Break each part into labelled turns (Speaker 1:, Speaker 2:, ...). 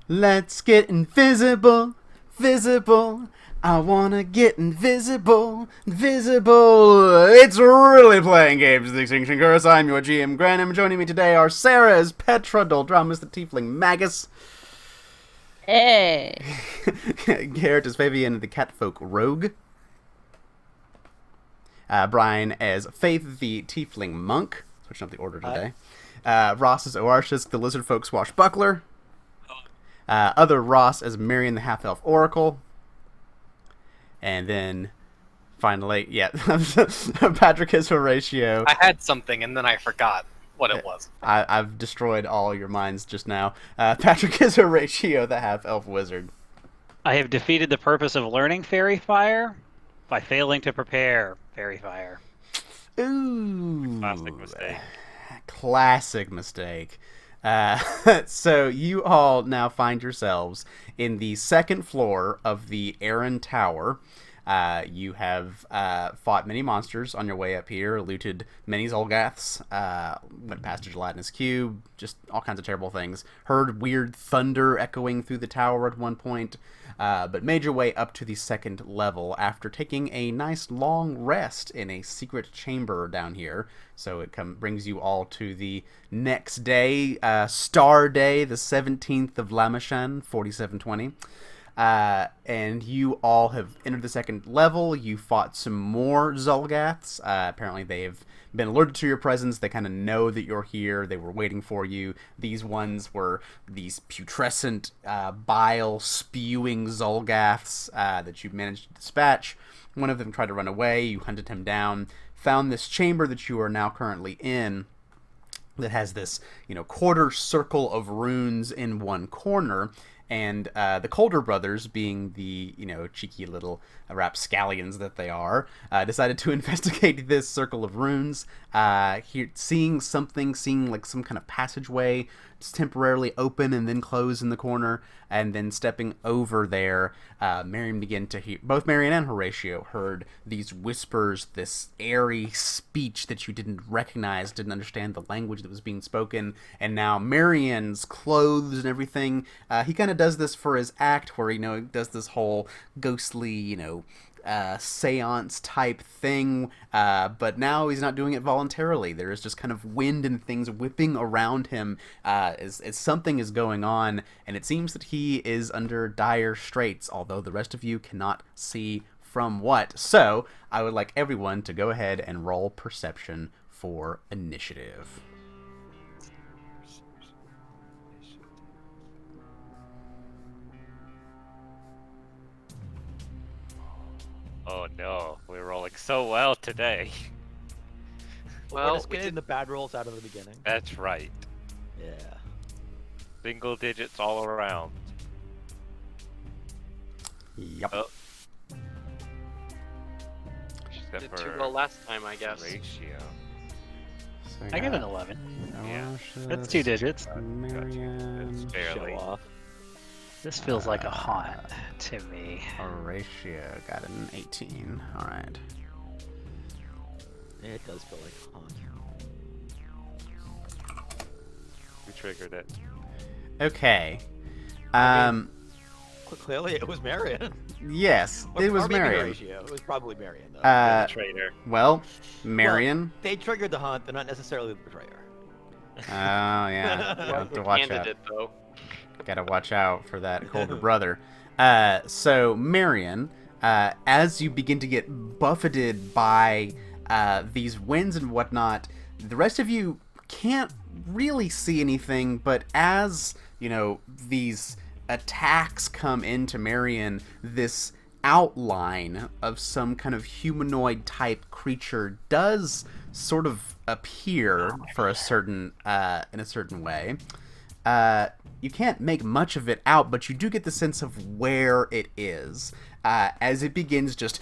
Speaker 1: Let's get invisible, visible. I wanna get invisible, invisible. It's really playing games with Extinction Curse. I'm your GM Granham. Joining me today are Sarah as Petra, Doldrum the Tiefling Magus,
Speaker 2: Hey.
Speaker 1: Garrett as Fabian the Catfolk Rogue, Brian as Faith the Tiefling Monk. Switching up the order today. Ross as Oarshis the Lizard Folk Swashbuckler. Other Ross as Marion the Half-Elf Oracle. And then, finally, Patrick as Horatio.
Speaker 3: I had something and then I forgot what it was.
Speaker 1: I've destroyed all your minds just now. Patrick is Horatio the Half-Elf Wizard.
Speaker 4: I have defeated the purpose of learning Fairy Fire by failing to prepare Fairy Fire.
Speaker 1: Ooh.
Speaker 4: Classic mistake.
Speaker 1: Classic mistake. So you all now find yourselves in the second floor of the Aaron Tower. You have fought many monsters on your way up here, looted many Zolgaths, went past a gelatinous cube, just all kinds of terrible things. Heard weird thunder echoing through the tower at one point, but made your way up to the second level after taking a nice long rest in a secret chamber down here. So it brings you all to the next day, Star Day, the 17th of Lamachan, 4720. And you all have entered the second level. You fought some more Zolgaths. Apparently they've been alerted to your presence. They kind of know that you're here. They were waiting for you. These ones were these putrescent, bile-spewing Zolgaths that you managed to dispatch. One of them tried to run away. You hunted him down. Found this chamber that you are now currently in that has this, quarter circle of runes in one corner. And the Calder brothers, being the, cheeky little rapscallions that they are, decided to investigate this circle of runes. Seeing like some kind of passageway just temporarily open and then close in the corner, and then stepping over there, Marion began to hear, both Marion and Horatio heard these whispers, this airy speech that you didn't recognize, didn't understand the language that was being spoken, and now Marion's clothes and everything, he kind of does this for his act, where, he does this whole ghostly, seance type thing, but now he's not doing it voluntarily. There is just kind of wind and things whipping around him as something is going on, and it seems that he is under dire straits, although the rest of you cannot see from what. So I would like everyone to go ahead and roll perception for initiative.
Speaker 4: Oh no, we're rolling so well today.
Speaker 5: Well, we're just getting the bad rolls out of the beginning.
Speaker 4: That's right.
Speaker 5: Yeah.
Speaker 4: Single digits all around.
Speaker 1: Yep.
Speaker 4: Oh.
Speaker 3: Did too well last time, I guess.
Speaker 4: Ratio.
Speaker 1: So
Speaker 4: I give it an 11. Yeah. That's 2 digits.
Speaker 1: Marion.
Speaker 4: It's barely.
Speaker 5: Show off.
Speaker 4: This feels like a haunt to me.
Speaker 1: Horatio got an 18. Alright.
Speaker 5: It does feel like a haunt.
Speaker 4: We triggered it.
Speaker 1: Okay.
Speaker 5: Clearly, it was Marion.
Speaker 1: Yes, it was Marion.
Speaker 5: It was probably Marion, though.
Speaker 4: The traitor.
Speaker 1: Well, Marion.
Speaker 5: Well, they triggered the hunt. They're not necessarily the betrayer.
Speaker 1: Oh, yeah. You have to watch out.
Speaker 3: Candidate, though.
Speaker 1: Gotta watch out for that Calder brother. So, Marion, as you begin to get buffeted by these winds and whatnot, the rest of you can't really see anything, but as, these attacks come into Marion, this outline of some kind of humanoid type creature does sort of appear for a certain in a certain way. You can't make much of it out, but you do get the sense of where it is as it begins just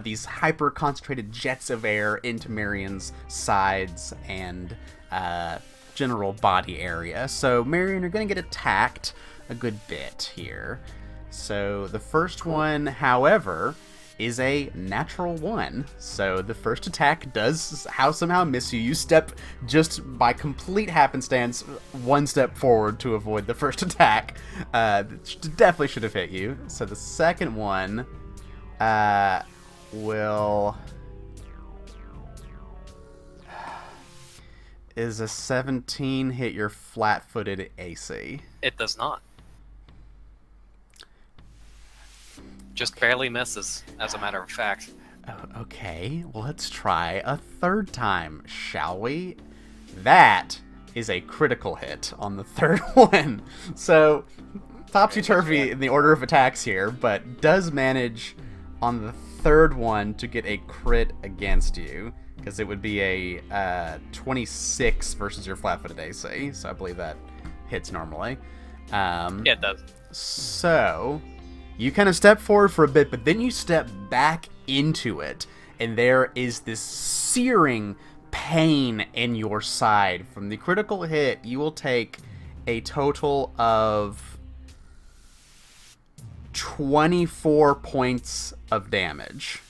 Speaker 1: these hyper concentrated jets of air into Marion's sides and general body area. So Marion, you're going to get attacked a good bit here. So the first one, however, is a natural 1. So the first attack does somehow miss you. You step just by complete happenstance 1 step forward to avoid the first attack. Definitely should have hit you. So the second one will... Is a 17 hit your flat-footed AC?
Speaker 3: It does not. Just barely misses, as a matter of fact.
Speaker 1: Oh, okay, well, let's try a third time, shall we? That is a critical hit on the third one. So, topsy-turvy in the order of attacks here, but does manage on the third one to get a crit against you, because it would be a 26 versus your flat-footed AC, so I believe that hits normally.
Speaker 3: Yeah, it does.
Speaker 1: So, you kind of step forward for a bit, but then you step back into it, and there is this searing pain in your side. From the critical hit, you will take a total of 24 points of damage.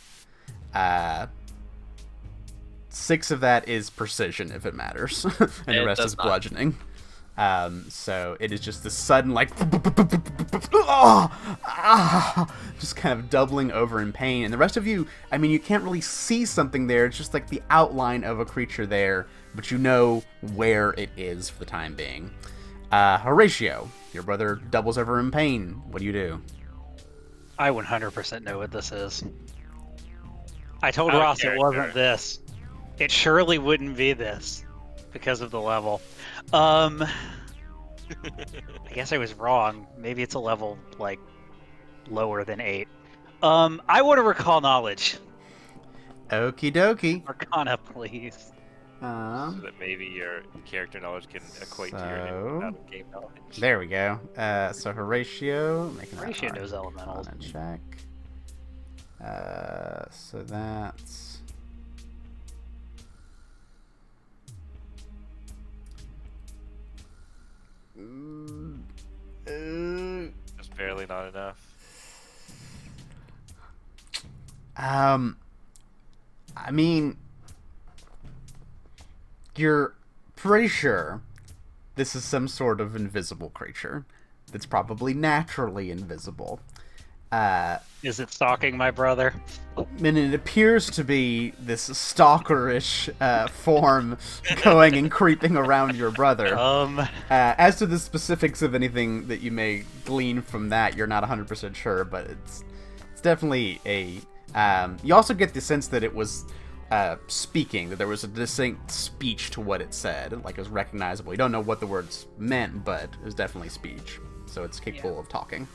Speaker 1: 6 of that is precision, if it matters, and the rest is bludgeoning. So it is just this sudden, like, just kind of doubling over in pain. And the rest of you, I mean, you can't really see something there. It's just like the outline of a creature there, but you know where it is for the time being. Horatio, your brother doubles over in pain. What do you do?
Speaker 4: I 100% know what this is. I told Ross it wasn't this. It surely wouldn't be this because of the level. I guess I was wrong. Maybe it's a level, like, lower than 8. I want to recall knowledge.
Speaker 1: Okie dokie.
Speaker 4: Arcana, please.
Speaker 2: So that maybe your character knowledge can equate to your game knowledge.
Speaker 1: There we go. So Horatio, making
Speaker 4: Horatio knows elementals.
Speaker 1: Check. So that's...
Speaker 2: Just barely not enough.
Speaker 1: I mean, you're pretty sure this is some sort of invisible creature that's probably naturally invisible.
Speaker 4: Is it stalking my brother?
Speaker 1: And it appears to be this stalkerish form going and creeping around your brother. As to the specifics of anything that you may glean from that, you're not 100% sure, but it's definitely a... you also get the sense that it was speaking, that there was a distinct speech to what it said, like it was recognizable. You don't know what the words meant, but it was definitely speech, so it's capable of talking.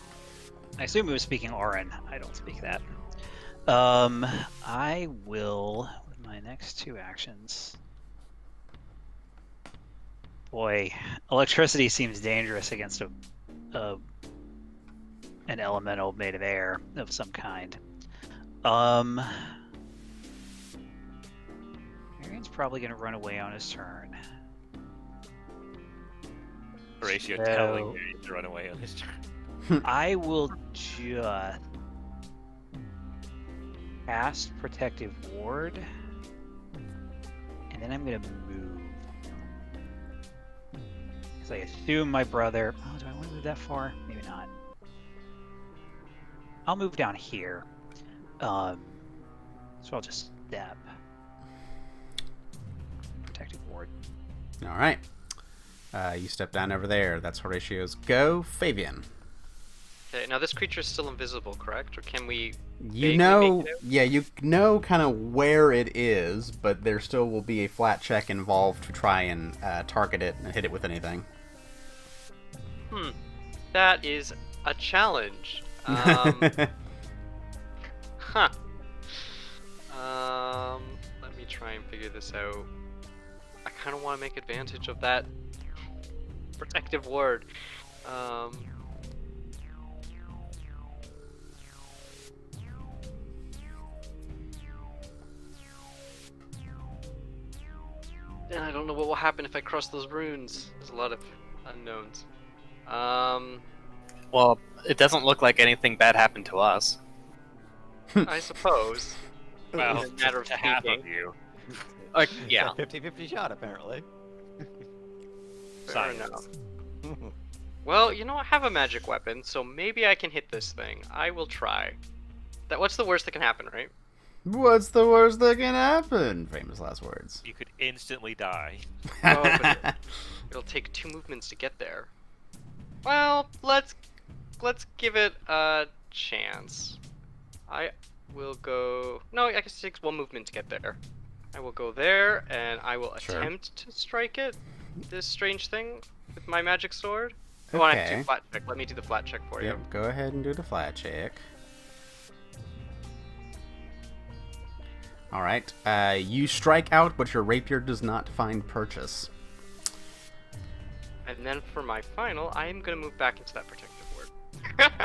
Speaker 4: I assume it was speaking Auran. I don't speak that. I will, with my next 2 actions... Boy, electricity seems dangerous against an elemental made of air of some kind. Marion's probably going to run away on his turn.
Speaker 2: Horatio telling Marion to run away on his turn.
Speaker 4: I will just cast Protective Ward, and then I'm going to move. Because I assume my brother... Oh, do I want to move that far? Maybe not. I'll move down here. So I'll just step. Protective Ward.
Speaker 1: All right. You step down over there. That's Horatio's go. Fabian.
Speaker 3: Okay, now this creature is still invisible, correct? Or can we...
Speaker 1: You know, yeah, you know kind of where it is, but there still will be a flat check involved to try and target it and hit it with anything.
Speaker 3: That is a challenge. Let me try and figure this out. I kind of want to make advantage of that protective ward. And I don't know what will happen if I cross those runes. There's a lot of unknowns.
Speaker 6: Well, it doesn't look like anything bad happened to us.
Speaker 3: I suppose.
Speaker 2: Well,
Speaker 3: It's a matter of
Speaker 2: to half of
Speaker 3: speaking.
Speaker 2: you.
Speaker 3: Yeah.
Speaker 5: It's a 50-50 shot, apparently.
Speaker 3: Fair
Speaker 2: Science.
Speaker 3: enough. Well, you know, I have a magic weapon, so maybe I can hit this thing. I will try. What's the worst that can happen, right?
Speaker 1: What's the worst that can happen? Famous last words.
Speaker 2: You could instantly die.
Speaker 3: Oh, but it'll take 2 movements to get there. Well, let's give it a chance. I will go. No, I guess it takes 1 movement to get there. I will go there, and I will
Speaker 1: Sure.
Speaker 3: attempt to strike it. This strange thing with my magic sword. Oh, I have to do
Speaker 1: Okay.
Speaker 3: flat check. Let me do the flat check for you.
Speaker 1: Yep, go ahead and do the flat check. Alright, you strike out, but your rapier does not find purchase.
Speaker 3: And then for my final, I am going to move back into that protective ward.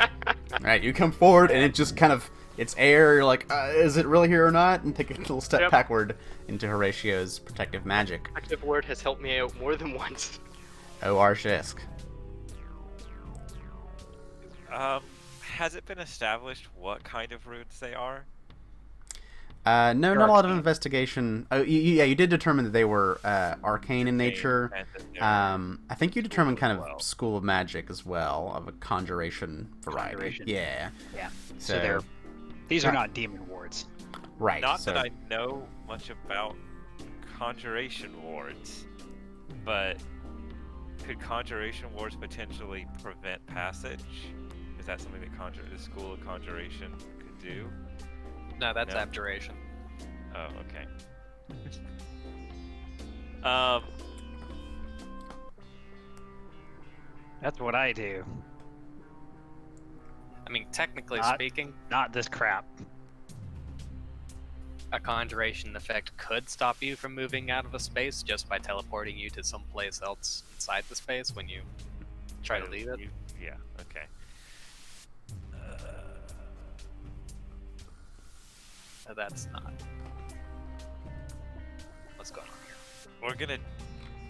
Speaker 1: Alright, you come forward, and it just kind of, it's air, you're like, is it really here or not? And take a little step
Speaker 3: Yep.
Speaker 1: backward into Horatio's protective magic.
Speaker 3: Protective ward has helped me out more than once.
Speaker 1: O.R. Shisk.
Speaker 2: Has it been established what kind of runes they are?
Speaker 1: No, not a lot of
Speaker 4: Arcane.
Speaker 1: investigation. Oh, you did determine that they were arcane in nature.
Speaker 2: And that they're-
Speaker 1: I think you determined kind of
Speaker 2: Well.
Speaker 1: school of magic as well, of a conjuration variety.
Speaker 4: Conjuration.
Speaker 1: Yeah.
Speaker 4: Yeah.
Speaker 1: So,
Speaker 4: So these are not demon wards.
Speaker 1: right.
Speaker 2: Not
Speaker 1: so,
Speaker 2: that I know much about conjuration wards, but could conjuration wards potentially prevent passage? Is that something that the School of Conjuration could do?
Speaker 6: No, that's
Speaker 2: No.
Speaker 6: abjuration.
Speaker 2: Oh, okay.
Speaker 4: That's what I do.
Speaker 6: I mean, technically
Speaker 4: Not-
Speaker 6: speaking,
Speaker 4: Not this crap.
Speaker 6: a conjuration effect could stop you from moving out of a space just by teleporting you to someplace else inside the space when you try to leave it.
Speaker 2: Yeah, okay.
Speaker 6: So that's not. What's going on here?
Speaker 2: We're gonna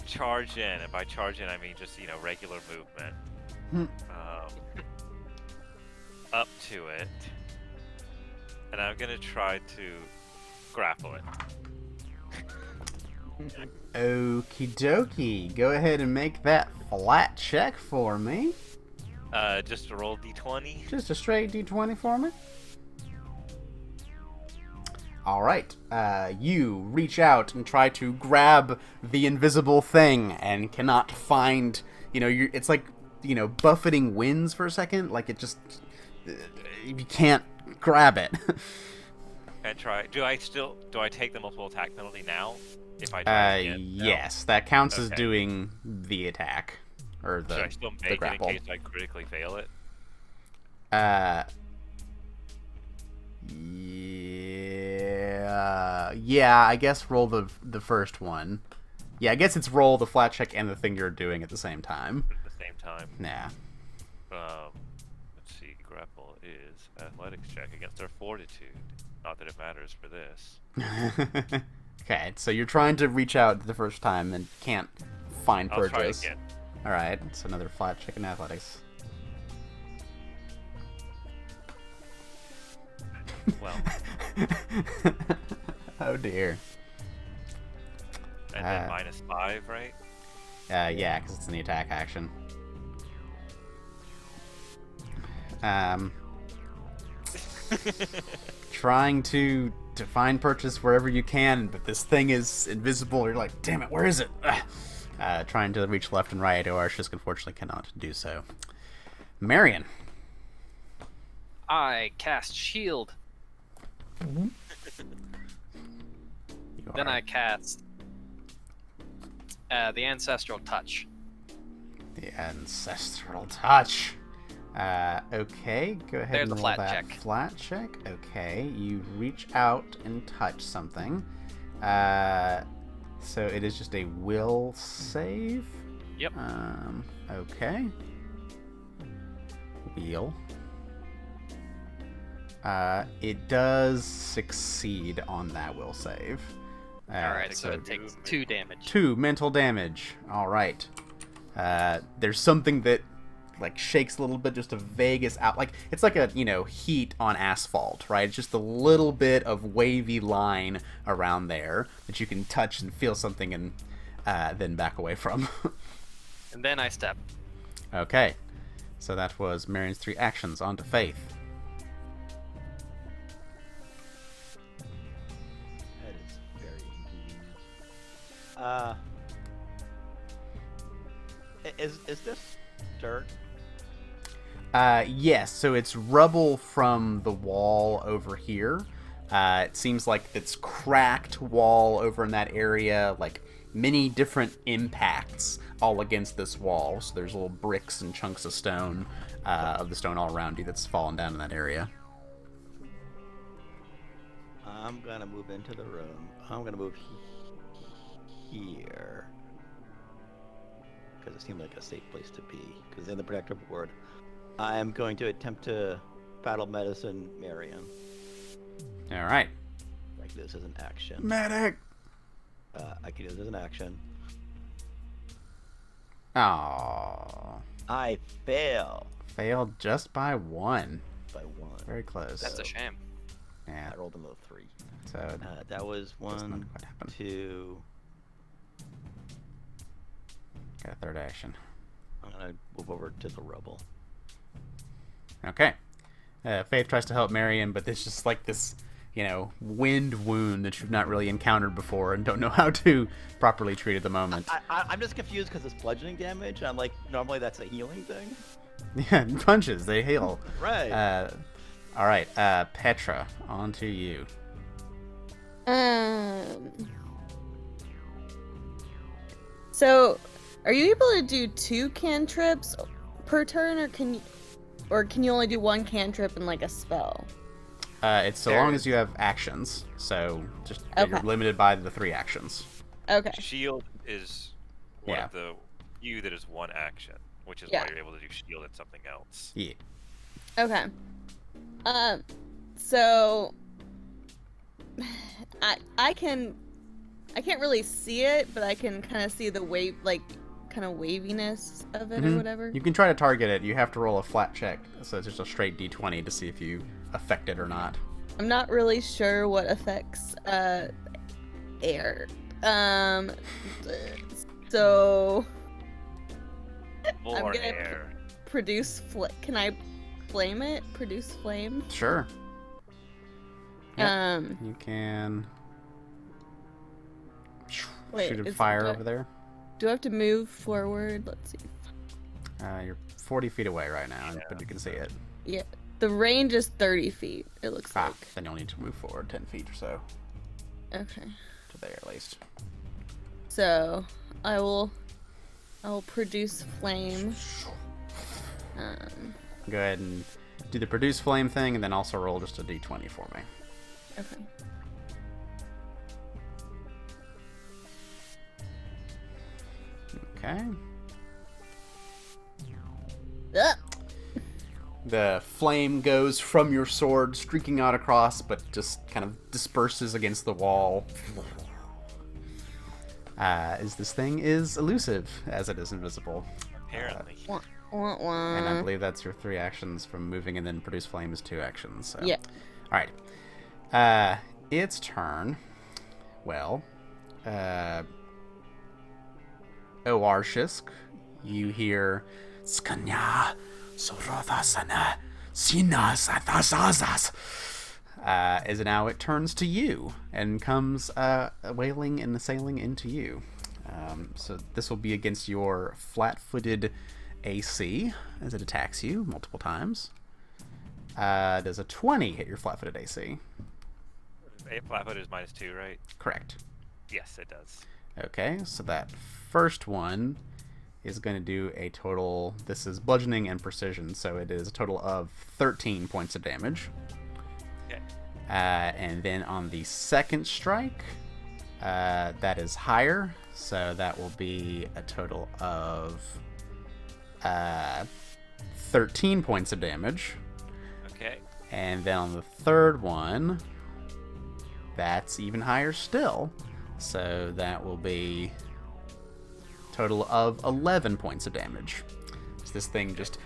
Speaker 2: charge in, and by charge in I mean just, regular movement. Up to it. And I'm gonna try to grapple it.
Speaker 1: Okie dokie. Go ahead and make that flat check for me.
Speaker 2: Just to roll d20.
Speaker 1: Just a straight d20 for me. Alright, you reach out and try to grab the invisible thing and cannot find, it's like, buffeting winds for a second, like it just, you can't grab it.
Speaker 2: And try. Do I take the multiple attack penalty now? If I try again? No?
Speaker 1: Yes, that counts as
Speaker 2: Okay.
Speaker 1: doing the attack. Or
Speaker 2: Should I
Speaker 1: the
Speaker 2: still make it in
Speaker 1: grapple.
Speaker 2: case I critically fail it?
Speaker 1: Yeah, I guess roll the first one. Yeah, I guess it's roll the flat check and the thing you're doing at the same time.
Speaker 2: At the same time.
Speaker 1: Nah.
Speaker 2: Let's see. Grapple is athletics check against their fortitude. Not that it matters for this.
Speaker 1: Okay, so you're trying to reach out the first time and can't find
Speaker 2: I'll try
Speaker 1: purchase.
Speaker 2: again.
Speaker 1: Alright, it's another flat check in athletics.
Speaker 2: Well,
Speaker 1: Oh dear.
Speaker 2: and then -5, right?
Speaker 1: Yeah, because it's in the attack action. Trying to find purchase wherever you can, but this thing is invisible. You're like, damn it, where is it? Trying to reach left and right. Oarshisk unfortunately cannot do so. Marion.
Speaker 6: I cast shield.
Speaker 1: You
Speaker 6: Then
Speaker 1: are-
Speaker 6: I cast the ancestral touch.
Speaker 1: The ancestral touch. Okay, go ahead
Speaker 6: There's
Speaker 1: and
Speaker 6: the
Speaker 1: roll
Speaker 6: flat
Speaker 1: that
Speaker 6: check.
Speaker 1: flat check. Okay, you reach out and touch something. So it is just a will save.
Speaker 6: Yep.
Speaker 1: Okay. Wheel. It does succeed on that will save.
Speaker 6: Alright, so it takes 2 damage.
Speaker 1: 2 mental damage. All right. There's something that like shakes a little bit, just a vaguest out, like it's like a heat on asphalt, right? It's just a little bit of wavy line around there that you can touch and feel something and then back away from.
Speaker 6: And then I step.
Speaker 1: Okay, so that was Marion's 3 actions. On to Faith.
Speaker 5: That is very inconvenient. Is this dirt?
Speaker 1: Yes, so it's rubble from the wall over here. It seems like it's cracked wall over in that area, like many different impacts all against this wall. So there's little bricks and chunks of stone, of the stone all around you that's fallen down in that area.
Speaker 5: I'm gonna move into the room. I'm gonna move here. Because it seemed like a safe place to be. Because in the protective ward, I am going to attempt to battle medicine Marion.
Speaker 1: All right.
Speaker 5: Like this as an action.
Speaker 1: Medic!
Speaker 5: I can do this as an action.
Speaker 1: Oh,
Speaker 5: I fail
Speaker 1: failed just by 1.
Speaker 5: by 1.
Speaker 1: Very close.
Speaker 6: That's a shame.
Speaker 1: Yeah.
Speaker 5: I rolled a low 3.
Speaker 1: So
Speaker 5: That was
Speaker 1: doesn't
Speaker 5: 1,
Speaker 1: quite happen.
Speaker 5: 2.
Speaker 1: Got a third action.
Speaker 5: I'm gonna move over to the rubble.
Speaker 1: Okay. Faith tries to help Marion, but there's just like this, wind wound that you've not really encountered before and don't know how to properly treat at the moment.
Speaker 5: I'm just confused because it's bludgeoning damage. And I'm like, normally that's a healing thing.
Speaker 1: Yeah, punches, they heal.
Speaker 5: Right.
Speaker 1: All right, Petra, on to you.
Speaker 7: So, are you able to do 2 cantrips per turn, or can you only do 1 cantrip and like a spell?
Speaker 1: It's so long as you have actions, so just you're
Speaker 7: Okay.
Speaker 1: limited by the 3 actions.
Speaker 7: Okay.
Speaker 2: Shield is one
Speaker 1: Yeah.
Speaker 2: of the that is 1 action, which is
Speaker 7: Yeah.
Speaker 2: why you're able to do shield and something else.
Speaker 1: Yeah.
Speaker 7: Okay. So I can't really see it, but I can kind of see the wave, like kind of waviness of it or whatever.
Speaker 1: You can try to target it. You have to roll a flat check, so it's just a straight d20 to see if you affect it or not.
Speaker 7: I'm not really sure what affects air. So
Speaker 2: More
Speaker 7: gonna
Speaker 2: air.
Speaker 7: produce can I flame it? Produce flame?
Speaker 1: Sure. Yep. You can
Speaker 7: Wait,
Speaker 1: shoot a
Speaker 7: is-
Speaker 1: fire
Speaker 7: do I-
Speaker 1: over there.
Speaker 7: Do I have to move forward? Let's see.
Speaker 1: You're 40 feet away right now, but you can see it.
Speaker 7: Yeah, the range is 30 feet. It looks like.
Speaker 1: Then you'll need to move forward 10 feet or so.
Speaker 7: Okay.
Speaker 1: To there, at least.
Speaker 7: So I will produce flame.
Speaker 1: Go ahead and do the produce flame thing, and then also roll just a d20 for me.
Speaker 7: Okay.
Speaker 1: Okay.
Speaker 7: Ugh.
Speaker 1: The flame goes from your sword, streaking out across, but just kind of disperses against the wall. As this thing is elusive, as it is invisible.
Speaker 2: Apparently.
Speaker 7: Wah, wah, wah.
Speaker 1: And I believe that's your 3 actions from moving, and then produce flame is 2 actions. So.
Speaker 7: Yeah.
Speaker 1: All right. Its turn. Well, Oarshisk, you hear Skanya Sorothasana Sinasatazazas. As now it turns to you and comes wailing and assailing into you. So this will be against your flat-footed AC as it attacks you multiple times. Does a 20 hit your flat-footed AC?
Speaker 2: Flat-footed is -2, right?
Speaker 1: Correct.
Speaker 2: Yes, it does.
Speaker 1: Okay, so that first one is going to do a total, this is bludgeoning and precision, so it is a total of 13 points of damage.
Speaker 2: Okay.
Speaker 1: And then on the second strike, that is higher, so that will be a total of 13 points of damage.
Speaker 2: Okay.
Speaker 1: And then on the third one, that's even higher still. So that will be a total of 11 points of damage. So this thing just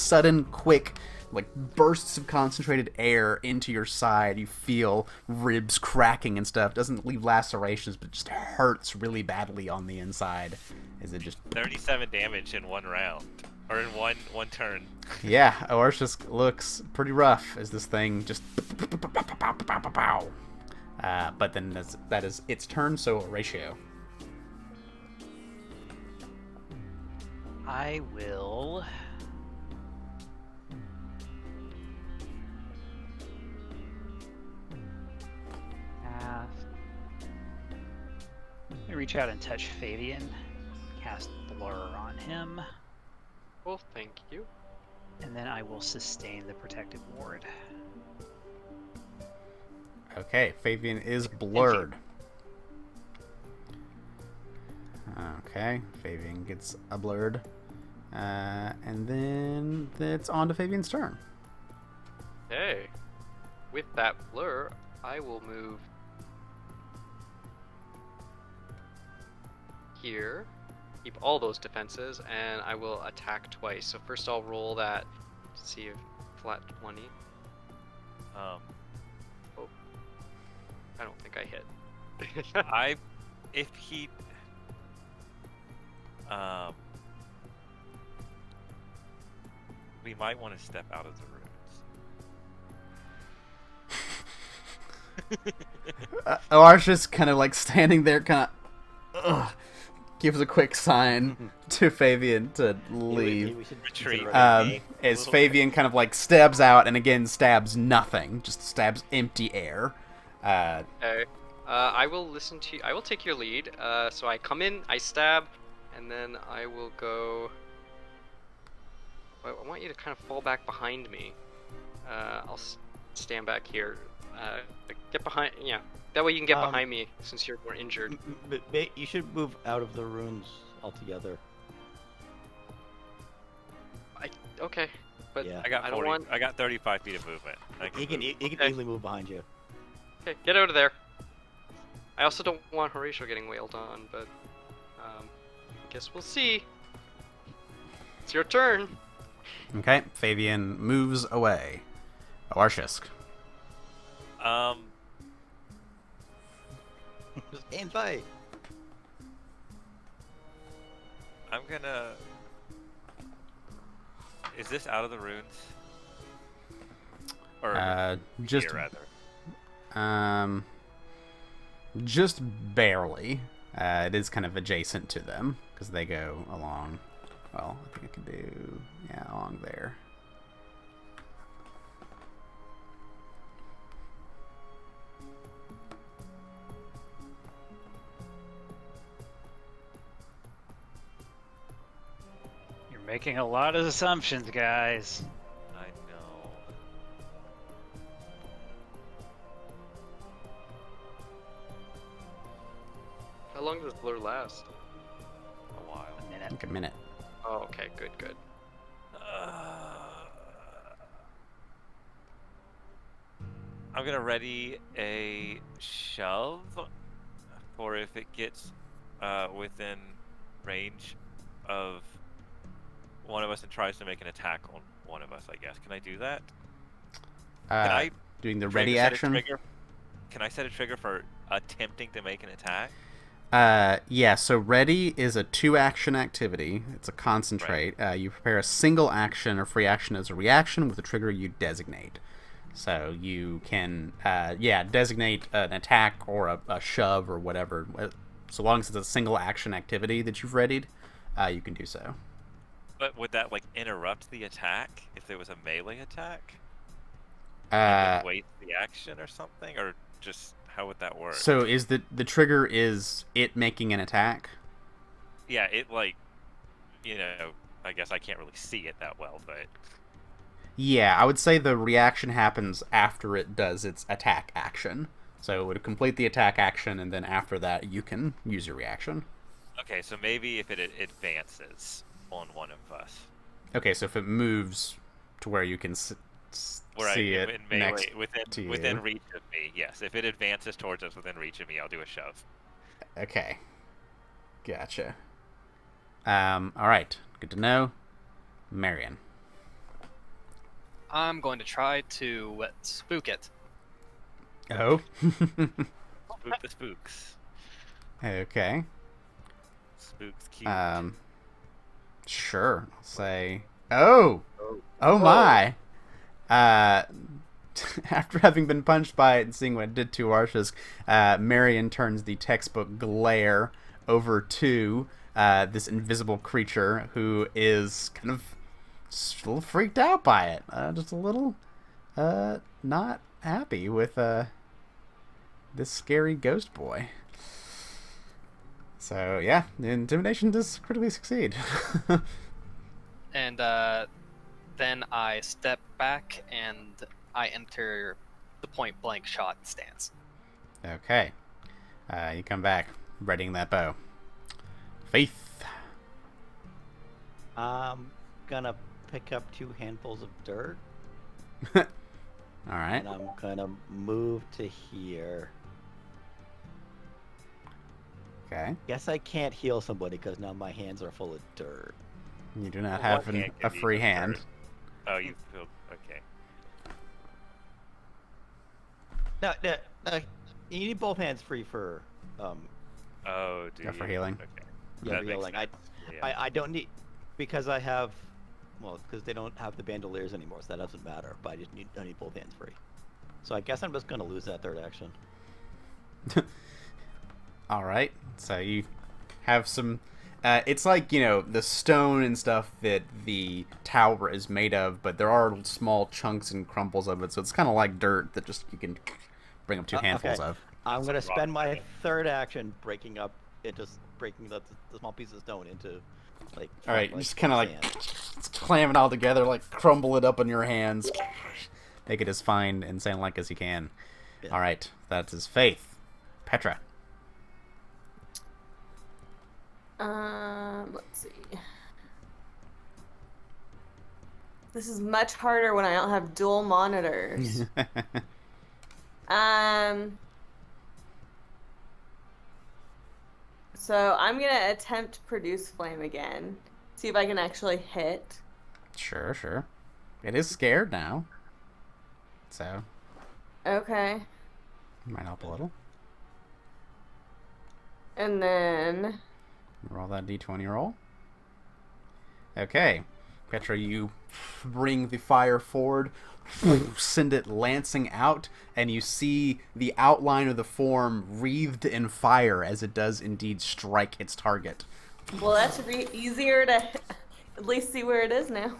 Speaker 1: sudden, quick, like bursts of concentrated air into your side. You feel ribs cracking and stuff. Doesn't leave lacerations, but just hurts really badly on the inside. Is it just
Speaker 2: 37 damage in one round, or in one turn.
Speaker 1: Yeah, Orshus looks pretty rough as this thing just but then that is its turn, so Ratio.
Speaker 4: I will. Let me reach out and touch Fabian. Cast Blur on him.
Speaker 3: Well, thank you.
Speaker 4: And then I will sustain the protective ward.
Speaker 1: Okay, Fabian is blurred. Okay, Fabian gets a blurred. And then it's on to Fabian's turn.
Speaker 3: Hey, with that blur, I will move here, keep all those defenses, and I will attack twice. So first I'll roll that to see if flat 20. Oh, I don't think I hit.
Speaker 2: If he, we might want to step out of the ruins.
Speaker 1: Arsha's kind of like standing there, kind of gives a quick sign to Fabian to leave.
Speaker 5: We should
Speaker 2: Retreat.
Speaker 1: As Fabian kind of like stabs out and again stabs nothing, just stabs empty air.
Speaker 3: Okay. I will listen to you. I will take your lead. So I come in, I stab, and then I will go. I want you to kind of fall back behind me. I'll stand back here. Get behind. Yeah. That way you can get behind me since you're more injured.
Speaker 5: You should move out of the ruins altogether.
Speaker 3: Okay. But
Speaker 5: Yeah.
Speaker 2: I got
Speaker 3: I
Speaker 2: 40,
Speaker 3: don't want.
Speaker 2: I got 35 feet of movement.
Speaker 5: He can
Speaker 3: Okay.
Speaker 5: easily move behind you.
Speaker 3: Okay, get out of there. I also don't want Horatio getting wailed on, but I guess we'll see. It's your turn.
Speaker 1: Okay, Fabian moves away. Arshisk.
Speaker 5: Just aim fight.
Speaker 2: I'm gonna. Is this out of the ruins? Or
Speaker 1: Just
Speaker 2: here, rather.
Speaker 1: Just barely. It is kind of adjacent to them because they go along. Well, I think I can do along there.
Speaker 4: You're making a lot of assumptions, guys.
Speaker 2: I know.
Speaker 3: How long does blur last?
Speaker 2: A while.
Speaker 4: A minute.
Speaker 1: Like a minute.
Speaker 3: Oh, okay, good.
Speaker 2: I'm gonna ready a shove for if it gets within range of one of us and tries to make an attack on one of us, I guess. Can I do that? Can I
Speaker 1: doing the
Speaker 2: set
Speaker 1: ready
Speaker 2: a
Speaker 1: action?
Speaker 2: trigger? Can I set a trigger for attempting to make an attack?
Speaker 1: Yeah, so ready is a 2-action activity. It's a concentrate. You prepare a single action or free action as a reaction with a trigger you designate. So you can, designate an attack or a shove or whatever. So long as it's a single action activity that you've readied, you can do so.
Speaker 2: But would that interrupt the attack if there was a melee attack?
Speaker 1: Uh,
Speaker 2: Wait the action or something, or just how would that work?
Speaker 1: So is the trigger is it making an attack?
Speaker 2: Yeah, it I guess I can't really see it that well, but
Speaker 1: Yeah, I would say the reaction happens after it does its attack action. So it would complete the attack action, and then after that, you can use your reaction.
Speaker 2: okay, so maybe if it advances on one of us,
Speaker 1: Okay, so if it moves to where you can
Speaker 2: where
Speaker 1: see
Speaker 2: I
Speaker 1: it
Speaker 2: in melee,
Speaker 1: next to you.
Speaker 2: within reach of me, yes. If it advances towards us within reach of me, I'll do a shove.
Speaker 1: Okay. Gotcha. All right. Good to know. Marion.
Speaker 6: I'm going to try to spook it.
Speaker 1: Oh.
Speaker 2: Spook the spooks.
Speaker 1: Okay.
Speaker 2: Spooks cute.
Speaker 1: Sure. I'll say. Oh. Oh my. After having been punched by it and seeing what it did to Arshisk, Marion turns the textbook glare over to this invisible creature who is kind of just a little freaked out by it. Just a little not happy with this scary ghost boy. So yeah, the intimidation does critically succeed.
Speaker 6: And then I step back and I enter the point blank shot stance.
Speaker 1: Okay. You come back, readying that bow. Faith.
Speaker 5: I'm gonna pick up 2 handfuls of dirt,
Speaker 1: All right.
Speaker 5: and I'm gonna move to here.
Speaker 1: Okay.
Speaker 5: Guess I can't heal somebody because now my hands are full of dirt.
Speaker 1: You do not
Speaker 2: Well,
Speaker 1: have
Speaker 2: one hand
Speaker 1: a
Speaker 2: can be
Speaker 1: free
Speaker 2: the
Speaker 1: hand.
Speaker 2: third. Oh, you feel okay.
Speaker 5: No, you need both hands free for
Speaker 2: Oh, do
Speaker 1: Go for
Speaker 2: you?
Speaker 1: healing.
Speaker 2: Okay.
Speaker 5: yeah,
Speaker 2: That makes
Speaker 5: healing.
Speaker 2: sense. Yeah.
Speaker 5: I don't need, because I have, well, because they don't have the bandoliers anymore, so that doesn't matter. But I need both hands free. So I guess I'm just gonna lose that third action.
Speaker 1: All right. So you have some. It's like, you know, the stone and stuff that the tower is made of, but there are small chunks and crumbles of it, so it's kind of like dirt that just you can bring up 2 handfuls
Speaker 5: Okay.
Speaker 1: of.
Speaker 5: I'm gonna
Speaker 2: rock
Speaker 5: spend my
Speaker 2: band.
Speaker 5: third action breaking the small piece of stone into like.
Speaker 1: All right,
Speaker 5: like,
Speaker 1: just kind of like
Speaker 5: sand.
Speaker 1: clam it all together, like crumble it up in your hands, make it as fine and sand-like as you can.
Speaker 5: Yeah.
Speaker 1: All right, that is Faith. Petra.
Speaker 7: Let's see. This is much harder when I don't have dual monitors. So I'm gonna attempt produce flame again. See if I can actually hit.
Speaker 1: Sure. It is scared now, so
Speaker 7: Okay.
Speaker 1: might help a little.
Speaker 7: And then
Speaker 1: Roll that d20 roll. Okay. Petra, you bring the fire forward, send it lancing out, and you see the outline of the form wreathed in fire as it does indeed strike its target.
Speaker 7: well, that's easier to at least see where it is now.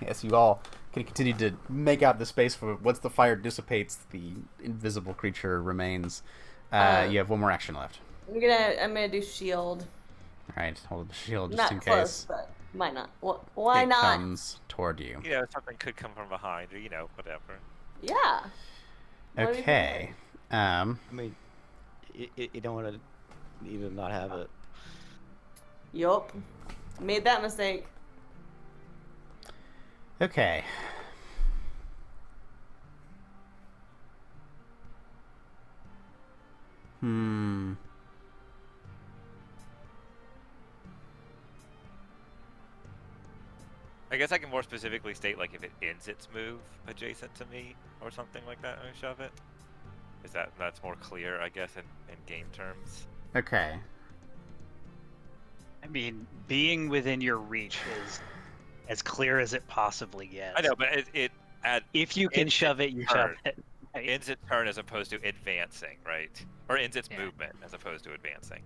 Speaker 1: Yes, you all can continue to make out the space for once the fire dissipates, the invisible creature remains. You have one more action left.
Speaker 7: I'm gonna do shield.
Speaker 1: All right, hold the shield just
Speaker 7: Not
Speaker 1: in
Speaker 7: close,
Speaker 1: case
Speaker 7: but might not. Why
Speaker 1: it
Speaker 7: not?
Speaker 1: comes toward you.
Speaker 2: You know, something could come from behind, or whatever.
Speaker 7: Yeah. What do you
Speaker 1: Okay.
Speaker 5: I mean, you don't want to even not have it.
Speaker 7: Yup. Made that mistake.
Speaker 1: Okay.
Speaker 2: I guess I can more specifically state, like, if it ends its move adjacent to me or something like that, and I shove it. Is that's more clear, I guess, in game terms?
Speaker 1: Okay.
Speaker 4: I mean, being within your reach is as clear as it possibly gets.
Speaker 2: I know, but
Speaker 4: If you can
Speaker 2: ends
Speaker 4: shove it, you shove
Speaker 2: turn.
Speaker 4: it. Right?
Speaker 2: ends its turn as opposed to advancing, right? Or ends its
Speaker 4: Yeah.
Speaker 2: movement as opposed to advancing.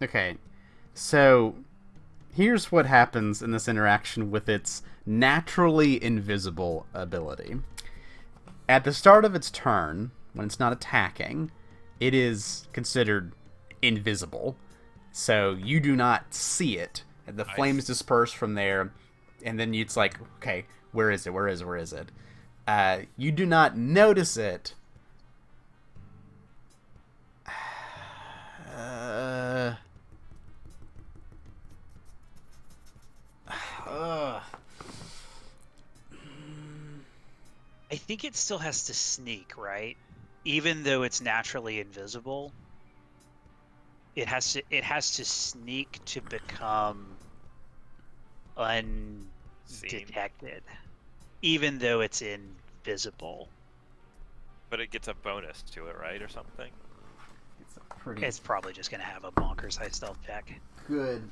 Speaker 1: Okay. So here's what happens in this interaction with its naturally invisible ability. At the start of its turn, when it's not attacking, it is considered invisible. So you do not see it. And the flames disperse from there, and then it's like, okay, where is it? You do not notice it.
Speaker 4: I think it still has to sneak, right? Even though it's naturally invisible. it has to sneak to become undetected, even though it's invisible.
Speaker 2: But it gets a bonus to it, right, or something?
Speaker 4: It's probably just gonna have a bonkers high stealth check.
Speaker 1: Good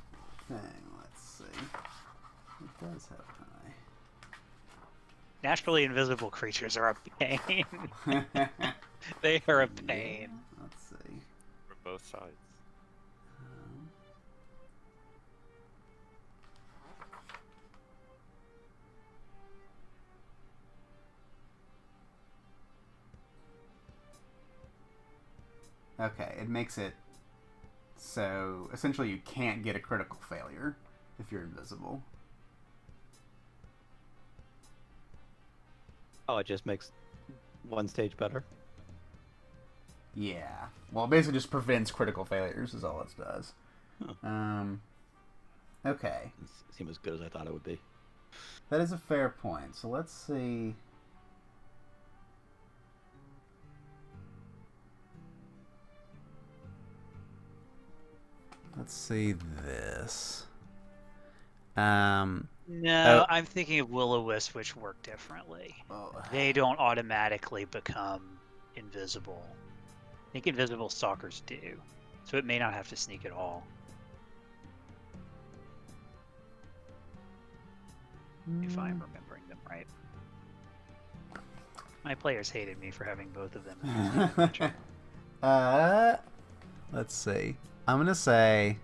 Speaker 1: thing. Let's see. It does have high.
Speaker 4: Naturally invisible creatures are a pain. They are a pain.
Speaker 1: Yeah, let's see.
Speaker 2: For both sides.
Speaker 1: Okay, it makes it so essentially you can't get a critical failure if you're invisible.
Speaker 5: Oh, it just makes one stage better.
Speaker 1: Yeah. Well, it basically just prevents critical failures is all it does.
Speaker 5: Huh.
Speaker 1: Okay.
Speaker 5: It seemed as good as I thought it would be.
Speaker 1: That is a fair point. So let's see. Let's see this.
Speaker 4: No, I'm thinking of Will-O-Wisp, which work differently. They don't automatically become invisible. I think invisible stalkers do, so it may not have to sneak at all. If I'm remembering them right. My players hated me for having both of them.
Speaker 1: Let's see. I'm gonna say.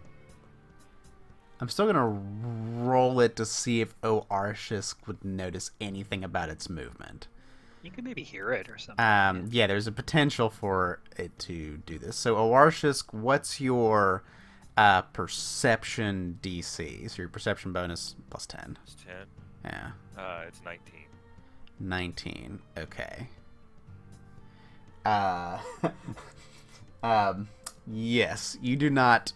Speaker 1: I'm still gonna roll it to see if Oarshisk would notice anything about its movement.
Speaker 4: You could maybe hear it or something.
Speaker 1: Yeah, there's a potential for it to do this. So Oarshisk, what's your perception DC? So your perception bonus plus 10.
Speaker 2: It's 10.
Speaker 1: Yeah.
Speaker 2: It's 19.
Speaker 1: 19. Okay. Yes, you do not.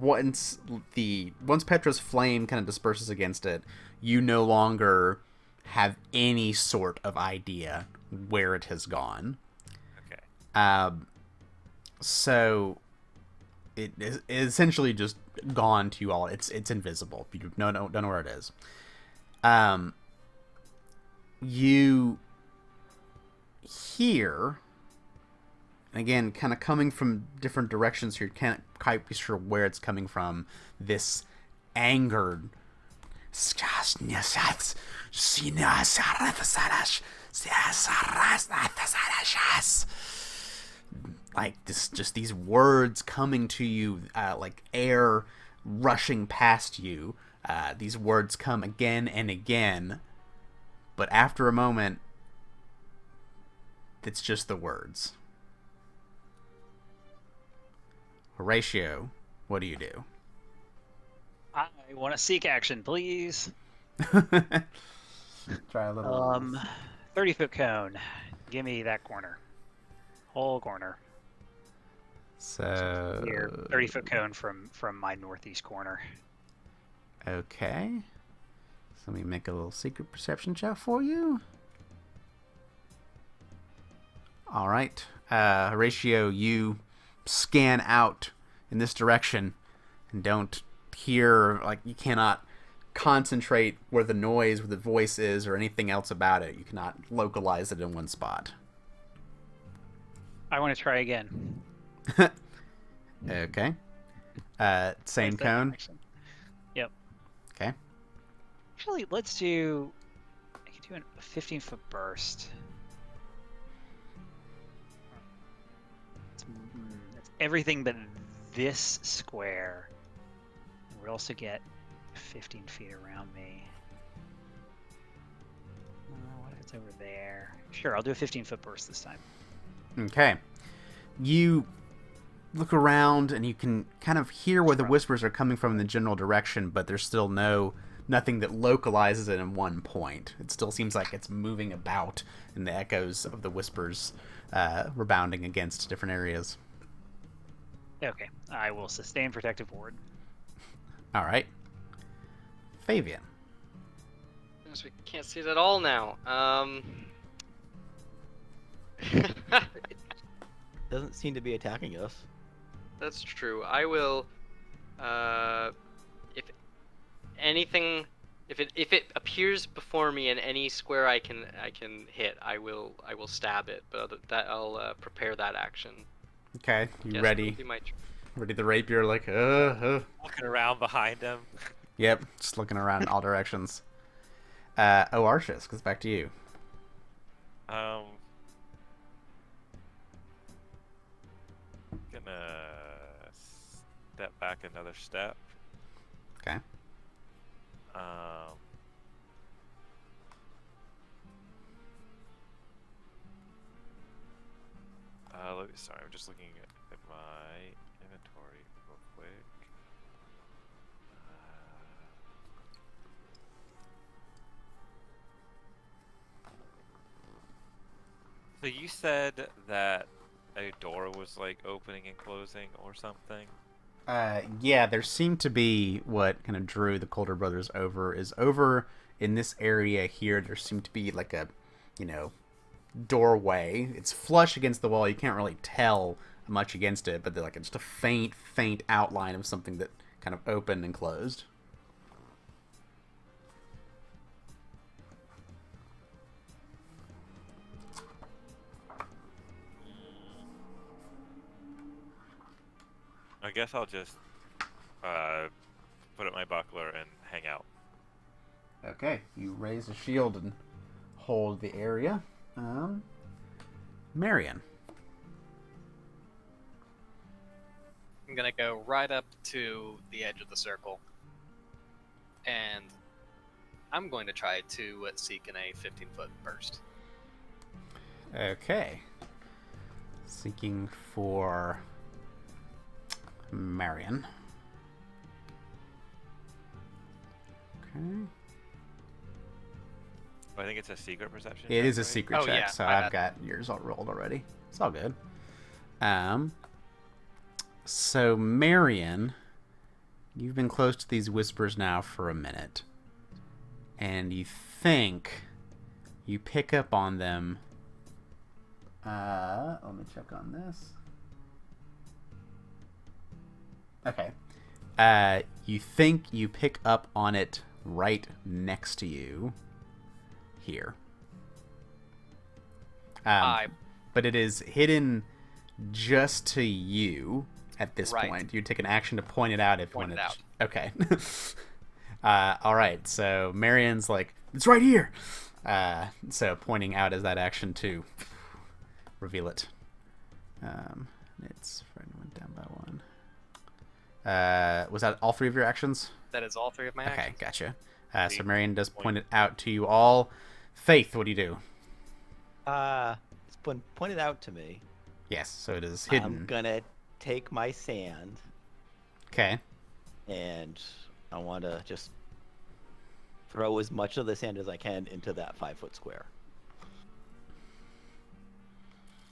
Speaker 1: Once Petra's flame kind of disperses against it, you no longer have any sort of idea where it has gone.
Speaker 2: Okay.
Speaker 1: So it is essentially just gone to you all. It's invisible. You don't know where it is. You hear, and again, kind of coming from different directions here, you can't quite be sure where it's coming from, this angered like this, just these words coming to you like air rushing past you. These words come again and again, but after a moment it's just the words. Horatio, what do you do?
Speaker 4: I want to seek action, please.
Speaker 1: Try a little.
Speaker 4: 30-foot cone. Give me that corner. Whole corner.
Speaker 1: So
Speaker 4: here, 30-foot cone from my northeast corner.
Speaker 1: Okay. So let me make a little secret perception check for you. All right. Horatio, you scan out in this direction and don't hear, like, you cannot concentrate where the noise, where the voice is, or anything else about it. You cannot localize it in one spot.
Speaker 4: I want to try again.
Speaker 1: Okay. Same cone?
Speaker 4: Action. Yep.
Speaker 1: Okay.
Speaker 4: Actually, let's do... I can do a 15-foot burst. It's everything but this square. And we also get 15 feet around me. What if it's over there? Sure, I'll do a 15-foot burst this time.
Speaker 1: Okay. You look around and you can kind of hear where the whispers are coming from in the general direction, but there's still nothing that localizes it in one point. It still seems like it's moving about in the echoes of the whispers rebounding against different areas.
Speaker 4: Okay, I will sustain protective ward.
Speaker 1: All right. Fabian.
Speaker 3: Yes, we can't see it at all now.
Speaker 5: doesn't seem to be attacking us.
Speaker 3: That's true. I will, if anything, if it appears before me in any square I can hit, I will stab it. But that I'll prepare that action.
Speaker 1: Okay, you
Speaker 3: Yes,
Speaker 1: ready?
Speaker 3: that'll be my turn.
Speaker 1: Ready the rapier, like,
Speaker 2: Looking around behind him.
Speaker 1: Yep, just looking around in all directions. Arceus, goes back to you.
Speaker 2: Gonna step back another step.
Speaker 1: Okay.
Speaker 2: Sorry, I'm just looking at my inventory real quick. So you said that a door was like opening and closing or something?
Speaker 1: Yeah, there seemed to be what kind of drew the Coulter brothers over in this area here. There seemed to be like a, doorway. It's flush against the wall. You can't really tell much against it, but they're like just a faint outline of something that kind of opened and closed.
Speaker 2: I guess I'll just put up my buckler and hang out.
Speaker 1: Okay, you raise a shield and hold the area. Marion.
Speaker 6: I'm gonna go right up to the edge of the circle, and I'm going to try to seek in a 15-foot burst.
Speaker 1: Okay. Seeking for Marion. Okay.
Speaker 2: I think it's a secret perception.
Speaker 1: It
Speaker 2: check,
Speaker 1: is a
Speaker 2: right?
Speaker 1: secret
Speaker 6: Oh,
Speaker 1: check,
Speaker 6: yeah,
Speaker 1: so
Speaker 6: my
Speaker 1: I've
Speaker 6: bad.
Speaker 1: got yours all rolled already. It's all good. So Marion, you've been close to these whispers now for a minute, and you think you pick up on them. Let me check on this. Okay. You think you pick up on it right next to you here. But it is hidden just to you at this
Speaker 6: Right.
Speaker 1: point. You take an action to point it out if
Speaker 6: Point
Speaker 1: you
Speaker 6: it
Speaker 1: want
Speaker 6: out.
Speaker 1: Okay. All right. So Marion's like, it's right here. So pointing out is that action to reveal it. Its friend went down by one. Was that all three of your actions?
Speaker 6: That is all three of my
Speaker 1: Okay,
Speaker 6: actions.
Speaker 1: gotcha. So Marion does point it out to you all. Faith, what do you do?
Speaker 5: It's been pointed out to me.
Speaker 1: Yes, so it is hidden.
Speaker 5: I'm gonna take my sand
Speaker 1: Okay.
Speaker 5: and I want to just throw as much of the sand as I can into that 5-foot square.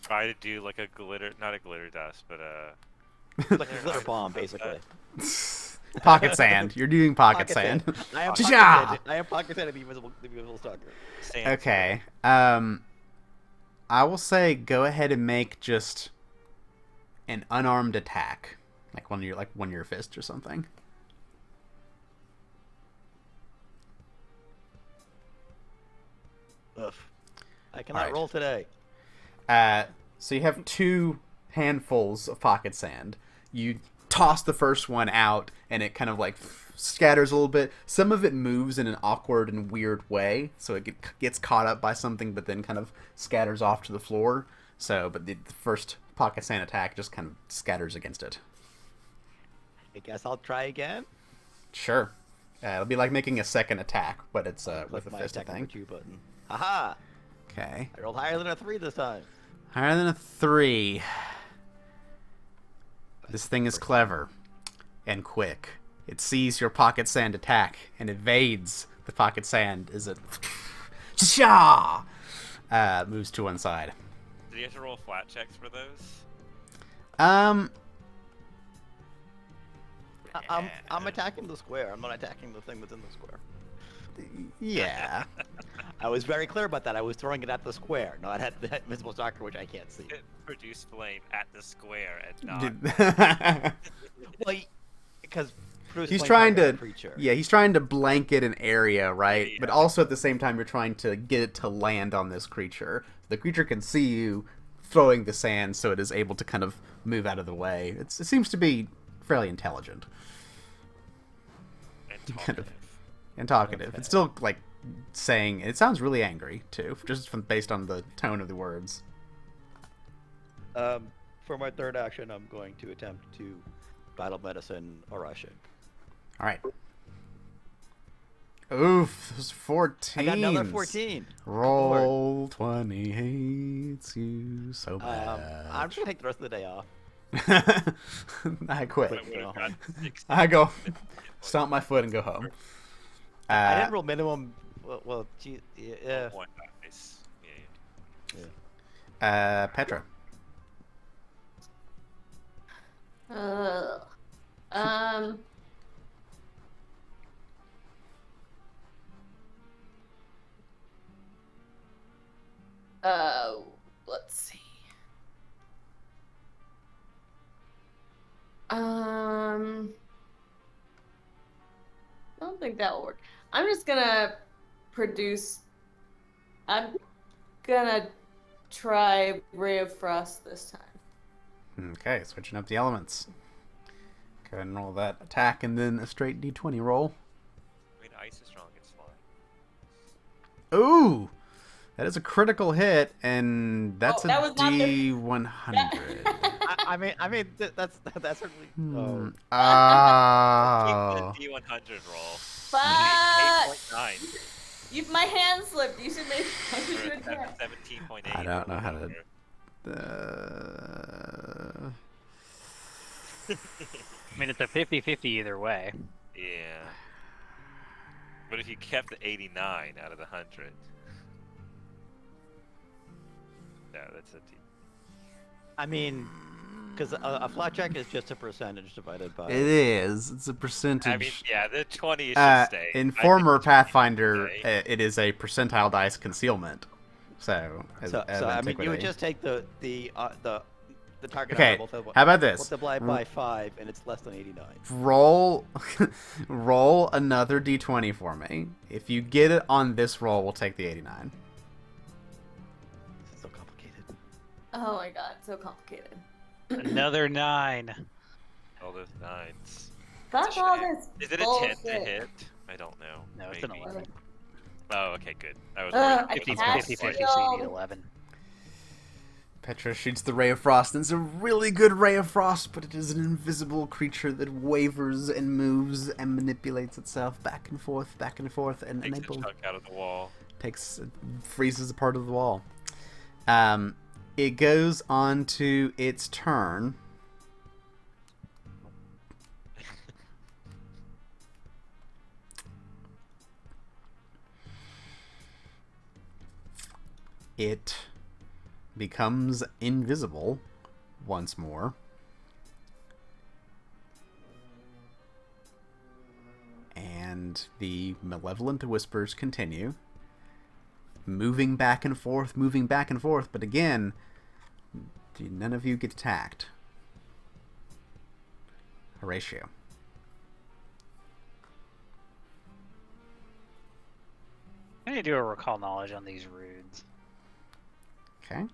Speaker 2: Try to do like a glitter, not a glitter dust, but
Speaker 5: Like a glitter bomb, basically.
Speaker 1: Pocket sand. You're doing pocket sand.
Speaker 5: I am
Speaker 1: Cha-cha!
Speaker 5: pocket sand. I am pocket sand of the invisible stalker.
Speaker 2: sand.
Speaker 1: Okay. I will say go ahead and make just an unarmed attack, like one of your fists or something.
Speaker 5: Ugh. I cannot
Speaker 1: Alright.
Speaker 5: roll today.
Speaker 1: So you have 2 handfuls of pocket sand. You toss the first one out, and it kind of like scatters a little bit. Some of it moves in an awkward and weird way, so it gets caught up by something, but then kind of scatters off to the floor. So, but the first pocket sand attack just kind of scatters against it.
Speaker 5: I guess I'll try again.
Speaker 1: Sure. It'll be like making a second attack, but it's with a
Speaker 5: my
Speaker 1: fist, I
Speaker 5: attack
Speaker 1: think.
Speaker 5: number 2 button. Haha!
Speaker 1: Okay.
Speaker 5: I rolled higher than a 3 this time.
Speaker 1: Higher than a 3. This thing is clever and quick. It sees your pocket sand attack and evades the pocket sand as it moves to one side.
Speaker 2: Did you have to roll flat checks for those?
Speaker 5: I'm attacking the square. I'm not attacking the thing that's in the square.
Speaker 1: Yeah.
Speaker 5: I was very clear about that. I was throwing it at the square, not at the invisible stalker, which I can't see.
Speaker 2: Produce flame at the square and not.
Speaker 5: Well, because
Speaker 1: He's trying to,
Speaker 5: creature.
Speaker 1: yeah, he's trying to blanket an area, right?
Speaker 2: Yeah.
Speaker 1: But also at the same time, you're trying to get it to land on this creature. The creature can see you throwing the sand, so it is able to kind of move out of the way. It seems to be fairly intelligent.
Speaker 2: And
Speaker 1: Kind of.
Speaker 2: talkative.
Speaker 1: And talkative.
Speaker 5: Okay.
Speaker 1: It's still, like, saying... It sounds really angry, too, just based on the tone of the words.
Speaker 5: For my third action, I'm going to attempt to battle medicine Arashik.
Speaker 1: Alright. Oof, those 14.
Speaker 5: I got another 14.
Speaker 1: Roll 20 hates you so bad.
Speaker 5: I'm just gonna take the rest of the day off.
Speaker 1: I quit.
Speaker 2: I would have gotten 16.
Speaker 1: I go stomp my foot and go home.
Speaker 5: I didn't roll minimum. Well, gee, yeah.
Speaker 2: One dice. Yeah.
Speaker 1: Petra.
Speaker 7: Um. Let's see. I don't think that will work. I'm just gonna produce. I'm gonna try Ray of Frost this time.
Speaker 1: Okay, switching up the elements. Go ahead and roll that attack and then a straight d20 roll.
Speaker 2: I mean, ice is strong against flying.
Speaker 1: Ooh! That is a critical hit, and that's
Speaker 7: that
Speaker 1: a
Speaker 7: was not the-
Speaker 1: D100.
Speaker 5: I mean, that's certainly. Oh.
Speaker 1: Oh.
Speaker 2: Keep the D100 roll.
Speaker 7: Fuck!
Speaker 2: 8.9.
Speaker 7: My hand slipped. You should make. I should do
Speaker 2: For
Speaker 7: it again.
Speaker 2: 17.8.
Speaker 1: I don't know how to...
Speaker 4: I mean, it's a 50-50 either way.
Speaker 2: Yeah. But if you kept the 89 out of the 100. No, that's a D.
Speaker 5: I mean, because a flat check is just a percentage divided by.
Speaker 1: It is. It's a percentage.
Speaker 2: I mean, yeah, the 20 should stay.
Speaker 1: In
Speaker 2: I
Speaker 1: former
Speaker 2: think the 20 should
Speaker 1: Pathfinder,
Speaker 2: stay.
Speaker 1: it is a percentile dice concealment. So,
Speaker 5: So I mean, you would just take the target.
Speaker 1: Okay,
Speaker 5: Multiply,
Speaker 1: how about this?
Speaker 5: Multiply by 5, and it's less than 89.
Speaker 1: Roll, roll another d20 for me. If you get it on this roll, we'll take the 89.
Speaker 5: This is so complicated.
Speaker 7: Oh my god, so complicated.
Speaker 4: Another 9.
Speaker 2: All those 9s.
Speaker 7: Fuck all this.
Speaker 2: Is it a 10 to
Speaker 7: bullshit.
Speaker 2: hit? I don't know.
Speaker 4: No, it's an
Speaker 2: Maybe.
Speaker 4: 11.
Speaker 2: Oh, okay, good. I was
Speaker 7: I
Speaker 2: worried.
Speaker 4: 50,
Speaker 7: can't
Speaker 4: 50, 50,
Speaker 7: see
Speaker 4: so you
Speaker 7: all.
Speaker 4: need 11.
Speaker 1: Petra shoots the ray of frost, and it's a really good ray of frost, but it is an invisible creature that wavers and moves and manipulates itself back and forth, and
Speaker 2: Takes a
Speaker 1: enables
Speaker 2: chunk out of the wall.
Speaker 1: freezes a part of the wall. It goes on to its turn. It becomes invisible once more. And the malevolent whispers continue. Moving back and forth, but again, none of you get attacked. Horatio.
Speaker 4: I'm gonna do a recall knowledge on these runes.
Speaker 1: Okay.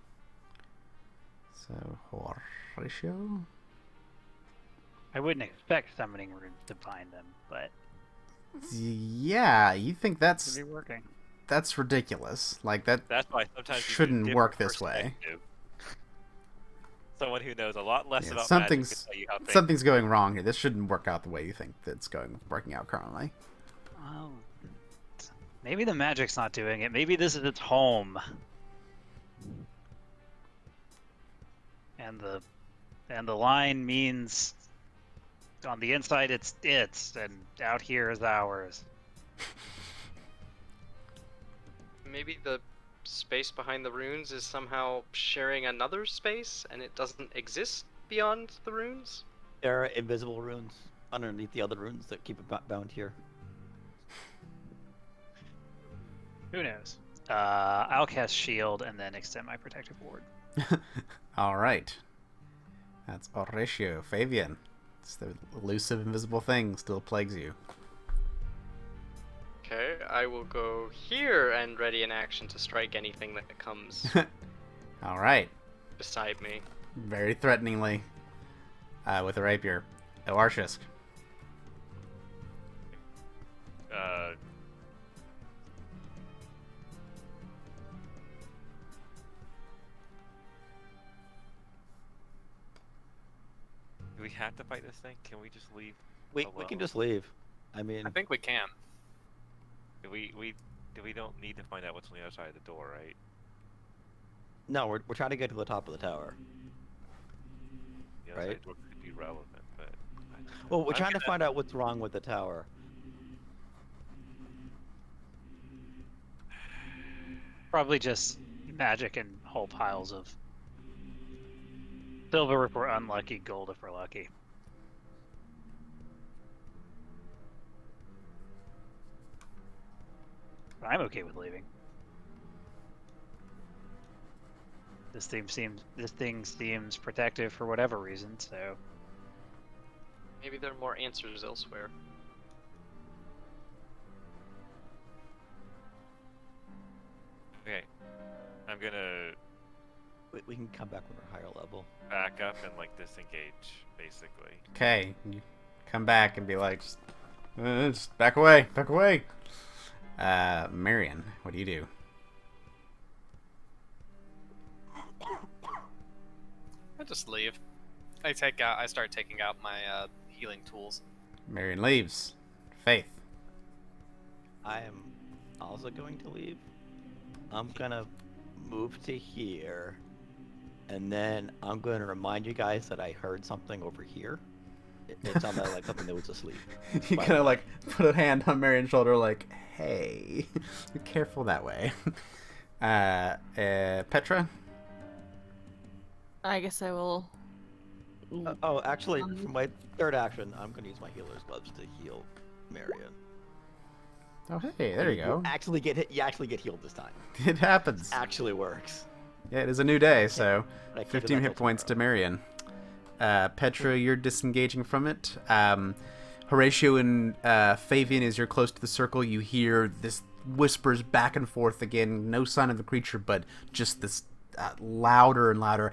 Speaker 1: So, Horatio.
Speaker 4: I wouldn't expect summoning runes to find them, but
Speaker 1: Yeah, you think
Speaker 4: it
Speaker 1: that's
Speaker 4: should be working.
Speaker 1: ridiculous. Like, that
Speaker 2: That's why sometimes you
Speaker 1: shouldn't
Speaker 2: need a
Speaker 1: work
Speaker 2: different
Speaker 1: this way.
Speaker 2: perspective. Someone who knows a lot less
Speaker 1: Yeah,
Speaker 2: about
Speaker 1: something's-
Speaker 2: magic can tell you how things
Speaker 1: something's going wrong here. This shouldn't work out the way you think that's working out currently.
Speaker 4: Oh, maybe the magic's not doing it. Maybe this is its home. And the line means on the inside it's and out here is ours.
Speaker 3: Maybe the space behind the runes is somehow sharing another space and it doesn't exist beyond the runes?
Speaker 5: There are invisible runes underneath the other runes that keep it bound here.
Speaker 4: Who knows? I'll cast shield and then extend my protective ward.
Speaker 1: All right. That's Horatio. Fabian. It's the elusive invisible thing still plagues you.
Speaker 3: Okay, I will go here and ready in action to strike anything that comes
Speaker 1: All right.
Speaker 3: beside me.
Speaker 1: Very threateningly. With a rapier. Oarshisk.
Speaker 2: Do we have to fight this thing? Can we just leave?
Speaker 5: We
Speaker 2: alone?
Speaker 5: can just leave. I mean,
Speaker 6: I think we can.
Speaker 2: We don't need to find out what's on the other side of the door, right?
Speaker 5: no, we're trying to get to the top of the tower.
Speaker 2: The other side
Speaker 5: Right.
Speaker 2: of the door could be relevant, but
Speaker 5: Well, we're
Speaker 6: I'm
Speaker 5: trying to
Speaker 6: gonna-
Speaker 5: find out what's wrong with the tower.
Speaker 4: Probably just magic and whole piles of silver if we're unlucky, gold if we're lucky. I'm okay with leaving. This thing seems protective for whatever reason, so
Speaker 3: Maybe there are more answers elsewhere.
Speaker 2: okay. I'm gonna
Speaker 5: We can come back with a higher level.
Speaker 2: back up and like disengage, basically.
Speaker 1: Okay. You come back and be like, just back away. Back away. Marion, what do you do?
Speaker 6: I just leave. I start taking out my healing tools.
Speaker 1: Marion leaves. Faith.
Speaker 5: I am also going to leave. I'm gonna move to here, and then I'm going to remind you guys that I heard something over here. It sounded like something that was asleep.
Speaker 1: You kind of like put a hand on Marion's shoulder, like, hey, be careful that way. Petra?
Speaker 7: I guess I will.
Speaker 5: Oh, actually, for my third action, I'm going to use my healer's gloves to heal Marion.
Speaker 1: Oh, hey, there you go.
Speaker 5: You actually get hit. You actually get healed this time.
Speaker 1: It happens.
Speaker 5: Actually works.
Speaker 1: Yeah, it is a new day, so
Speaker 5: But I keep it
Speaker 1: 15
Speaker 5: until
Speaker 1: hit points to
Speaker 5: tomorrow.
Speaker 1: Marion. Petra, you're disengaging from it. Horatio and Fabian, as you're close to the circle, you hear this whispers back and forth again. No sign of the creature, but just this louder and louder.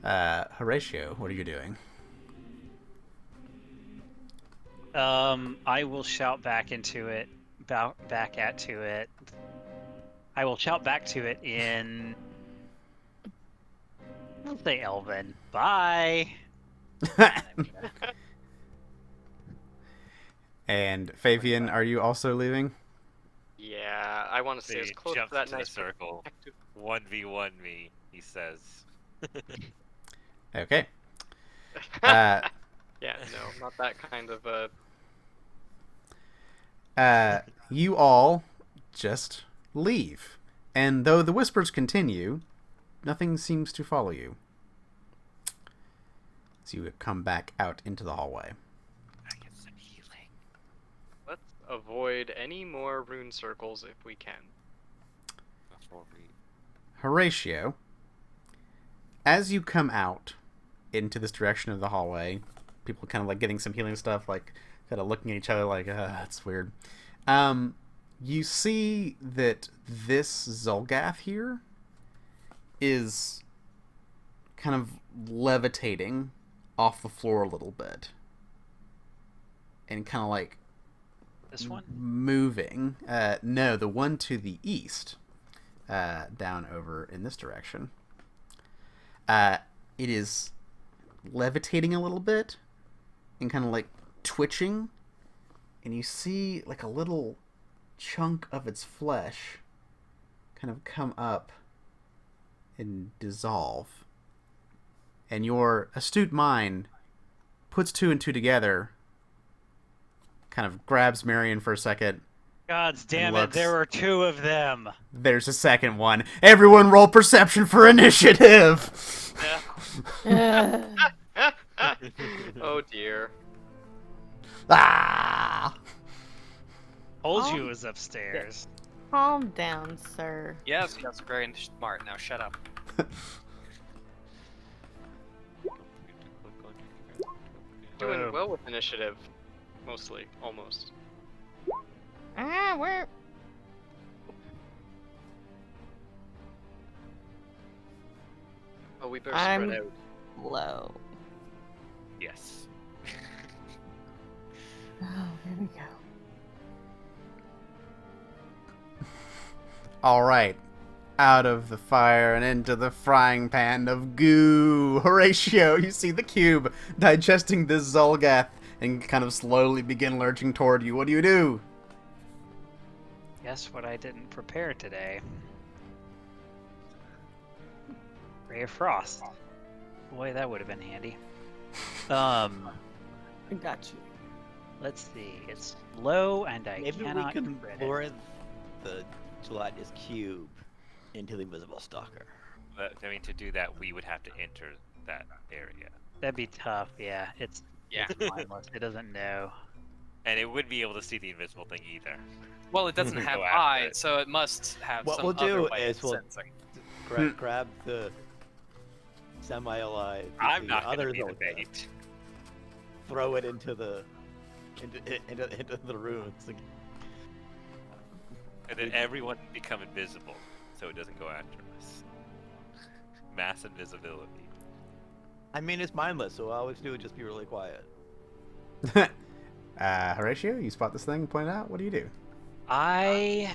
Speaker 1: Horatio, what are you doing?
Speaker 4: I will shout back into it, back at to it. I will shout back to it in. I'll say Elven. Bye.
Speaker 1: And Fabian, are you also leaving?
Speaker 3: Yeah, I want to stay
Speaker 2: So
Speaker 3: as
Speaker 2: he
Speaker 3: close to
Speaker 2: jumps
Speaker 3: that
Speaker 2: into the
Speaker 3: nice
Speaker 2: circle. 1v1 me, he says.
Speaker 1: Okay.
Speaker 3: Yeah, no, not that kind of
Speaker 1: You all just leave. And though the whispers continue, nothing seems to follow you. So you come back out into the hallway.
Speaker 2: I get some healing.
Speaker 3: Let's avoid any more rune circles if we can.
Speaker 2: Before we...
Speaker 1: Horatio, as you come out into this direction of the hallway, people kind of like getting some healing stuff, like kind of looking at each other like, that's weird. You see that this Zulgath here is kind of levitating off the floor a little bit. And kind of like
Speaker 4: This one?
Speaker 1: moving. No, the one to the east. Down over in this direction. It is levitating a little bit and kind of like twitching. And you see like a little chunk of its flesh kind of come up and dissolve. And your astute mind puts two and two together, kind of grabs Marion for a second.
Speaker 4: Gods damn
Speaker 1: And
Speaker 4: it,
Speaker 1: looks.
Speaker 4: there were two of them.
Speaker 1: There's a second one. Everyone roll perception for initiative!
Speaker 3: Oh dear.
Speaker 1: Ah!
Speaker 4: Told
Speaker 7: Oh.
Speaker 4: you it was upstairs.
Speaker 7: Calm down, sir.
Speaker 6: Yes, yes, very smart. Now shut up.
Speaker 3: Doing
Speaker 4: Boom.
Speaker 3: well with initiative, mostly, almost.
Speaker 7: Where?
Speaker 3: Oh, we better
Speaker 7: I'm
Speaker 3: spread out.
Speaker 7: low.
Speaker 2: Yes.
Speaker 7: Oh, here we go.
Speaker 1: All right. Out of the fire and into the frying pan of goo. Horatio, you see the cube digesting this Zolgath and kind of slowly begin lurching toward you. What do you do?
Speaker 4: Guess what I didn't prepare today? Ray of Frost. Boy, that would have been handy.
Speaker 7: I got you.
Speaker 4: Let's see. It's low, and I
Speaker 5: Maybe we
Speaker 4: cannot
Speaker 5: can
Speaker 4: crit it.
Speaker 5: lure the gelatinous cube into the invisible stalker.
Speaker 2: But I mean, to do that, we would have to enter that area,
Speaker 4: That'd be tough. Yeah, it's mindless. It doesn't know.
Speaker 2: and it wouldn't be able to see the invisible thing either.
Speaker 6: Well, it doesn't have
Speaker 2: Go after
Speaker 6: eyes,
Speaker 2: it.
Speaker 6: so it must have
Speaker 5: What
Speaker 6: some
Speaker 5: we'll
Speaker 6: other
Speaker 5: do
Speaker 6: way
Speaker 5: is
Speaker 6: of
Speaker 5: we'll
Speaker 6: sensing.
Speaker 5: grab the semi-alive,
Speaker 2: I'm
Speaker 5: the
Speaker 2: not going
Speaker 5: other
Speaker 2: to be the
Speaker 5: Zolgath,
Speaker 2: bait.
Speaker 5: throw it into the ruins.
Speaker 2: And then everyone become invisible, so it doesn't go after us. Mass invisibility.
Speaker 5: I mean, it's mindless, so all I always do is just be really quiet.
Speaker 1: Horatio, you spot this thing, point it out. What do you do?
Speaker 4: I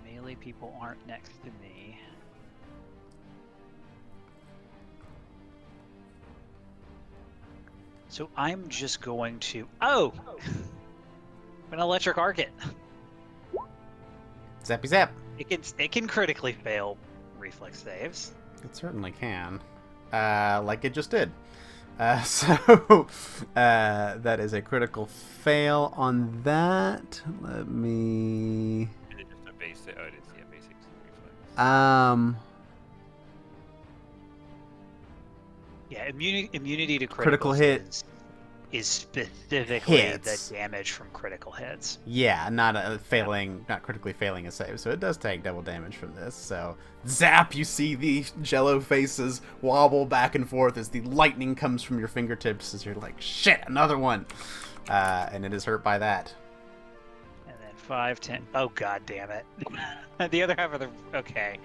Speaker 4: melee people aren't next to me. So I'm just going to I'm gonna electric arc it.
Speaker 1: Zappy zap.
Speaker 4: It can critically fail reflex saves.
Speaker 1: It certainly can. Like it just did. So that is a critical fail on that. Let me.
Speaker 2: Is it just a basic? Oh, it is. Yeah, basic reflex.
Speaker 4: Yeah, immunity to
Speaker 1: Critical hit
Speaker 4: is specifically
Speaker 1: hits.
Speaker 4: the damage from critical hits.
Speaker 1: Yeah, not critically failing a save. So it does take double damage from this. So zap, you see the jello faces wobble back and forth as the lightning comes from your fingertips as you're like, shit, another one. And it is hurt by that.
Speaker 4: And then 5, 10. Oh, god damn it. The other half of the. Okay.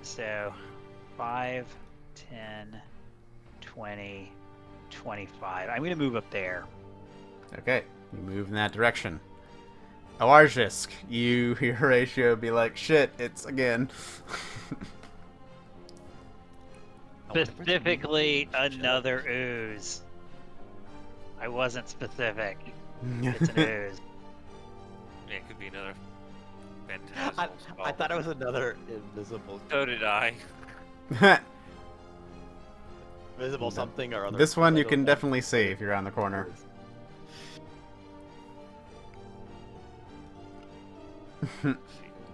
Speaker 4: So 5, 10, 20, 25. I'm going to move up there.
Speaker 1: Okay, you move in that direction. Alarjisk, you hear Horatio be like, shit, it's again.
Speaker 4: Specifically, another ooze. I wasn't specific. It's an ooze.
Speaker 2: Yeah, it could be another phantasmal
Speaker 5: I thought it was another invisible,
Speaker 2: So did I.
Speaker 5: invisible something or other.
Speaker 1: This one you
Speaker 5: I don't
Speaker 1: can
Speaker 5: know.
Speaker 1: definitely see if you're on the corner.
Speaker 2: Let's see,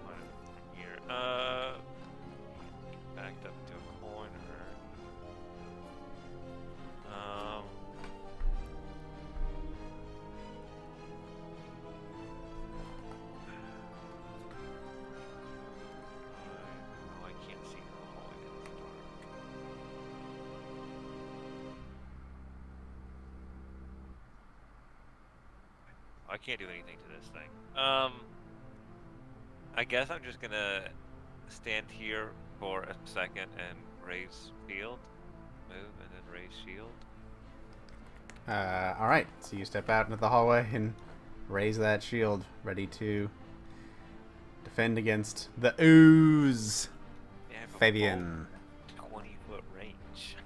Speaker 2: what here. Backed up to a corner. Oh, I can't see the hallway 'cause it's dark. I can't do anything to this thing. I guess I'm just gonna stand here for a second and raise shield. Move and then raise shield.
Speaker 1: Alright, so you step out into the hallway and raise that shield, ready to defend against the ooze.
Speaker 2: Yeah, I have a
Speaker 1: Fabian.
Speaker 2: full 20-foot range.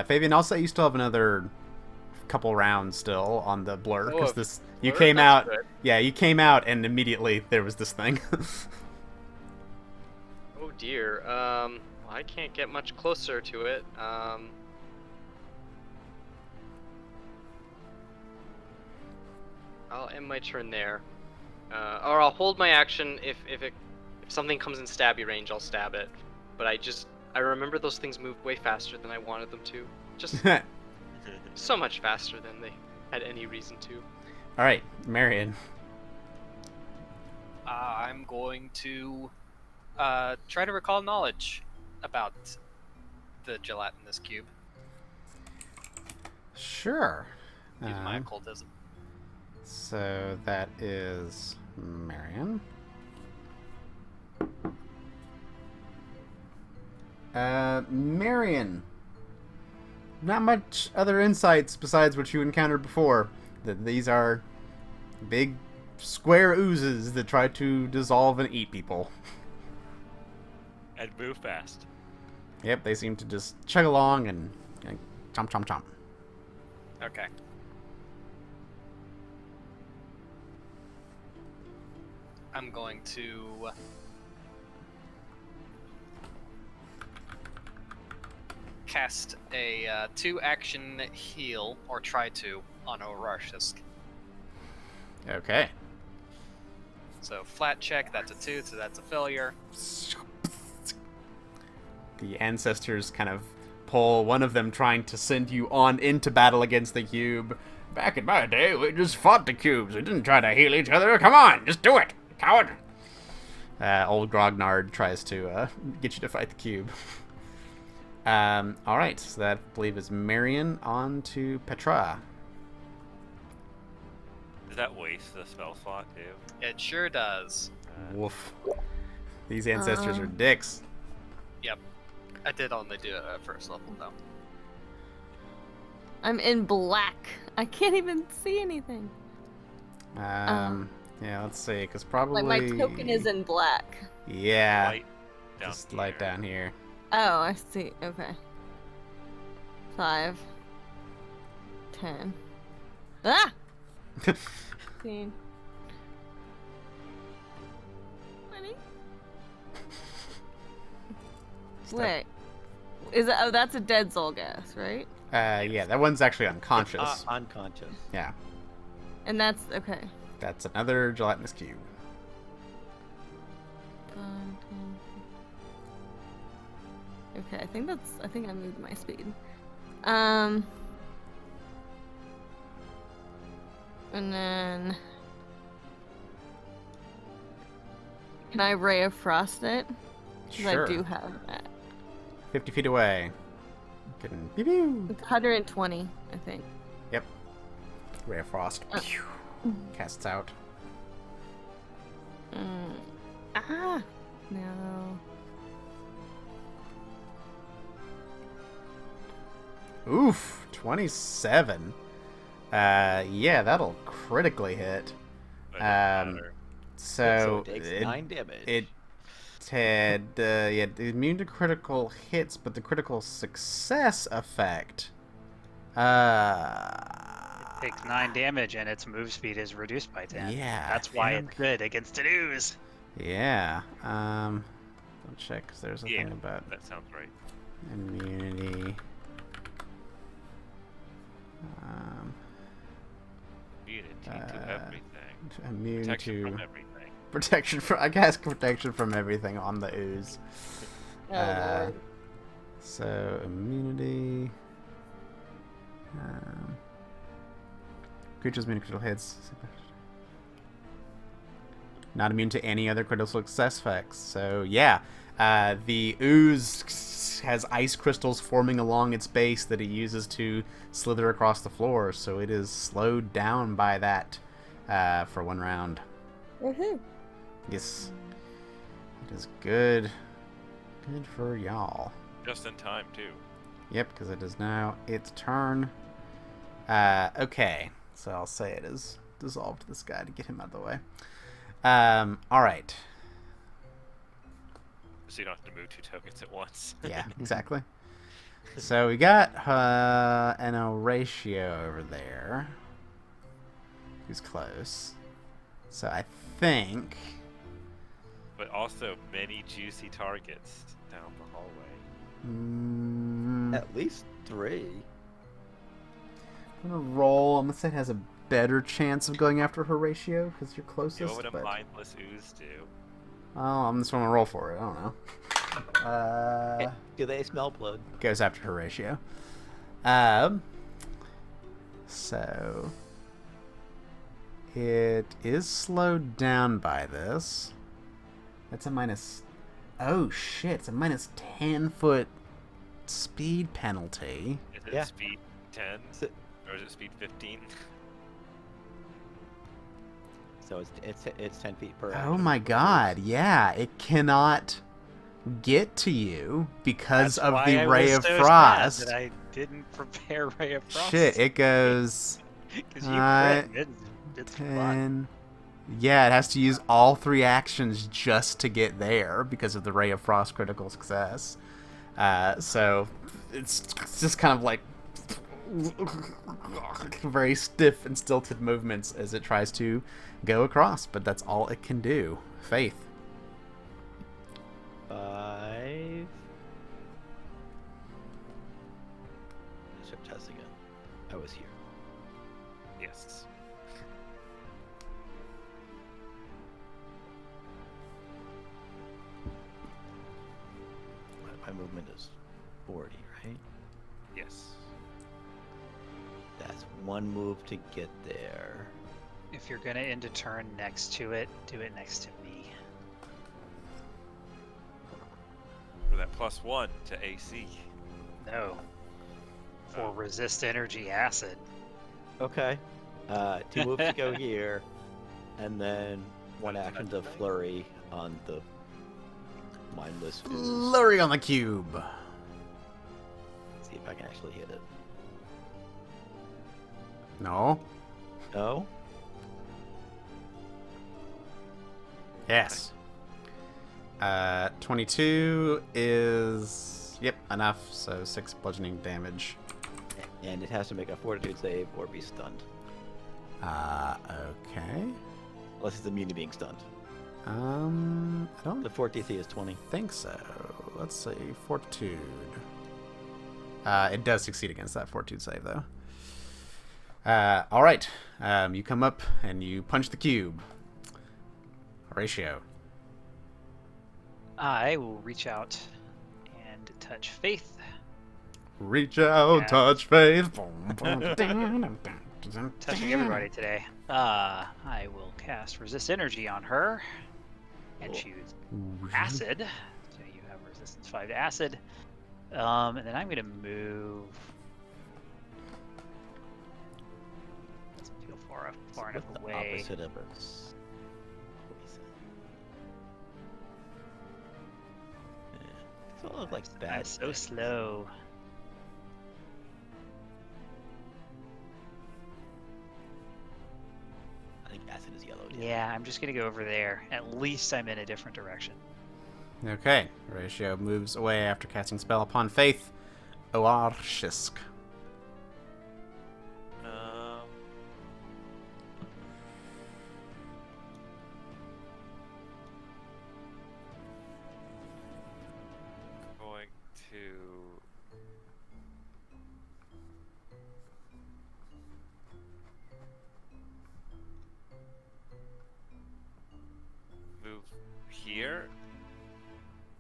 Speaker 1: Fabian, I'll say you still have another couple rounds still on the blur, because
Speaker 3: Oh,
Speaker 1: this you
Speaker 3: blur?
Speaker 1: came
Speaker 3: That's
Speaker 1: out.
Speaker 3: good.
Speaker 1: Yeah, you came out and immediately there was this thing.
Speaker 3: Oh dear. I can't get much closer to it. I'll end my turn there. Or I'll hold my action if something comes in stabby range, I'll stab it. But I remember those things moved way faster than I wanted them to. Just so much faster than they had any reason to.
Speaker 1: All right, Marion.
Speaker 6: I'm going to try to recall knowledge about the gelatinous cube.
Speaker 1: Sure.
Speaker 6: Use my occultism.
Speaker 1: So that is Marion. Marion. Not much other insights besides what you encountered before. That these are big square oozes that try to dissolve and eat people.
Speaker 2: And move fast.
Speaker 1: Yep, they seem to just chug along and chomp, chomp, chomp.
Speaker 6: Okay. I'm going to cast a 2-action heal, or try to, on Orashisk.
Speaker 1: Okay.
Speaker 6: So flat check, that's a 2, so that's a failure.
Speaker 1: The ancestors kind of pull one of them trying to send you on into battle against the cube. Back in my day, we just fought the cubes. We didn't try to heal each other. Come on, just do it, coward. Old Grognard tries to get you to fight the cube. All right, so that, I believe, is Marion on to Petra.
Speaker 2: Does that waste the spell slot too?
Speaker 6: It sure does.
Speaker 1: Woof. These ancestors are dicks.
Speaker 6: Yep. I did only do it at first level, though.
Speaker 7: I'm in black. I can't even see anything.
Speaker 1: Yeah, let's see, because probably...
Speaker 7: Like, my token is in black.
Speaker 1: Yeah.
Speaker 2: Light down
Speaker 1: Just
Speaker 2: here.
Speaker 1: light down here.
Speaker 7: Oh, I see. Okay. 5. 10. Ah! 15. 20. Wait. Is it? Oh, that's a dead soul gas, right?
Speaker 1: Yeah, that one's actually unconscious.
Speaker 5: Unconscious.
Speaker 1: Yeah,
Speaker 7: And that's okay.
Speaker 1: that's another gelatinous cube.
Speaker 7: 5, 10. Okay, I think I moved my speed. And then can I Ray of Frost it? Because
Speaker 1: Sure.
Speaker 7: I do have that.
Speaker 1: 50 feet away. Getting pew pew.
Speaker 7: It's 120, I think.
Speaker 1: Yep. Ray of Frost. Pew. Casts out.
Speaker 7: Ah! No.
Speaker 1: Oof, 27. Yeah, that'll critically hit.
Speaker 2: But it doesn't
Speaker 1: Um,
Speaker 2: matter.
Speaker 1: So
Speaker 5: it takes 9 damage.
Speaker 1: It had yeah, immune to critical hits, but the critical success effect.
Speaker 4: Takes 9 damage and its move speed is reduced by 10.
Speaker 1: Yeah,
Speaker 4: That's why
Speaker 1: damn.
Speaker 4: it's good against an ooze.
Speaker 1: Yeah. I'll check because there's a
Speaker 2: Yeah.
Speaker 1: thing about
Speaker 2: That sounds right.
Speaker 1: immunity.
Speaker 2: Immunity to everything.
Speaker 1: Immune
Speaker 2: Protection
Speaker 1: to
Speaker 2: from everything.
Speaker 1: protection from, I guess, protection from everything on the ooze.
Speaker 7: Oh, Lord.
Speaker 1: So immunity. Creatures immune to critical hits. Not immune to any other critical success effects. So yeah, the ooze has ice crystals forming along its base that it uses to slither across the floor. So it is slowed down by that for 1 round.
Speaker 7: Woohoo!
Speaker 1: Yes, it is good. Good for y'all.
Speaker 2: Just in time too.
Speaker 1: Yep, because it is now its turn. Okay, so I'll say it is dissolved this guy to get him out of the way. All right.
Speaker 2: So you don't have to move 2 tokens at once.
Speaker 1: Yeah, exactly. So we got an Horatio over there, who's close. So I think.
Speaker 2: But also many juicy targets down the hallway.
Speaker 5: At least 3.
Speaker 1: I'm gonna roll. I'm gonna say it has a better chance of going after Horatio because you're
Speaker 2: You know
Speaker 1: closest.
Speaker 2: what a
Speaker 1: But
Speaker 2: mindless ooze do?
Speaker 1: Well, I'm just gonna roll for it. I don't know.
Speaker 5: Do they smell blood?
Speaker 1: Goes after Horatio. So it is slowed down by this. That's a minus. Oh shit! It's a minus 10-foot speed penalty.
Speaker 2: Is it
Speaker 5: Yeah.
Speaker 2: speed 10? Or is it speed 15?
Speaker 5: So it's 10 feet per.
Speaker 1: Oh
Speaker 5: action.
Speaker 1: my god! Yeah, it cannot get to you because
Speaker 4: That's
Speaker 1: of
Speaker 4: why
Speaker 1: the
Speaker 4: I
Speaker 1: Ray
Speaker 4: was
Speaker 1: of
Speaker 4: so
Speaker 1: Frost.
Speaker 4: sad that I didn't prepare Ray of Frost.
Speaker 1: Shit! It goes.
Speaker 4: Because you crit. It's fun.
Speaker 1: 10. Yeah, it has to use all 3 actions just to get there because of the Ray of Frost critical success. So it's just kind of like very stiff and stilted movements as it tries to go across, but that's all it can do. Faith.
Speaker 5: 5. I should test again. I was here.
Speaker 2: Yes.
Speaker 5: My movement is 40, right?
Speaker 2: Yes.
Speaker 5: That's 1 move to get there.
Speaker 4: If you're gonna end a turn next to it, do it next to me.
Speaker 2: For that +1 to AC.
Speaker 4: No. For
Speaker 2: Oh.
Speaker 4: resist energy acid.
Speaker 5: Okay. 2 moves to go here, and then 1 action to flurry on the mindless ooze.
Speaker 1: Flurry on the cube.
Speaker 5: See if I can actually hit it.
Speaker 1: No.
Speaker 5: No?
Speaker 1: Yes. 22 is enough. So 6 bludgeoning damage.
Speaker 5: And it has to make a fortitude save or be stunned.
Speaker 1: Okay.
Speaker 5: Unless it's immune to being stunned.
Speaker 1: I don't
Speaker 5: The fort DC is 20.
Speaker 1: think so. Let's see. Fortitude. It does succeed against that fortitude save, though. All right. You come up and you punch the cube. Horatio.
Speaker 4: I will reach out and touch Faith.
Speaker 1: Reach out,
Speaker 4: Yeah.
Speaker 1: touch faith.
Speaker 4: Touching everybody today. I will cast Resist Energy on her and
Speaker 5: Cool.
Speaker 4: choose Acid. So you have Resistance 5 to Acid. And then I'm going to move. Doesn't feel far enough
Speaker 5: What's the
Speaker 4: away.
Speaker 5: opposite of us? Poison. Yeah. These all look like bad.
Speaker 4: I'm so
Speaker 5: things.
Speaker 4: slow.
Speaker 5: I think acid is yellow. too.
Speaker 4: Yeah, I'm just going to go over there. At least I'm in a different direction.
Speaker 1: Okay. Horatio moves away after casting spell upon faith. Oarshisk.
Speaker 2: Going to move here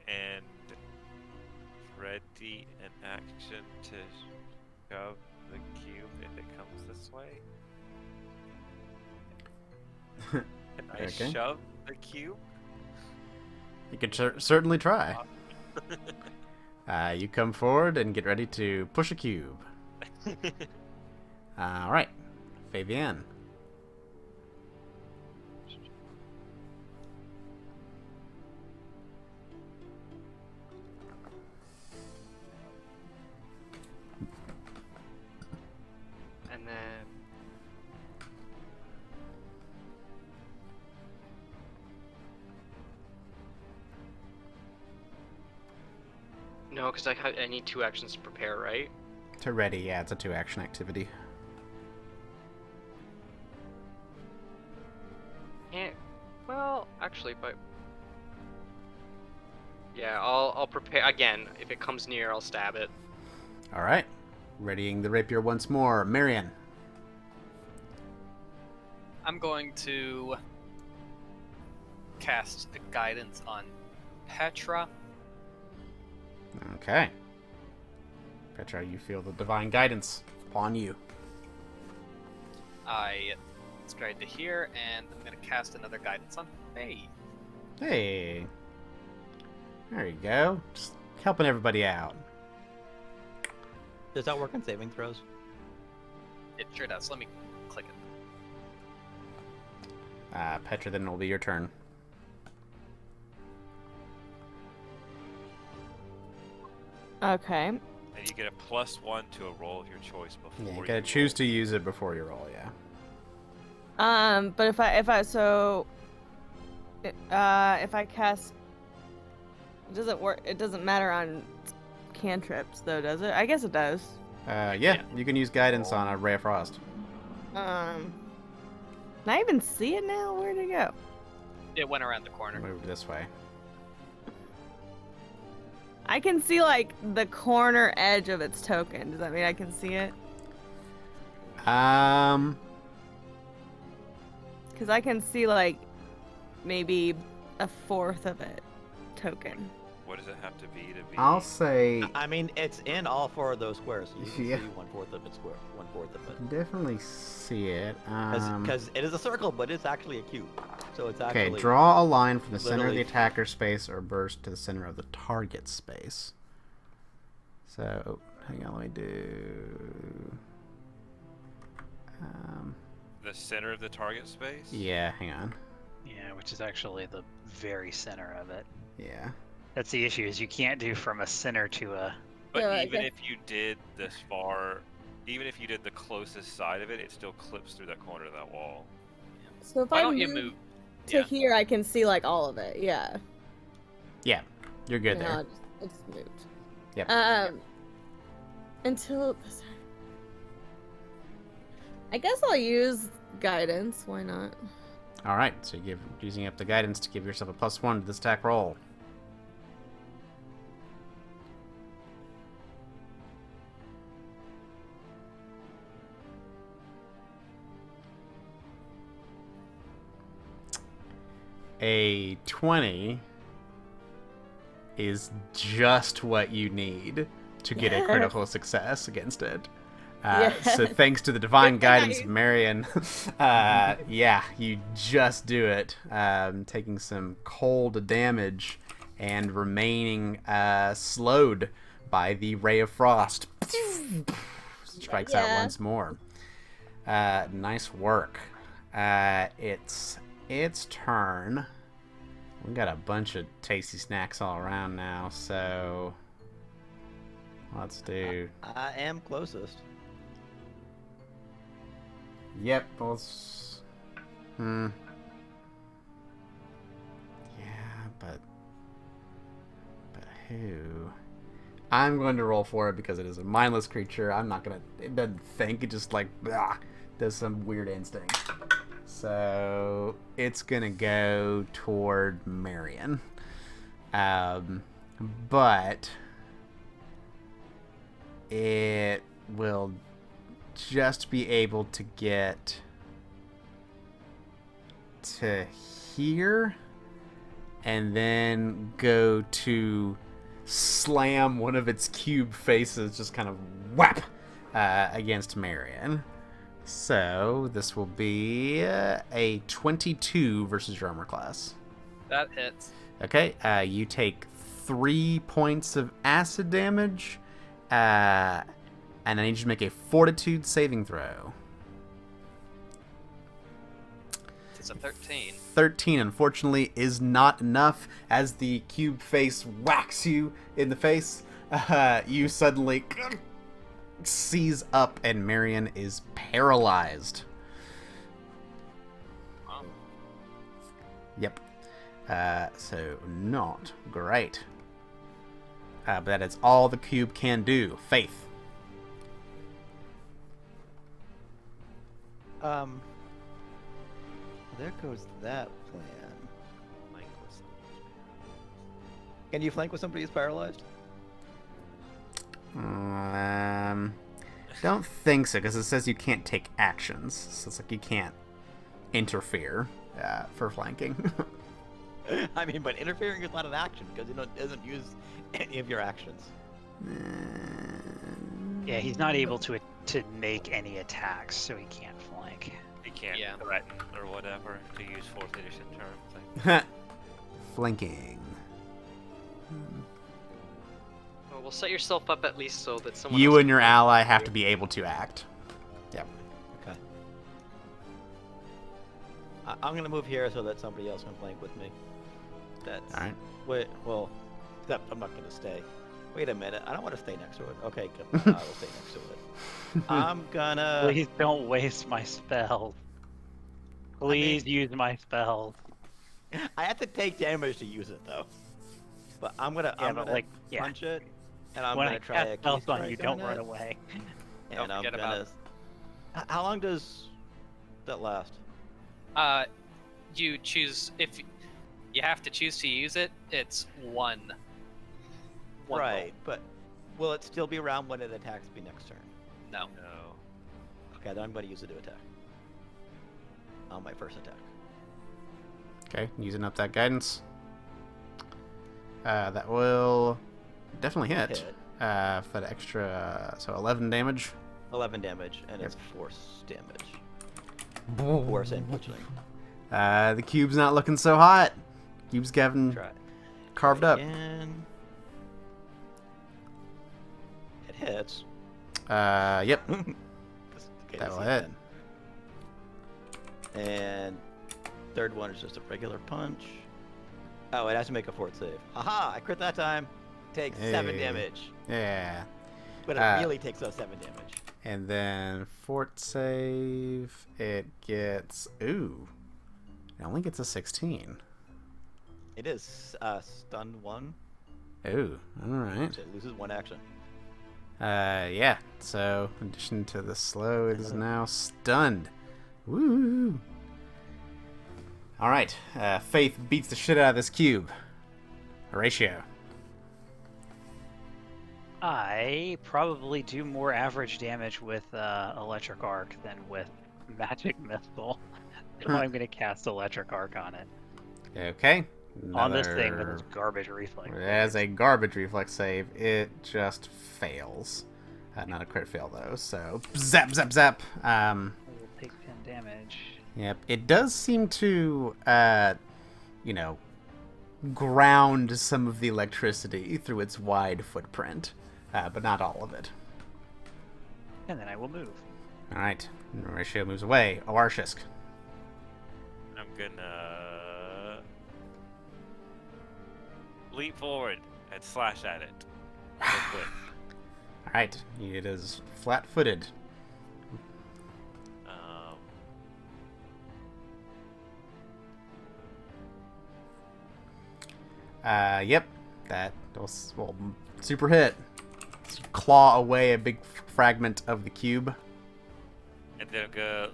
Speaker 2: and ready an action to shove the cube if it comes this way. Can I
Speaker 1: Okay.
Speaker 2: shove the cube?
Speaker 1: You could certainly try. You come forward and get ready to push a cube. All right. Fabienne.
Speaker 3: And then no, because I need 2 actions to prepare, right?
Speaker 1: To ready, yeah, it's a 2-action activity.
Speaker 3: And well, actually, but yeah, I'll prepare again. If it comes near, I'll stab it.
Speaker 1: All right. Readying the rapier once more. Marion.
Speaker 6: I'm going to cast a guidance on Petra.
Speaker 1: Okay. Petra, you feel the divine guidance upon you.
Speaker 6: I stride to here, and I'm going to cast another guidance on Faye.
Speaker 1: Hey. There you go. Just helping everybody out.
Speaker 5: Does that work on saving throws?
Speaker 6: It sure does. Let me click it.
Speaker 1: Petra, then it'll be your turn.
Speaker 7: Okay.
Speaker 2: And you get a +1 to a roll of your choice before
Speaker 1: Yeah, you
Speaker 2: you
Speaker 1: gotta choose
Speaker 2: roll.
Speaker 1: to use it before you roll, yeah.
Speaker 7: But if I cast, it doesn't work. It doesn't matter on cantrips, though, does it? I guess it does.
Speaker 1: Yeah, you can use guidance on a Ray of Frost.
Speaker 7: Can I even see it now? Where'd it go?
Speaker 6: It went around the corner.
Speaker 1: Move this way.
Speaker 7: I can see like the corner edge of its token. Does that mean I can see it? Because I can see like maybe a fourth of it token.
Speaker 2: What does it have to be?
Speaker 1: I'll say
Speaker 5: I mean, it's in all 4 of those squares. So you can
Speaker 1: Yeah.
Speaker 5: see 1/4 of its square, 1/4 of it.
Speaker 1: definitely see it.
Speaker 5: Because it is a circle, but it's actually a cube. So it's
Speaker 1: Okay,
Speaker 5: actually
Speaker 1: draw a line from the center of the
Speaker 5: literally-
Speaker 1: attacker space or burst to the center of the target space. So, hang on, let me do...
Speaker 2: The center of the target space?
Speaker 1: yeah, hang on.
Speaker 4: Yeah, which is actually the very center of it.
Speaker 1: Yeah.
Speaker 4: That's the issue, is you can't do from a center to a...
Speaker 2: But
Speaker 7: Yeah, I
Speaker 2: even
Speaker 7: guess-
Speaker 2: if you did this far, even if you did the closest side of it, it still clips through that corner of that wall.
Speaker 7: So if
Speaker 6: Why
Speaker 7: I
Speaker 6: don't you
Speaker 7: move
Speaker 6: move?
Speaker 7: to
Speaker 6: Yeah.
Speaker 7: here, I can see like all of it. Yeah.
Speaker 1: Yeah, you're good
Speaker 7: No,
Speaker 1: there.
Speaker 7: I just moved.
Speaker 1: Yep.
Speaker 7: Until I guess I'll use guidance. Why not?
Speaker 1: Alright, so you're using up the guidance to give yourself a +1 to this attack roll. A 20 is just what you need to get a
Speaker 7: Yes.
Speaker 1: critical success against it.
Speaker 7: Yes.
Speaker 1: So thanks to the divine
Speaker 7: Good thing I
Speaker 1: guidance of
Speaker 7: used-
Speaker 1: Marion, yeah, you just do it, taking some cold damage and remaining slowed by the Ray of Frost. Strikes out
Speaker 7: Yeah.
Speaker 1: once more. Nice work. It's turn. We got a bunch of tasty snacks all around now, so let's do.
Speaker 5: I am closest.
Speaker 1: Yep, let's. Yeah, but who? I'm going to roll for it because it is a mindless creature. I'm not gonna. It doesn't think. It just like does some weird instinct. So it's gonna go toward Marion, but it will just be able to get to here and then go to slam one of its cube faces, just kind of whap against Marion. So this will be a 22 versus your armor class.
Speaker 6: That hits.
Speaker 1: Okay, you take 3 points of acid damage, and I need you to make a fortitude saving throw.
Speaker 6: It's a 13.
Speaker 1: 13, unfortunately, is not enough. As the cube face whacks you in the face, you suddenly seize up, and Marion is paralyzed.
Speaker 6: Wow.
Speaker 1: Yep. So not great. But that is all the cube can do. Faith.
Speaker 5: There goes that plan. Can you flank with somebody who's paralyzed?
Speaker 1: Don't think so, because it says you can't take actions. So it's like you can't interfere for flanking.
Speaker 5: I mean, but interfering is not an action because it doesn't use any of your actions.
Speaker 4: Yeah, he's not able to make any attacks, so he can't flank.
Speaker 2: He can't
Speaker 6: Yeah.
Speaker 2: threaten or whatever to use 4th edition terms.
Speaker 1: Flanking.
Speaker 3: Well, set yourself up at least so that someone.
Speaker 1: You
Speaker 3: else
Speaker 1: and your
Speaker 3: can-
Speaker 1: ally have to be able to act. Yep.
Speaker 5: Okay. I'm gonna move here so that somebody else can flank with me. That's.
Speaker 1: All right.
Speaker 5: Wait. Well, except I'm not gonna stay. Wait a minute. I don't want to stay next to it. Okay, good. I will stay next to it. I'm gonna.
Speaker 4: Please don't waste my spells. Please use my spells.
Speaker 5: I have to take damage to use it though. But I'm gonna.
Speaker 4: Yeah,
Speaker 5: I'm
Speaker 4: but,
Speaker 5: gonna
Speaker 4: like, yeah.
Speaker 5: punch it, and I'm
Speaker 4: When
Speaker 5: gonna
Speaker 4: I
Speaker 5: try
Speaker 4: cast
Speaker 5: a key
Speaker 4: spells on you,
Speaker 5: strike
Speaker 4: don't
Speaker 5: on
Speaker 4: run
Speaker 5: it,
Speaker 4: away.
Speaker 5: And
Speaker 6: Don't
Speaker 5: I'm
Speaker 6: forget
Speaker 5: gonna. How long does that last?
Speaker 6: You choose if you have to choose to use it. It's one.
Speaker 5: Right, but will it still be around when it attacks me next turn?
Speaker 6: No.
Speaker 2: No.
Speaker 5: Okay, then I'm going to use it to attack. On my first attack.
Speaker 1: Okay, using up that guidance. That will definitely hit. For the extra, so 11 damage.
Speaker 5: 11 damage, and
Speaker 1: Yep.
Speaker 5: it's force damage. Force and bludgeoning.
Speaker 1: The cube's not looking so hot. Cube's getting
Speaker 5: Try it.
Speaker 1: carved up.
Speaker 5: Again. It hits.
Speaker 1: Yep,
Speaker 5: Okay,
Speaker 1: that
Speaker 5: let's
Speaker 1: will
Speaker 5: see
Speaker 1: hit.
Speaker 5: then. And third one is just a regular punch. Oh, it has to make a fort save. Haha, I crit that time. Takes 7
Speaker 1: Hey.
Speaker 5: damage.
Speaker 1: Yeah.
Speaker 5: But it really takes those 7 damage.
Speaker 1: And then fort save, it gets, ooh, it only gets a 16.
Speaker 5: It is stun 1,
Speaker 1: Ooh, all right.
Speaker 5: so it loses 1 action.
Speaker 1: Yeah, so in addition to the slow, it is now stunned. Woo! All right, Faith beats the shit out of this cube. Horatio.
Speaker 4: I probably do more average damage with Electric Arc than with Magic Missile. So I'm going to cast Electric Arc on it.
Speaker 1: Okay.
Speaker 4: On this thing with its garbage reflex.
Speaker 1: As a garbage reflex save, it just fails. Not a crit fail though, so zap, zap, zap.
Speaker 4: It will take 10 damage.
Speaker 1: Yep, it does seem to, ground some of the electricity through its wide footprint, but not all of it.
Speaker 4: And then I will move.
Speaker 1: All right, Horatio moves away. Awarshisk.
Speaker 2: I'm gonna leap forward and slash at it. Real quick.
Speaker 1: All right, it is flat-footed. Yep, that was, well, super hit. Claw away a big fragment of the cube.
Speaker 2: And then go.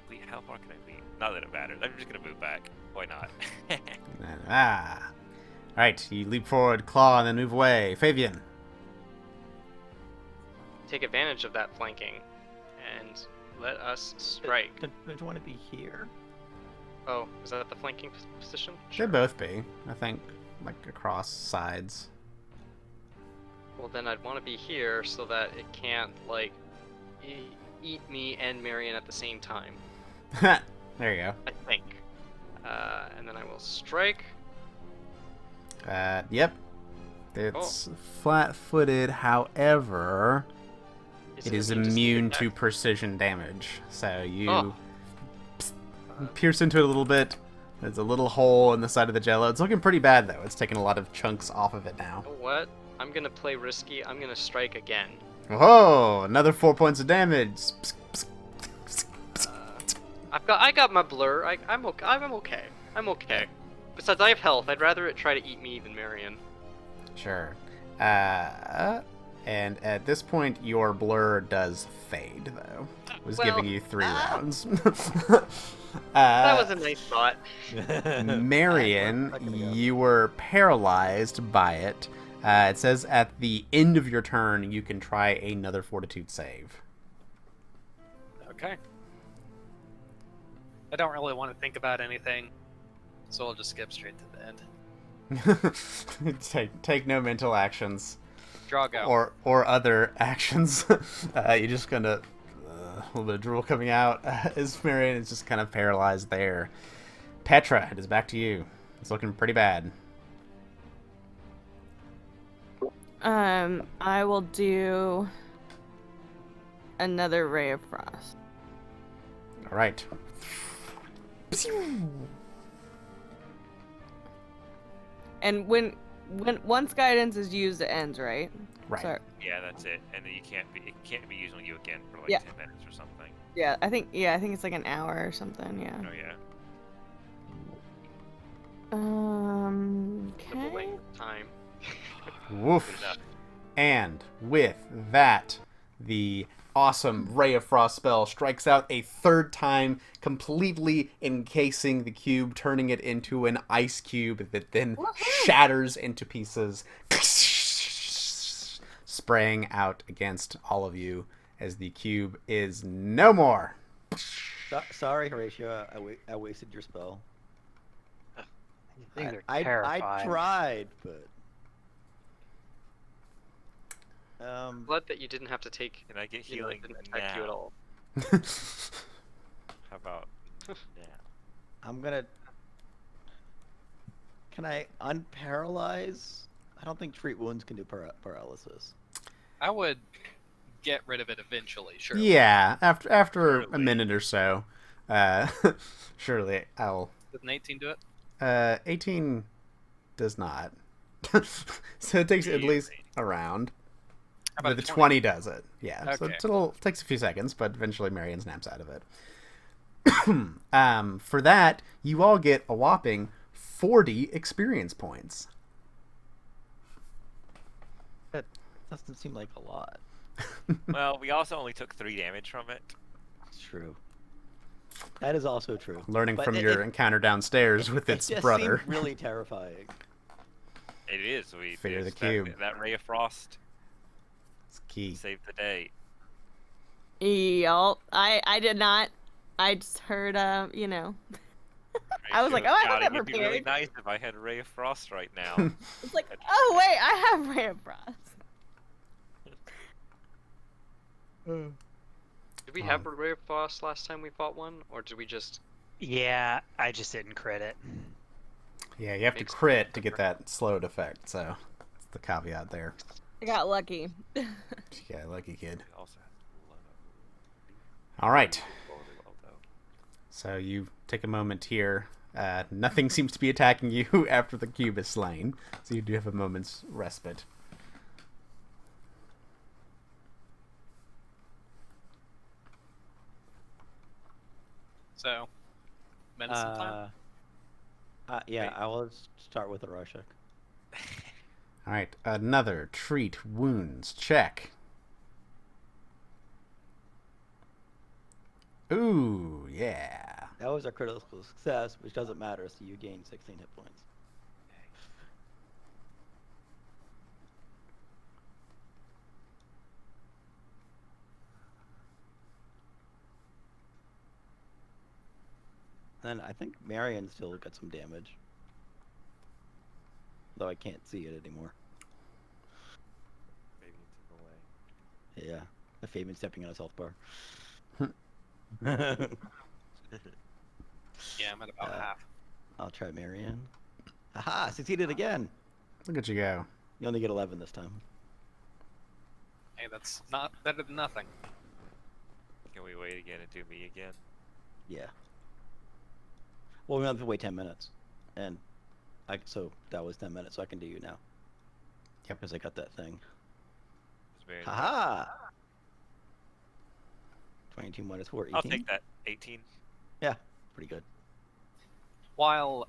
Speaker 2: Wait, how far can I leap? Not that it matters. I'm just gonna move back. Why not?
Speaker 1: All right, you leap forward, claw, and then move away. Fabian.
Speaker 3: Take advantage of that flanking, and let us strike.
Speaker 5: Don't you want to be here?
Speaker 3: Oh, is that the flanking position?
Speaker 1: Should both be, I think, like across sides.
Speaker 3: Well, then I'd want to be here so that it can't, like, eat me and Marion at the same time.
Speaker 1: There you go.
Speaker 3: I think. And then I will strike.
Speaker 1: Yep. It's flat-footed, however, it is immune to precision damage. So you pierce into it a little bit. There's a little hole in the side of the jello. It's looking pretty bad, though. It's taking a lot of chunks off of it now.
Speaker 3: You know what? I'm gonna play risky. I'm gonna strike again.
Speaker 1: Oh, another 4 points of damage.
Speaker 3: I got my blur. I'm okay. I'm okay. Besides, I have health. I'd rather it try to eat me than Marion.
Speaker 1: Sure. And at this point, your blur does fade, though. It was giving you 3 rounds.
Speaker 3: That was a nice thought.
Speaker 1: Marion, you were paralyzed by it. It says at the end of your turn, you can try another fortitude save.
Speaker 6: Okay. I don't really want to think about anything. So I'll just skip straight to the end.
Speaker 1: take no mental actions
Speaker 6: Draw go.
Speaker 1: or other actions. You're just gonna a little bit of drool coming out as Marion is just kind of paralyzed there. Petra, it is back to you. It's looking pretty bad.
Speaker 7: I will do another ray of frost.
Speaker 1: All right.
Speaker 7: And when once guidance is used, it ends, right?
Speaker 1: Right.
Speaker 7: Sorry.
Speaker 2: Yeah, that's it. And then it can't be used on you again for like
Speaker 7: Yeah.
Speaker 2: 10 minutes or something.
Speaker 7: Yeah, I think it's like an hour or something. Yeah.
Speaker 2: Oh yeah.
Speaker 3: Double
Speaker 7: Okay.
Speaker 3: length time.
Speaker 1: Woof.
Speaker 2: Good enough.
Speaker 1: And with that, the awesome Ray of Frost spell strikes out a third time, completely encasing the cube, turning it into an ice cube that then shatters into pieces, spraying out against all of you as the cube is no more.
Speaker 5: Sorry, Horatio. I wasted your spell.
Speaker 4: Things are
Speaker 5: I
Speaker 4: terrifying.
Speaker 5: tried, but
Speaker 3: Glad that you didn't have to take.
Speaker 2: Can I get
Speaker 3: You know, it
Speaker 2: healing
Speaker 3: didn't affect you at
Speaker 2: now?
Speaker 3: all.
Speaker 2: How about now?
Speaker 5: I'm gonna. Can I unparalyze? I don't think treat wounds can do paralysis.
Speaker 6: I would get rid of it eventually, sure.
Speaker 1: Yeah, after a
Speaker 2: Surely.
Speaker 1: minute or so, surely I'll.
Speaker 6: Does an 18 do it?
Speaker 1: 18 does not. So it takes at least a round.
Speaker 6: How about
Speaker 1: But the
Speaker 6: a
Speaker 1: 20 does it. Yeah. So
Speaker 6: Okay.
Speaker 1: it takes a few seconds, but eventually Marion snaps out of it. For that, you all get a whopping 40 experience points.
Speaker 5: That doesn't seem like a lot.
Speaker 2: Well, we also only took 3 damage from it.
Speaker 5: It's true. That is also true.
Speaker 1: Learning
Speaker 5: But
Speaker 1: from your encounter downstairs with its
Speaker 5: just
Speaker 1: brother.
Speaker 5: seemed really terrifying.
Speaker 2: It is. We
Speaker 1: Fear the
Speaker 2: used
Speaker 1: cube.
Speaker 2: That ray of frost
Speaker 1: It's key.
Speaker 2: saved the day.
Speaker 7: Yup. I did not. I just heard, you know. I was like, oh, I have
Speaker 2: God,
Speaker 7: that
Speaker 2: it would be really
Speaker 7: prepared.
Speaker 2: nice if I had a ray of frost right now.
Speaker 7: It's like, oh wait, I have ray of frost.
Speaker 3: Did we have a ray of frost last time we fought one, or did we just?
Speaker 4: Yeah, I just didn't crit it.
Speaker 1: Yeah, you have to crit to get that slowed effect, so that's the caveat there.
Speaker 7: I got lucky.
Speaker 1: Yeah, lucky kid.
Speaker 2: It also has
Speaker 1: All right.
Speaker 2: low well, though.
Speaker 1: So you take a moment here. Nothing seems to be attacking you after the cube is slain, so you do have a moment's respite.
Speaker 6: So, medicine time?
Speaker 5: Yeah,
Speaker 2: Wait.
Speaker 5: I will start with the Rorschach.
Speaker 1: All right, another treat wounds check. Ooh, yeah.
Speaker 5: That was a critical success, which doesn't matter, so you gain 16 hit points. Then I think Marion still got some damage. Though I can't see it anymore.
Speaker 2: Maybe it's in the way.
Speaker 5: Yeah, the Fabian stepping on a health bar.
Speaker 6: Yeah, I'm at about half.
Speaker 5: I'll try Marion. Aha! Succeeded again!
Speaker 1: Look at you go.
Speaker 5: You only get 11 this time.
Speaker 6: Hey, that's not better than nothing.
Speaker 2: Can we wait again and do me again?
Speaker 5: Yeah. Well, we have to wait 10 minutes. And so that was 10 minutes, so I can do you now.
Speaker 1: Yep.
Speaker 5: Because I got that thing.
Speaker 2: It's very
Speaker 5: Haha! 22 minus 4, 18?
Speaker 2: I'll take that. 18.
Speaker 5: Yeah, pretty good.
Speaker 6: While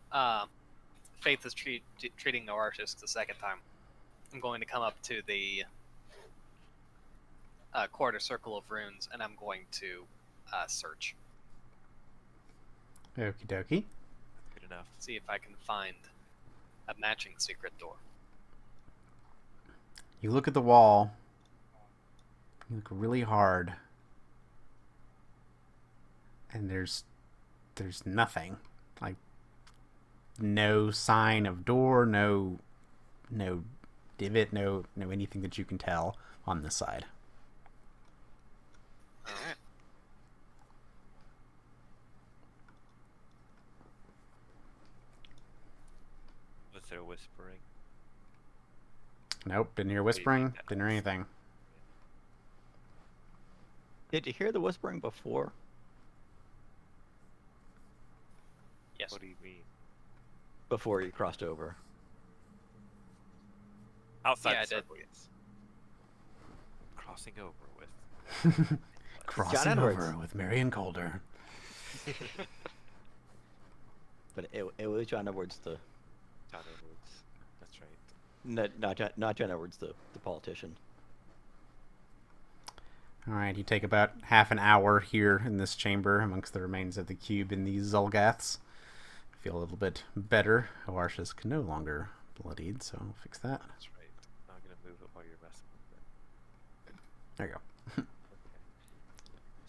Speaker 6: Faith is treating Noarchus the second time, I'm going to come up to the quarter circle of runes, and I'm going to search.
Speaker 1: Okie dokie.
Speaker 2: Good enough.
Speaker 6: See if I can find a matching secret door.
Speaker 1: You look at the wall. You look really hard. And there's nothing. Like, no sign of door, no divot, no anything that you can tell on this side.
Speaker 6: Alright.
Speaker 2: Was there whispering?
Speaker 1: Nope, didn't hear whispering, didn't hear anything.
Speaker 5: Did you hear the whispering before?
Speaker 6: Yes.
Speaker 2: What do you mean?
Speaker 5: Before you crossed over.
Speaker 2: Outside
Speaker 6: Yeah, I
Speaker 2: the
Speaker 6: did.
Speaker 2: circle, yes. Crossing over with.
Speaker 1: Crossing
Speaker 5: Edwards.
Speaker 1: over with Marion Calder.
Speaker 5: But it was John Edwards, the
Speaker 2: John Edwards. That's right.
Speaker 5: not John Edwards, the politician.
Speaker 1: Alright, you take about half an hour here in this chamber amongst the remains of the cube in these Zulgaths. Feel a little bit better. Awarsha's can no longer bloodied, so I'll fix that.
Speaker 2: That's right. I'm gonna move it while you're messing with it.
Speaker 1: There you go.
Speaker 2: Okay.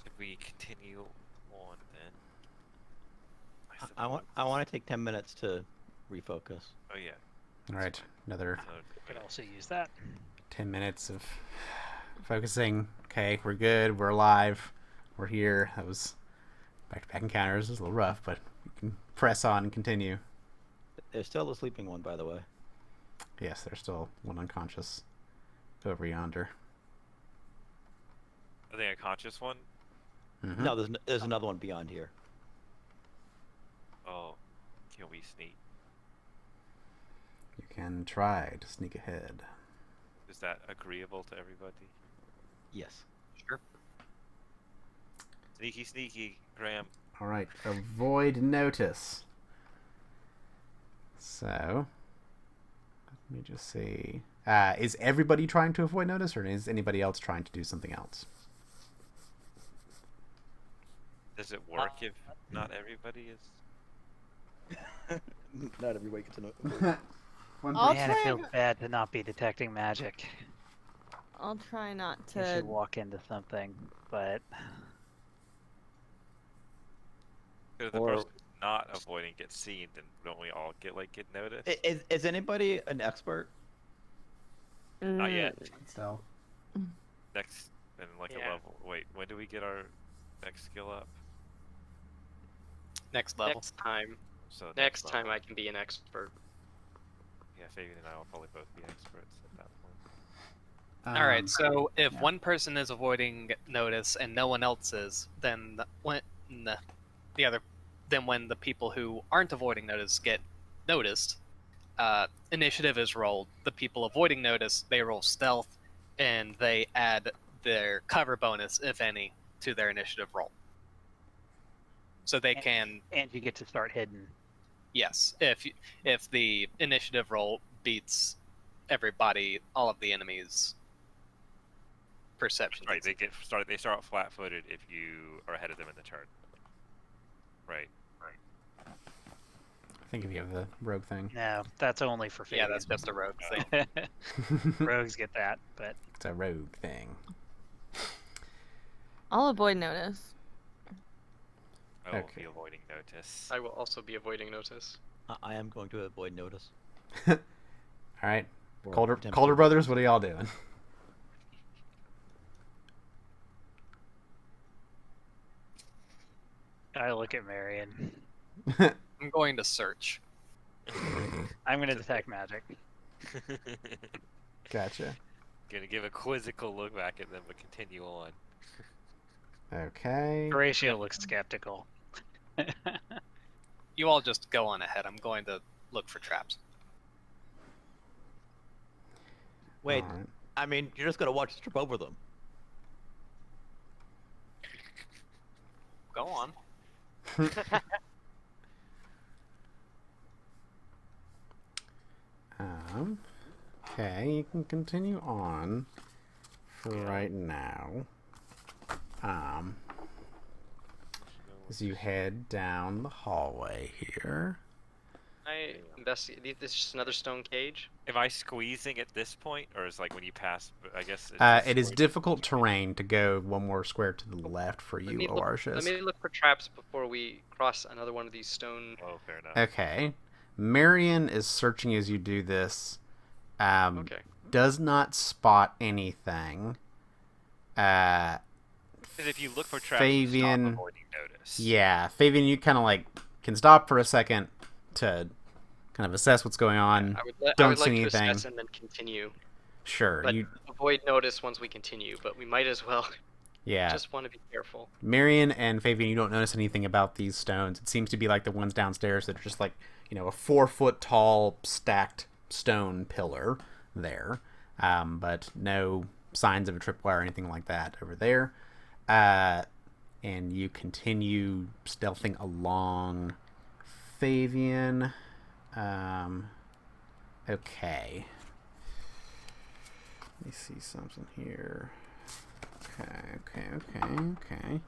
Speaker 2: Should we continue on then?
Speaker 5: I want to take 10 minutes to refocus.
Speaker 2: Oh yeah.
Speaker 1: Alright, another
Speaker 2: So,
Speaker 4: Could also use that.
Speaker 1: 10 minutes of focusing. Okay, we're good, we're alive, we're here. That was back-to-back encounters. It was a little rough, but we can press on and continue.
Speaker 5: There's still a sleeping one, by the way.
Speaker 1: Yes, there's still one unconscious over yonder.
Speaker 2: are they a conscious one?
Speaker 1: Mhm.
Speaker 5: No, there's another one beyond here.
Speaker 2: Oh, can we sneak?
Speaker 1: You can try to sneak ahead.
Speaker 2: Is that agreeable to everybody?
Speaker 5: Yes.
Speaker 6: Sure.
Speaker 2: Sneaky, sneaky, Graham.
Speaker 1: Alright, avoid notice. So, let me just see. Is everybody trying to avoid notice, or is anybody else trying to do something else?
Speaker 2: Does it work if not everybody is?
Speaker 5: Not everybody gets to know.
Speaker 7: I'll
Speaker 4: Man, I
Speaker 7: try
Speaker 4: feel
Speaker 7: and-
Speaker 4: bad to not be detecting magic.
Speaker 7: I'll try not
Speaker 4: You
Speaker 7: to.
Speaker 4: should walk into something, but
Speaker 2: If the
Speaker 5: Or-
Speaker 2: person not avoiding gets seen, then don't we all get noticed?
Speaker 5: Is anybody an expert?
Speaker 2: Not yet.
Speaker 1: So,
Speaker 2: Next, and a
Speaker 6: Yeah.
Speaker 2: level. Wait, when do we get our next skill up?
Speaker 6: Next level.
Speaker 3: Next time.
Speaker 2: So
Speaker 3: Next time
Speaker 2: level.
Speaker 3: I can be an expert.
Speaker 2: Yeah, Fabian and I will probably both be experts at that point.
Speaker 6: Alright, so if
Speaker 1: yeah.
Speaker 6: one person is avoiding notice and no one else is, then when the people who aren't avoiding notice get noticed, initiative is rolled. The people avoiding notice, they roll stealth, and they add their cover bonus, if any, to their initiative roll. So they can,
Speaker 4: and you get to start hidden.
Speaker 6: yes, if the initiative roll beats everybody, all of the enemies' perception.
Speaker 2: Right, they start flat-footed if you are ahead of them in the turn. Right.
Speaker 1: I think if you have the rogue thing.
Speaker 4: No, that's only for
Speaker 6: Yeah,
Speaker 4: Fabians.
Speaker 6: that's just a rogue thing.
Speaker 4: Rogues get that, but
Speaker 1: It's a rogue thing.
Speaker 7: I'll avoid notice.
Speaker 2: I will
Speaker 1: Okay.
Speaker 2: be avoiding notice.
Speaker 3: I will also be avoiding notice.
Speaker 5: I am going to avoid notice.
Speaker 1: Alright,
Speaker 5: Or
Speaker 1: Calder
Speaker 5: attempt
Speaker 1: Calder
Speaker 5: to.
Speaker 1: Brothers, what are y'all doing?
Speaker 4: I look at Marion.
Speaker 6: I'm going to search.
Speaker 4: I'm going to detect magic.
Speaker 1: Gotcha.
Speaker 2: Gonna give a quizzical look back at them, but continue on.
Speaker 1: Okay.
Speaker 4: Horatio looks skeptical.
Speaker 6: You all just go on ahead. I'm going to look for traps.
Speaker 5: Wait,
Speaker 1: Alright.
Speaker 5: I mean, you're just gonna watch us trip over them.
Speaker 6: Go on.
Speaker 1: Okay, you can continue on for right now. As you head down the hallway here.
Speaker 3: I investigate. This is just another stone cage.
Speaker 2: Am I squeezing at this point, or is like when you pass? I guess.
Speaker 1: It is difficult terrain to go one more square to the left for you,
Speaker 3: Let
Speaker 1: Awarshus.
Speaker 3: me look for traps before we cross another one of these stone.
Speaker 2: Oh, fair enough.
Speaker 1: Okay. Marion is searching as you do this.
Speaker 3: Okay.
Speaker 1: Does not spot anything.
Speaker 2: Because if you look for traps, you stop
Speaker 1: Fabian,
Speaker 2: avoiding notice.
Speaker 1: yeah, Fabian, you kind of like can stop for a second to kind of assess what's going on.
Speaker 3: I
Speaker 1: Don't
Speaker 3: would
Speaker 1: see
Speaker 3: like
Speaker 1: anything.
Speaker 3: to assess and then continue.
Speaker 1: Sure,
Speaker 3: But
Speaker 1: you.
Speaker 3: avoid notice once we continue, but we might as well.
Speaker 1: Yeah.
Speaker 3: Just want to be careful.
Speaker 1: Marion and Fabian, you don't notice anything about these stones. It seems to be like the ones downstairs that are just like, a 4-foot tall stacked stone pillar there. But no signs of a tripwire or anything like that over there. And you continue stealthing along. Fabian. Okay. Let me see something here. Okay.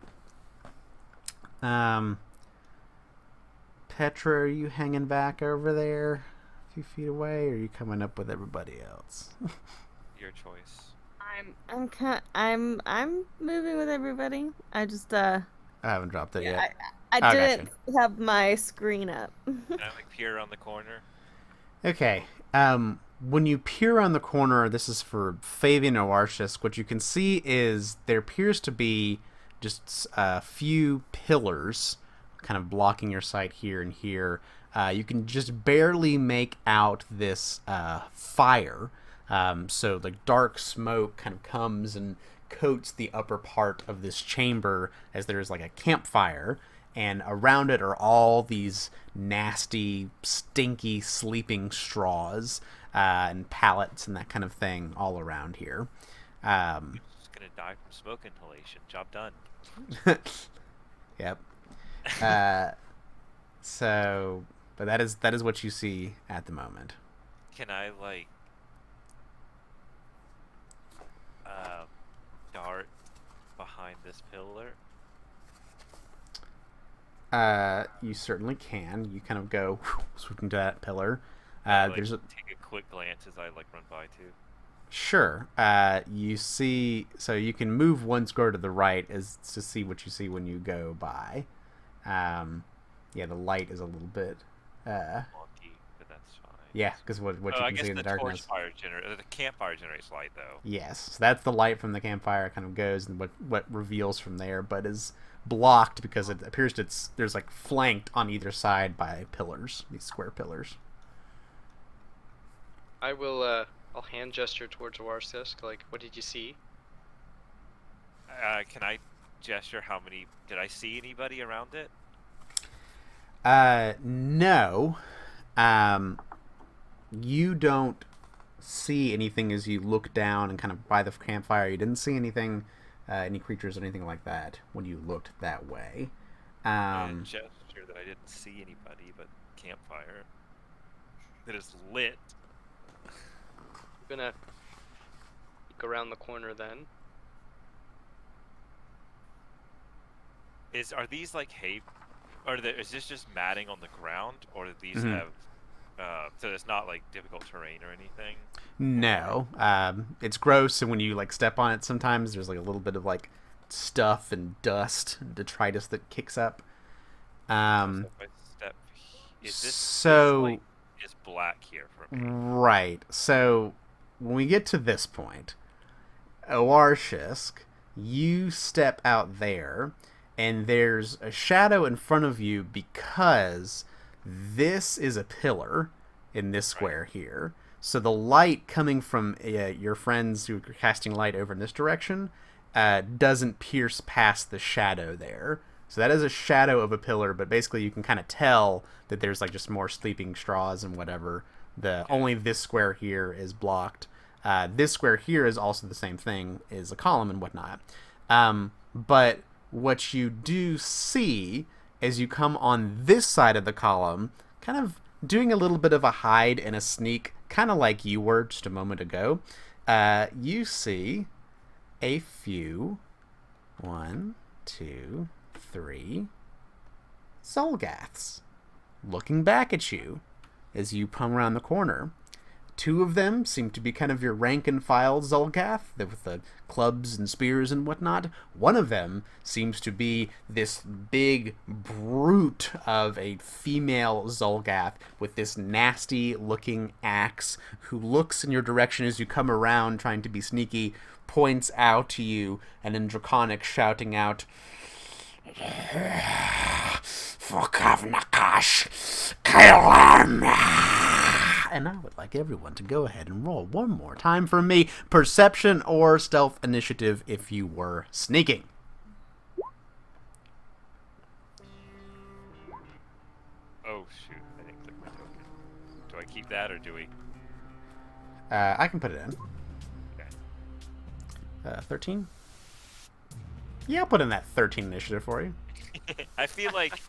Speaker 1: Petra, are you hanging back over there a few feet away, or are you coming up with everybody else?
Speaker 2: Your choice.
Speaker 7: I'm moving with everybody. I just
Speaker 1: I haven't dropped it yet.
Speaker 7: I
Speaker 1: Oh,
Speaker 7: didn't have my screen up.
Speaker 2: Can I like peer around the corner?
Speaker 1: Okay. When you peer around the corner, this is for Fabian or Arshis, what you can see is there appears to be just a few pillars kind of blocking your sight here and here. You can just barely make out this fire. So the dark smoke kind of comes and coats the upper part of this chamber as there's like a campfire. And around it are all these nasty, stinky, sleeping straws and pallets and that kind of thing all around here.
Speaker 2: Just gonna die from smoke inhalation. Job done.
Speaker 1: Yep. But that is what you see at the moment.
Speaker 2: Can I like dart behind this pillar?
Speaker 1: You certainly can. You kind of go swooping to that pillar.
Speaker 2: Like,
Speaker 1: There's
Speaker 2: take a quick glance as I like run by too.
Speaker 1: Sure. You see, so you can move one square to the right as to see what you see when you go by. Yeah, the light is a little bit.
Speaker 2: Wonky, but that's fine.
Speaker 1: Yeah, because what you
Speaker 2: I
Speaker 1: can
Speaker 2: guess
Speaker 1: see in the
Speaker 2: the
Speaker 1: darkness.
Speaker 2: the campfire generates light though.
Speaker 1: Yes, so that's the light from the campfire kind of goes and what reveals from there, but is blocked because it appears there's like flanked on either side by pillars, these square pillars.
Speaker 3: I will. I'll hand gesture towards Warsisk. Like, what did you see?
Speaker 2: Can I gesture how many? Did I see anybody around it?
Speaker 1: No. You don't see anything as you look down and kind of by the campfire. You didn't see anything, any creatures or anything like that when you looked that way.
Speaker 2: I gesture that I didn't see anybody, but campfire that is lit.
Speaker 3: I'm gonna peek around the corner then.
Speaker 2: Are these like hay? Is this just matting on the ground, or do these
Speaker 1: Mhm.
Speaker 2: have? So it's not like difficult terrain or anything.
Speaker 1: No. It's gross, and when you like step on it, sometimes there's like a little bit of like stuff and dust, and detritus that kicks up.
Speaker 2: So if I step,
Speaker 1: So-
Speaker 2: this light is black here for me.
Speaker 1: Right. So when we get to this point, Oarshisk, you step out there, and there's a shadow in front of you because this is a pillar in this square here. So the light coming from your friends who are casting light over in this direction doesn't pierce past the shadow there. So that is a shadow of a pillar, but basically you can kind of tell that there's like just more sleeping straws and whatever. Only this square here is blocked. This square here is also the same thing, is a column and whatnot. But what you do see as you come on this side of the column, kind of doing a little bit of a hide and a sneak, kind of like you were just a moment ago, you see a few, 1, 2, 3 Zolgaths looking back at you as you come around the corner. Two of them seem to be kind of your rank and file Zulgath, with the clubs and spears and whatnot. One of them seems to be this big brute of a female Zulgath with this nasty looking axe, who looks in your direction as you come around trying to be sneaky, points out to you, and in Draconic shouting out, "Fokavnakash, kill him!" And I would like everyone to go ahead and roll one more time for me. Perception or stealth initiative if you were sneaking.
Speaker 2: Oh shoot, I didn't click my token. Do I keep that or do we?
Speaker 1: I can put it in.
Speaker 2: Okay.
Speaker 1: 13? Yeah, I'll put in that 13 initiative for you.
Speaker 2: I feel like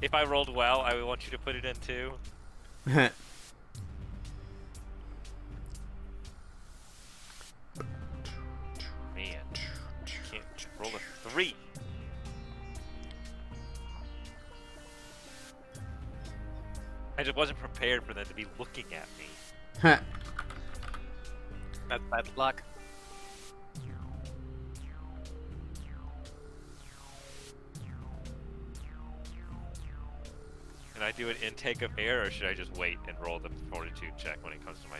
Speaker 2: if I rolled well, I would want you to put it in too. Man, can't roll a 3. I just wasn't prepared for them to be looking at me.
Speaker 6: That's bad luck.
Speaker 2: Can I do an intake of air, or should I just wait and roll the fortitude check when it comes to my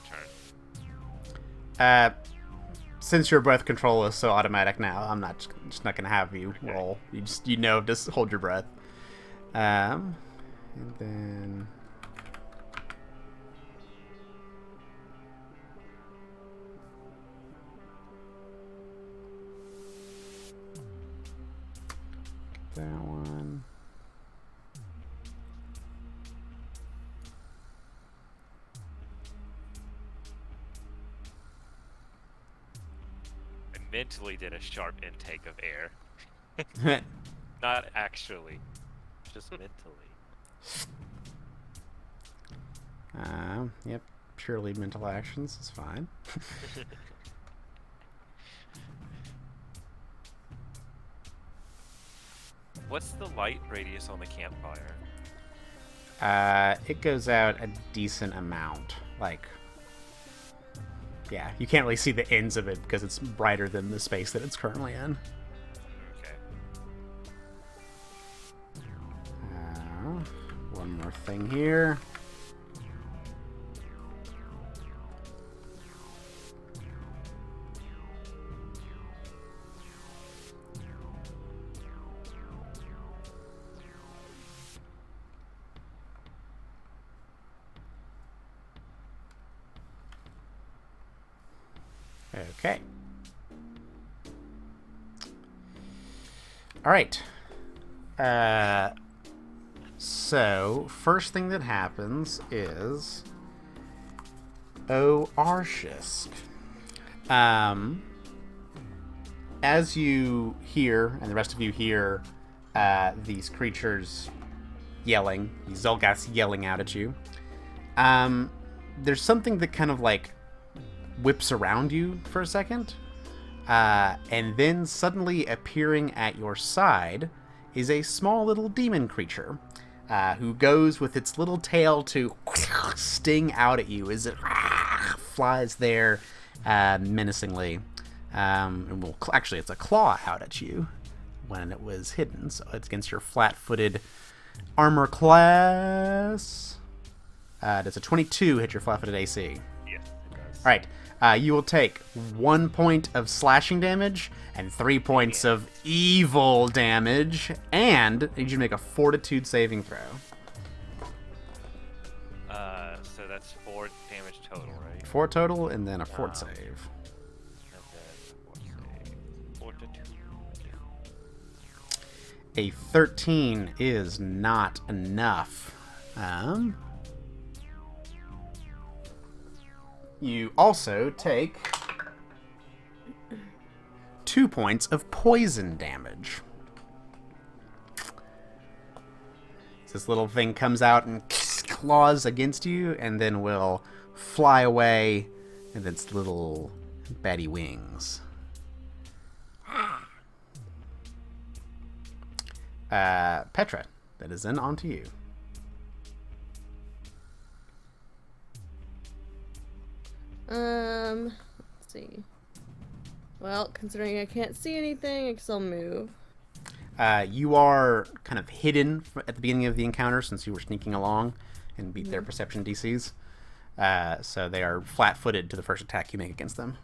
Speaker 2: turn?
Speaker 1: Since your breath control is so automatic now, I'm just not gonna have you roll. Just hold your breath. And then that one.
Speaker 2: Mentally did a sharp intake of air. Not actually, just mentally.
Speaker 1: Yep, purely mental actions is fine.
Speaker 2: What's the light radius on the campfire?
Speaker 1: It goes out a decent amount. Like, yeah, you can't really see the ends of it because it's brighter than the space that it's currently in.
Speaker 2: Okay.
Speaker 1: One more thing here. Okay. All right. So, first thing that happens is Arshist. As you hear, and the rest of you hear, these creatures yelling, these Zulgaths yelling out at you, there's something that kind of like whips around you for a second, and then suddenly appearing at your side is a small little demon creature who goes with its little tail to sting out at you as it flies there menacingly. And actually, it's a claw out at you when it was hidden, so it's against your flat-footed armor class. Does a 22 hit your flat-footed AC?
Speaker 2: Yeah, it does.
Speaker 1: All right. You will take 1 point of slashing damage and 3 points of evil damage, and I need you to make a fortitude saving throw.
Speaker 2: So that's 4 damage total, right?
Speaker 1: 4 total, and then a fort save.
Speaker 2: And then fortitude.
Speaker 1: A 13 is not enough. You also take 2 points of poison damage. This little thing comes out and claws against you, and then will fly away with its little batty wings. Petra, that is then on to you.
Speaker 7: Let's see. Well, considering I can't see anything, I guess I'll move.
Speaker 1: You are kind of hidden at the beginning of the encounter since you were sneaking along and beat their perception DCs. So they are flat-footed to the first attack you make against them.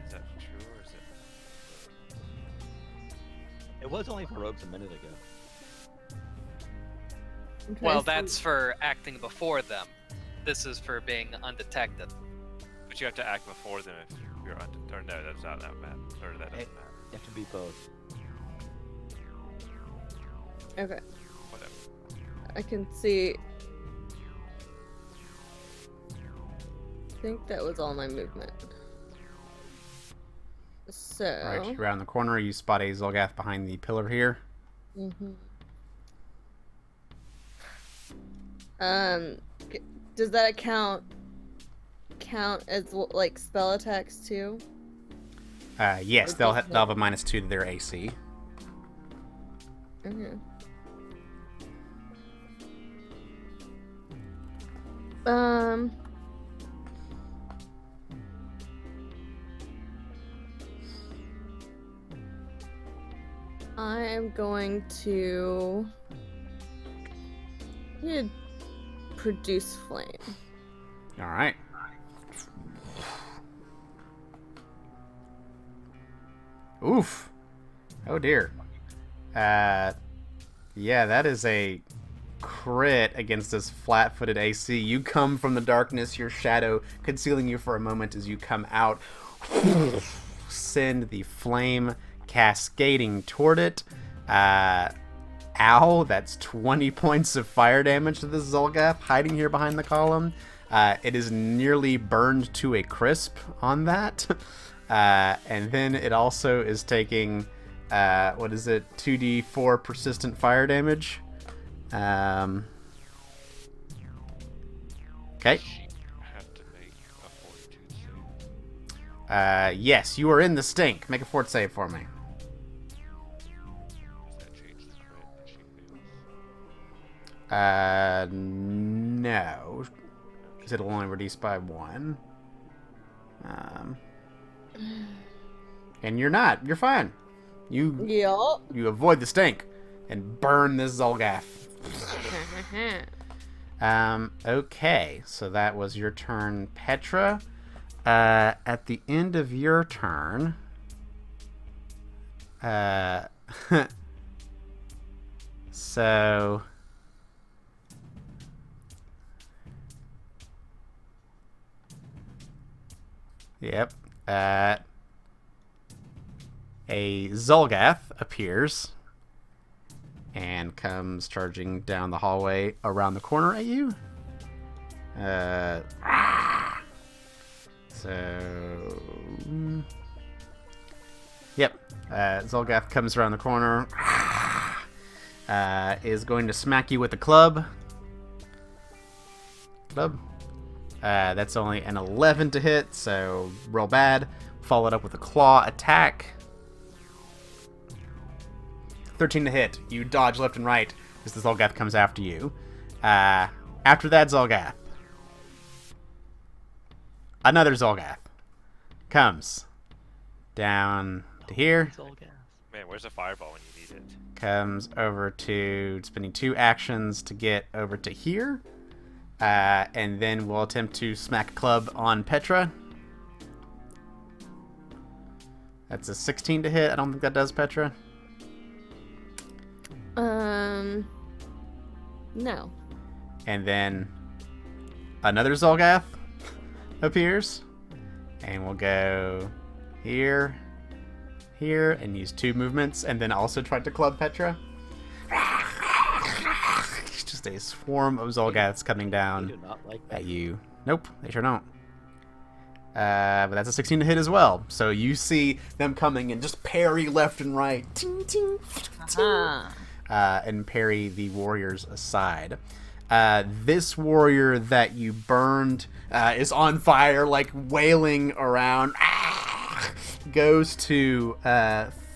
Speaker 2: Is that true or is it?
Speaker 5: It was only for rogues a minute ago.
Speaker 7: Okay,
Speaker 6: Well,
Speaker 7: so-
Speaker 6: that's for acting before them. This is for being undetected.
Speaker 2: But you have to act before them if you're or no, that's not that bad. Or that doesn't matter.
Speaker 5: You have to be both.
Speaker 7: Okay.
Speaker 2: Whatever.
Speaker 7: I can see. I think that was all my movement. So.
Speaker 1: Right, around the corner, you spot a Zolgath behind the pillar here.
Speaker 7: Mm-hmm. Does that count as like spell attacks too?
Speaker 1: Yes, they'll have a -2 to their AC.
Speaker 7: Okay. I am going to produce flame.
Speaker 1: All right. Oof. Oh dear. Yeah, that is a crit against this flat-footed AC. You come from the darkness, your shadow concealing you for a moment as you come out. Send the flame cascading toward it. Ow, that's 20 points of fire damage to this Zolgath hiding here behind the column. It is nearly burned to a crisp on that. And then it also is taking, 2d4 persistent fire damage. Okay.
Speaker 2: Have to make a fortitude save.
Speaker 1: Yes, you are in the stink. Make a fort save for me.
Speaker 2: Does that change the crit if she fails?
Speaker 1: No. Because it'll only reduce by 1. And you're not. You're fine. You avoid the stink and burn this Zolgath. Okay, so that was your turn, Petra. At the end of your turn, so yep, a Zolgath appears and comes charging down the hallway around the corner at you. Zolgath comes around the corner, is going to smack you with the club. That's only an 11 to hit, so real bad. Followed up with a claw attack. 13 to hit. You dodge left and right as the Zolgath comes after you. After that Zolgath, another Zolgath comes down to here.
Speaker 2: Man, where's the fireball when you need it?
Speaker 1: Comes over to spending 2 actions to get over to here. And then we'll attempt to smack a club on Petra. That's a 16 to hit. I don't think that does, Petra.
Speaker 7: No.
Speaker 1: And then another Zolgath appears. And we'll go here, here, and use 2 movements, and then also try to club Petra. It's just a swarm of Zolgaths coming down
Speaker 5: They do not like that.
Speaker 1: at you. Nope, they sure don't. But that's a 16 to hit as well. So you see them coming and just parry left and right. Ting, ting, ting. And parry the warriors aside. This warrior that you burned is on fire, like wailing around. Goes to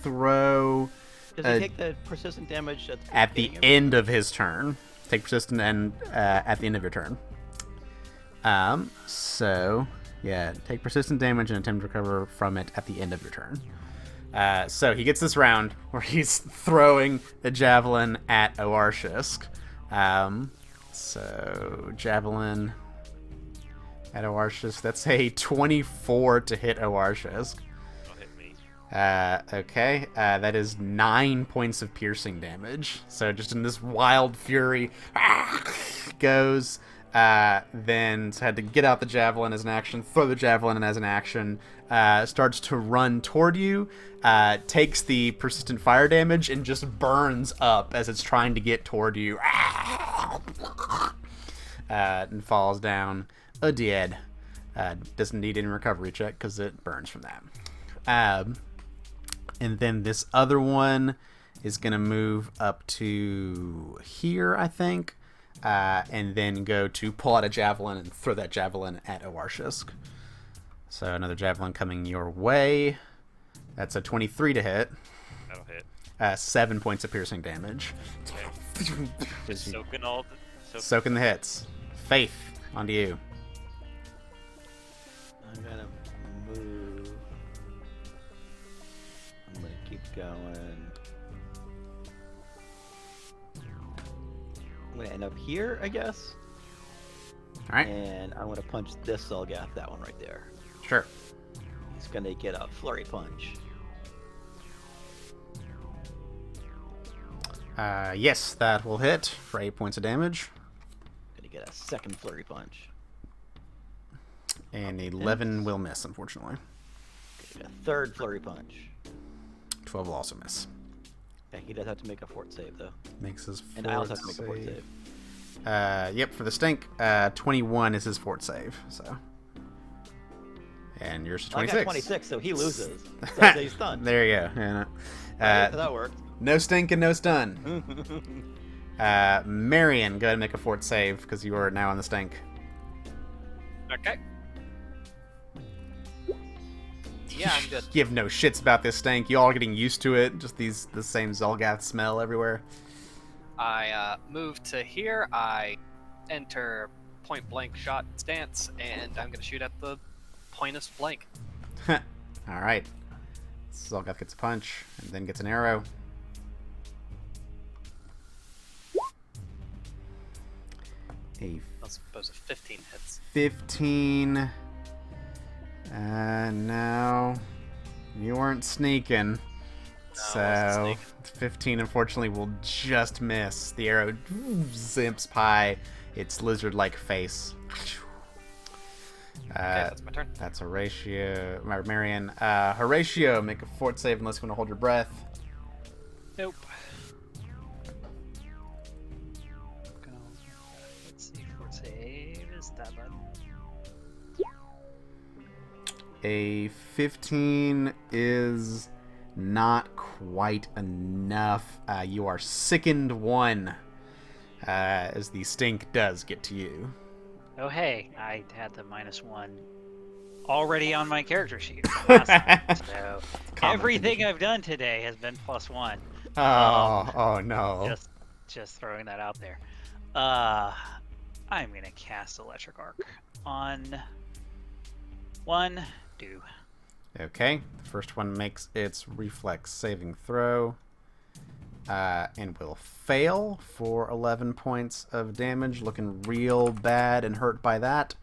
Speaker 1: throw
Speaker 5: Does he take the persistent damage
Speaker 1: at the
Speaker 5: beginning of-
Speaker 1: end of his turn. Take persistent and at the end of your turn. So, yeah, take persistent damage and attempt to recover from it at the end of your turn. So he gets this round where he's throwing a javelin at Oarshisk. So, javelin at Oarshisk. That's a 24 to hit Oarshisk.
Speaker 2: Don't hit me.
Speaker 1: Okay, that is 9 points of piercing damage. So just in this wild fury, goes. Then had to get out the javelin as an action, throw the javelin as an action, starts to run toward you, takes the persistent fire damage, and just burns up as it's trying to get toward you. And falls down dead. Doesn't need any recovery check because it burns from that. And then this other one is going to move up to here, I think, and then go to pull out a javelin and throw that javelin at Oarshisk. So another javelin coming your way. That's a 23 to hit.
Speaker 2: That'll hit.
Speaker 1: 7 points of piercing damage.
Speaker 2: Okay. Just soaking all the...
Speaker 1: Soaking the hits. Faith, onto you.
Speaker 5: I'm gonna move. I'm gonna keep going. I'm gonna end up here, I guess.
Speaker 1: All right.
Speaker 5: And I'm gonna punch this Zolgath, that one right there.
Speaker 1: Sure.
Speaker 5: He's gonna get a flurry punch.
Speaker 1: Yes, that will hit for 8 points of damage.
Speaker 5: Gonna get a second flurry punch.
Speaker 1: And 11 will miss, unfortunately.
Speaker 5: Gonna get a third flurry punch.
Speaker 1: 12 will also miss.
Speaker 5: Yeah, he does have to make a fort save though.
Speaker 1: Makes his
Speaker 5: And I also have to make a fort save.
Speaker 1: Yep, for the stink, 21 is his fort save. So, and yours is 26.
Speaker 5: I got 26, so he loses. So he's stunned.
Speaker 1: There you go. Yeah,
Speaker 5: Right, so that worked.
Speaker 1: no stink and no stun. Marion, go ahead and make a fort save because you are now on the stink.
Speaker 6: Okay. Yeah, I'm good.
Speaker 1: You have no shits about this stink. You all are getting used to it. Just the same Zolgath smell everywhere.
Speaker 6: I move to here. I enter point blank shot stance, and I'm gonna shoot at the pointest blank.
Speaker 1: All right. Zolgath gets a punch and then gets an arrow. A
Speaker 6: I suppose a 15 hits.
Speaker 1: 15. No, you weren't sneaking.
Speaker 6: No, I wasn't
Speaker 1: So
Speaker 6: sneaking.
Speaker 1: 15 unfortunately will just miss. The arrow zips by its lizard-like face.
Speaker 6: Okay, that's my turn.
Speaker 1: That's Horatio. Marion. Horatio, make a fort save unless you want to hold your breath.
Speaker 6: Nope.
Speaker 4: Let's see, fort save is that button.
Speaker 1: A 15 is not quite enough. You are sickened one, as the stink does get to you.
Speaker 4: Oh hey, I had the -1 already on my character sheet. Awesome. So
Speaker 1: Common
Speaker 4: everything
Speaker 1: condition.
Speaker 4: I've done today has been +1.
Speaker 1: Oh no.
Speaker 4: Just throwing that out there. I'm gonna cast Electric Arc on 1, 2.
Speaker 1: Okay, the first one makes its reflex saving throw, and will fail for 11 points of damage, looking real bad and hurt by that.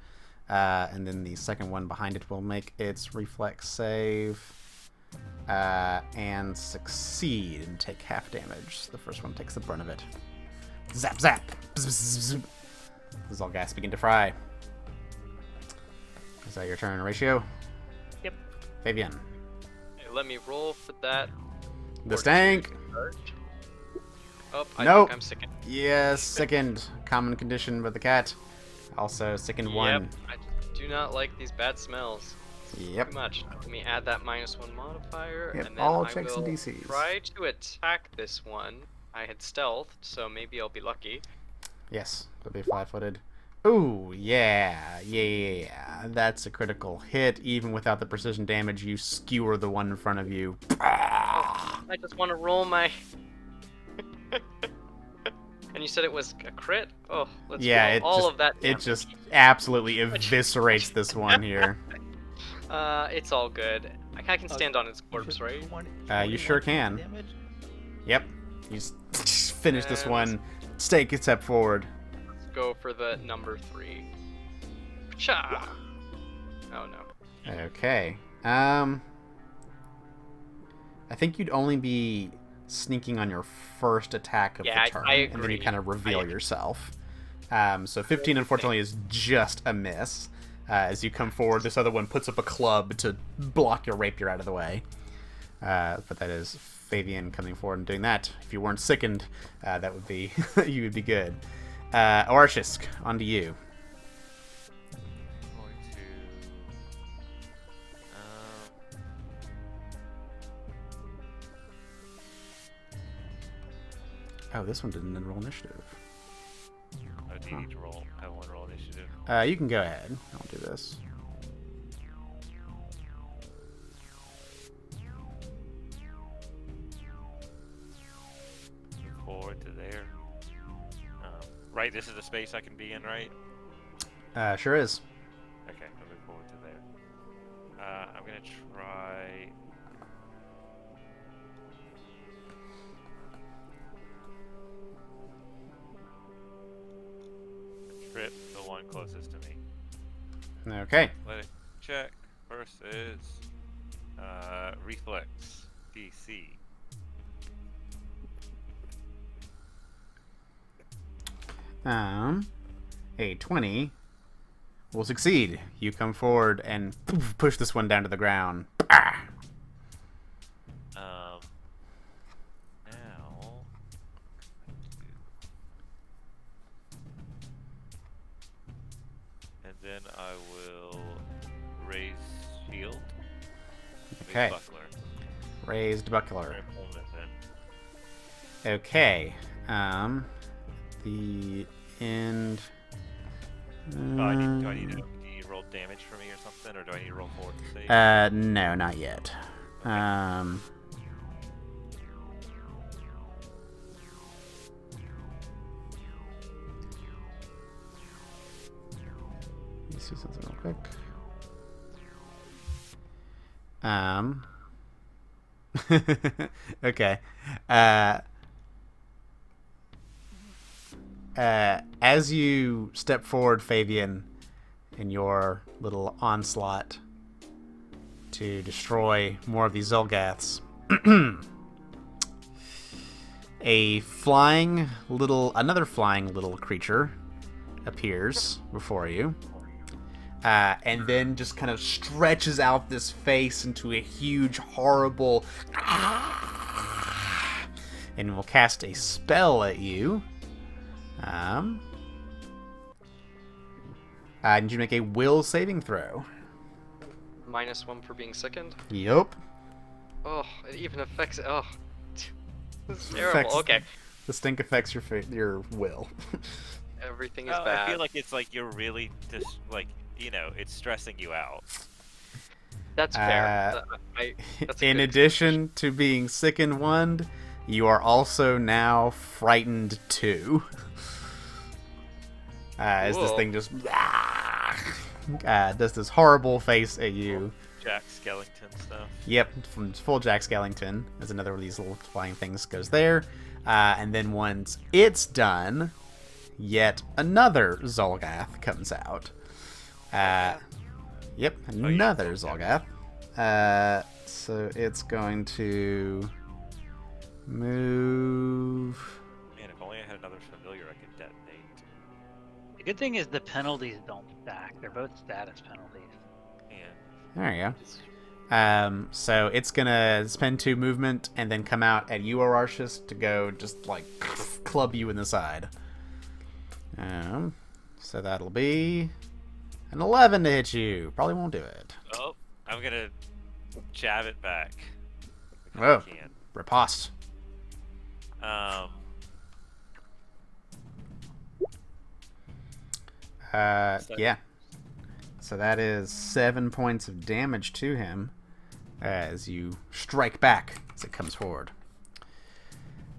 Speaker 1: And then the second one behind it will make its reflex save, and succeed and take half damage. The first one takes the brunt of it. Zap, zap. Bzz, bzz, bzz. The Zolgaths begin to fry. Is that your turn, Horatio?
Speaker 4: Yep.
Speaker 1: Fabian.
Speaker 3: Okay, let me roll for that.
Speaker 1: The stank.
Speaker 3: Oh, I
Speaker 1: Nope.
Speaker 3: think I'm sickened.
Speaker 1: Yes, sickened. Common condition with the cat. Also sickened one.
Speaker 3: Yep, I do not like these bad smells.
Speaker 1: Yep.
Speaker 3: Too much. Let me add that -1 modifier,
Speaker 1: Yep,
Speaker 3: and then
Speaker 1: all
Speaker 3: I
Speaker 1: checks
Speaker 3: will
Speaker 1: and DCs.
Speaker 3: try to attack this one. I had stealthed, so maybe I'll be lucky.
Speaker 1: Yes, it'll be flat-footed. Ooh, yeah. That's a critical hit. Even without the precision damage, you skewer the one in front of you.
Speaker 3: I just want to roll my And you said it was a crit? Oh, let's
Speaker 1: Yeah,
Speaker 3: roll all of that
Speaker 1: it
Speaker 3: damage.
Speaker 1: just absolutely eviscerates this one here.
Speaker 3: It's all good. I can stand on its corpse, right?
Speaker 1: You sure can.
Speaker 5: Damage?
Speaker 1: Yep. You just finish this
Speaker 3: And-
Speaker 1: one. Take a step forward.
Speaker 3: Let's go for the number 3. Cha! Oh no.
Speaker 1: Okay. I think you'd only be sneaking on your first attack of
Speaker 3: Yeah,
Speaker 1: the turn,
Speaker 3: I
Speaker 1: and then you
Speaker 3: agree.
Speaker 1: kind of reveal
Speaker 3: I agree.
Speaker 1: yourself. So 15, unfortunately, is just a miss. As you come forward, this other one puts up a club to block your rapier out of the way. But that is Fabian coming forward and doing that. If you weren't sickened, that would be you would be good. Arshisk, on to you.
Speaker 2: Going to.
Speaker 1: Oh, this one didn't enroll initiative.
Speaker 2: Oh, do you need to roll? Have one roll initiative.
Speaker 1: You can go ahead. I'll do this.
Speaker 2: Move forward to there. Right, this is the space I can be in, right?
Speaker 1: Sure is.
Speaker 2: Okay, I'll move forward to there. I'm gonna try. Trip the one closest to me.
Speaker 1: Okay.
Speaker 2: Let it check. First is reflex DC.
Speaker 1: A 20 will succeed. You come forward and push this one down to the ground. Ah!
Speaker 2: Now. And then I will raise shield. Raise
Speaker 1: Okay.
Speaker 2: buckler.
Speaker 1: Raised buckler.
Speaker 2: Or implement then.
Speaker 1: Okay. The end.
Speaker 2: Do I need to roll damage for me or something, or do I need to roll forward to save?
Speaker 1: No, not yet. Let me see something real quick. Okay. As you step forward, Fabian, in your little onslaught to destroy more of these Zolgaths, another flying little creature appears before you. And then just kind of stretches out this face into a huge, horrible... and will cast a spell at you. I need you to make a will saving throw.
Speaker 3: -1 for being sickened.
Speaker 1: Yup.
Speaker 3: Oh, it even affects. Oh, this is terrible.
Speaker 1: Affects-
Speaker 3: Okay,
Speaker 1: The stink affects your will.
Speaker 3: everything is
Speaker 2: Oh,
Speaker 3: bad.
Speaker 2: I feel like it's like you're really just like it's stressing you out.
Speaker 3: That's fair. That's a
Speaker 1: In
Speaker 3: good
Speaker 1: addition to being sickened one, you are also now frightened 2. As this
Speaker 3: Cool.
Speaker 1: thing just does this horrible face at you.
Speaker 2: Jack Skellington stuff.
Speaker 1: Yep, from full Jack Skellington. As another of these little flying things goes there. And then once it's done, yet another Zolgath comes out. Yep, another Zolgath. So it's going to move.
Speaker 2: Man, if only I had another familiar I could detonate.
Speaker 4: The good thing is the penalties don't stack. They're both status penalties.
Speaker 2: Man.
Speaker 1: There you go. So it's gonna spend 2 movement and then come out at you, Ararchus, to go just like club you in the side. So that'll be an 11 to hit you. Probably won't do it.
Speaker 2: Oh, I'm gonna jab it back. If
Speaker 1: Whoa.
Speaker 2: I can.
Speaker 1: Riposte. Yeah. So that is 7 points of damage to him as you strike back as it comes forward.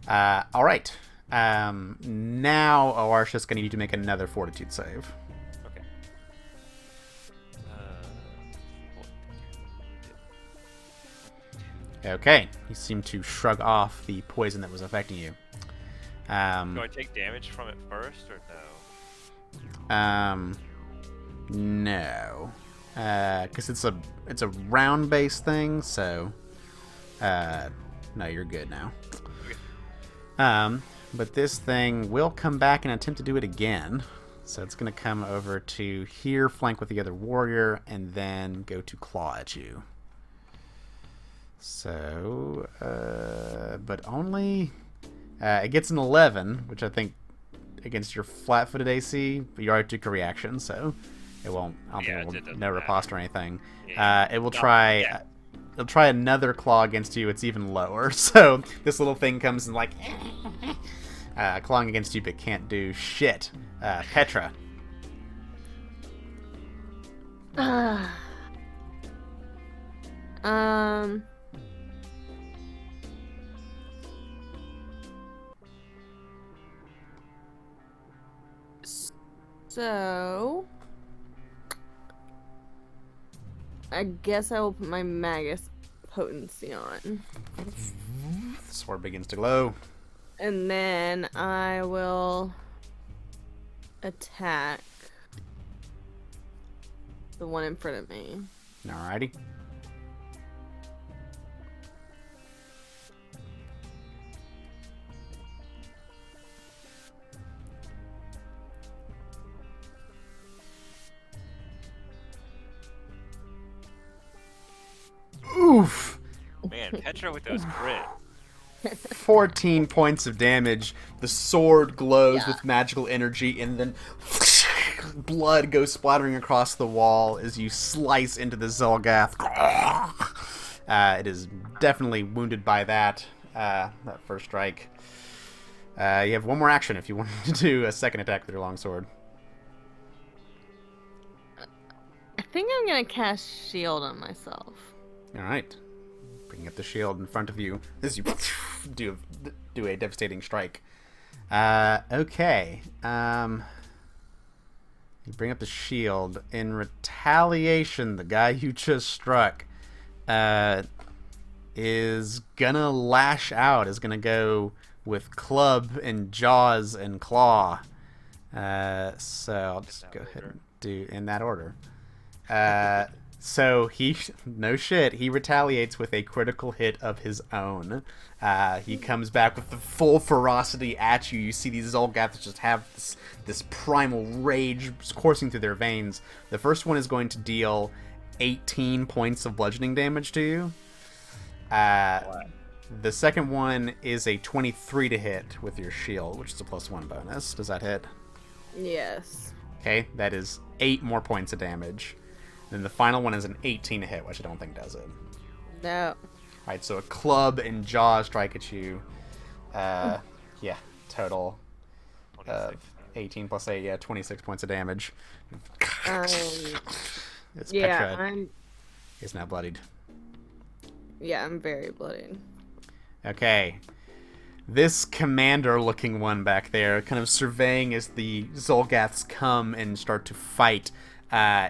Speaker 1: All right. Now Awarsha's going to need to make another fortitude save.
Speaker 2: Okay.
Speaker 1: Okay. You seem to shrug off the poison that was affecting you.
Speaker 2: Do I take damage from it first or no?
Speaker 1: No. Because it's a round-based thing, so... no, you're good now.
Speaker 2: Okay.
Speaker 1: But this thing will come back and attempt to do it again. So it's going to come over to here, flank with the other warrior, and then go to claw at you. So, but only... it gets an 11, which I think against your flat-footed AC, but you already took a reaction, so it won't. I don't think it will no riposte or anything.
Speaker 2: Yeah.
Speaker 1: It will try.
Speaker 2: Yeah.
Speaker 1: It'll try another claw against you. It's even lower. So this little thing comes and like clawing against you, but can't do shit. Petra.
Speaker 7: So I guess I will put my Magus potency on.
Speaker 1: The sword begins to glow.
Speaker 7: And then I will attack the one in front of me.
Speaker 1: Alrighty. Oof!
Speaker 2: Man, Petra with those crits.
Speaker 1: 14 points of damage. The sword glows with magical energy, and then blood goes splattering across the wall as you slice into the Zolgath. It is definitely wounded by that first strike. You have one more action if you want to do a second attack with your longsword.
Speaker 7: I think I'm gonna cast shield on myself.
Speaker 1: Alright. Bringing up the shield in front of you as you do a devastating strike. Okay. You bring up the shield. In retaliation, the guy you just struck is gonna lash out, is gonna go with club and jaws and claw. So I'll just go ahead and do in that order. So he, no shit, he retaliates with a critical hit of his own. He comes back with the full ferocity at you. You see these Zolgaths just have this primal rage coursing through their veins. The first one is going to deal 18 points of bludgeoning damage to you. The second one is a 23 to hit with your shield, which is a +1 bonus. Does that hit?
Speaker 7: Yes.
Speaker 1: Okay, that is 8 more points of damage. Then the final one is an 18 to hit, which I don't think does it.
Speaker 7: No.
Speaker 1: Alright, so a club and jaw strike at you. Yeah, total of 18 plus 8, 26 points of damage. It's
Speaker 7: yeah,
Speaker 1: Petra is now bloodied.
Speaker 7: Yeah, I'm very bloodied.
Speaker 1: Okay. This commander-looking one back there, kind of surveying as the Zolgaths come and start to fight,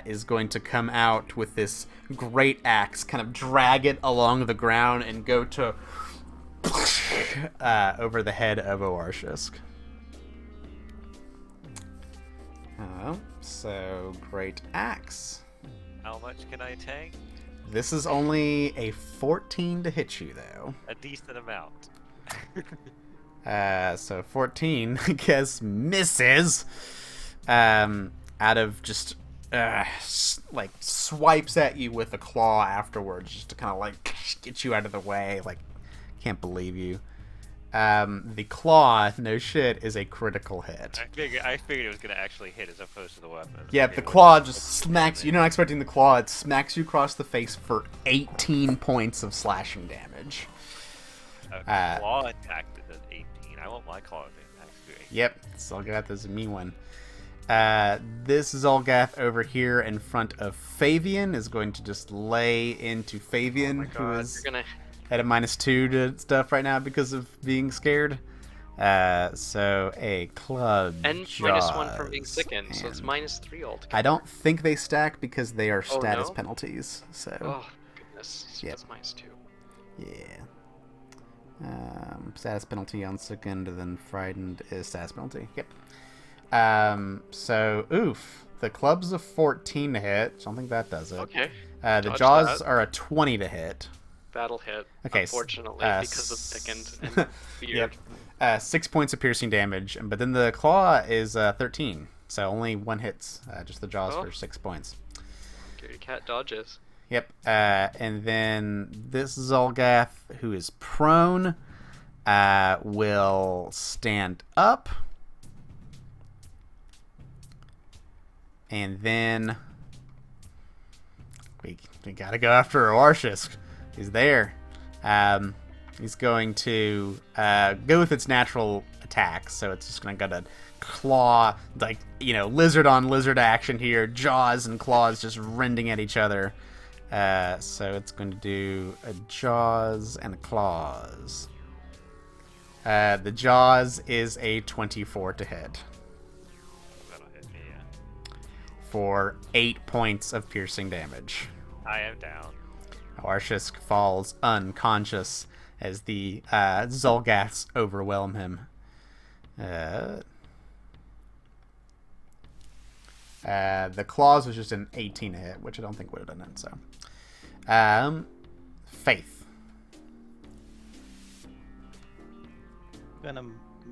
Speaker 1: is going to come out with this great axe, kind of drag it along the ground, and go to over the head of Oarshisk. So great axe.
Speaker 2: How much can I tank?
Speaker 1: This is only a 14 to hit you, though.
Speaker 2: A decent amount.
Speaker 1: So 14, I guess, misses. Out of just like swipes at you with a claw afterwards, just to kind of like get you out of the way. Like, can't believe you. The claw, no shit, is a critical hit.
Speaker 2: I figured it was gonna actually hit as opposed to the weapon.
Speaker 1: Yeah, the claw just smacks you. You're not expecting the claw. It smacks you across the face for 18 points of slashing damage.
Speaker 2: A claw attack that does 18. I want my claw attack to do 18.
Speaker 1: Yep, Zolgath is a mean one. This Zolgath over here in front of Fabian is going to just lay into Fabian, who is at a -2 to stuff right now because of being scared. So a club.
Speaker 3: And -1 from being sickened, so it's
Speaker 1: and
Speaker 3: -3 altogether.
Speaker 1: I don't think they stack because they are
Speaker 3: Oh,
Speaker 1: status
Speaker 3: no?
Speaker 1: penalties. So
Speaker 3: Oh, goodness. So
Speaker 1: Yep.
Speaker 3: that's -2.
Speaker 1: yeah. Status penalty on sickened, then frightened is status penalty. Yep. So oof. The club's a 14 to hit. I don't think that does it.
Speaker 3: Okay.
Speaker 1: The
Speaker 3: Dodge
Speaker 1: jaws
Speaker 3: that.
Speaker 1: are a 20 to hit.
Speaker 3: Battle hit,
Speaker 1: Okay,
Speaker 3: unfortunately, because of sickened and
Speaker 1: Yep.
Speaker 3: beard.
Speaker 1: 6 points of piercing damage, but then the claw is 13, so only one hits. Just the jaws
Speaker 3: Oh.
Speaker 1: for 6 points.
Speaker 3: Dirty cat dodges.
Speaker 1: Yep. And then this Zolgath, who is prone, will stand up. And then we gotta go after Arshisk. He's there. He's going to go with its natural attack, so it's just gonna go to claw, like, lizard on lizard action here, jaws and claws just rending at each other. So it's going to do a jaws and a claws. The jaws is a 24 to hit
Speaker 2: That'll hit me, yeah.
Speaker 1: for 8 points of piercing damage.
Speaker 2: I am down.
Speaker 1: Arshisk falls unconscious as the Zolgaths overwhelm him. The claws was just an 18 to hit, which I don't think would have done it. So, Faith.
Speaker 5: Gonna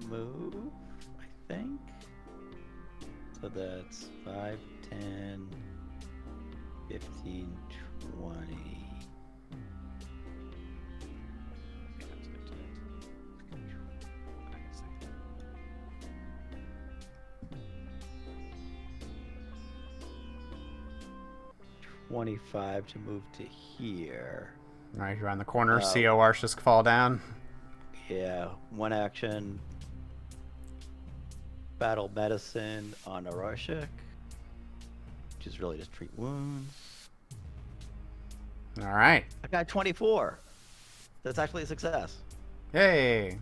Speaker 5: move, I think. So that's 5, 10, 15, 20. $25 to move to here.
Speaker 1: All right, you're on the corner. See Arshisk fall down.
Speaker 5: Yeah, one action. Battle medicine on Arashik, which is really just treat wounds.
Speaker 1: All right.
Speaker 5: I got 24. That's actually a success.
Speaker 1: Yay.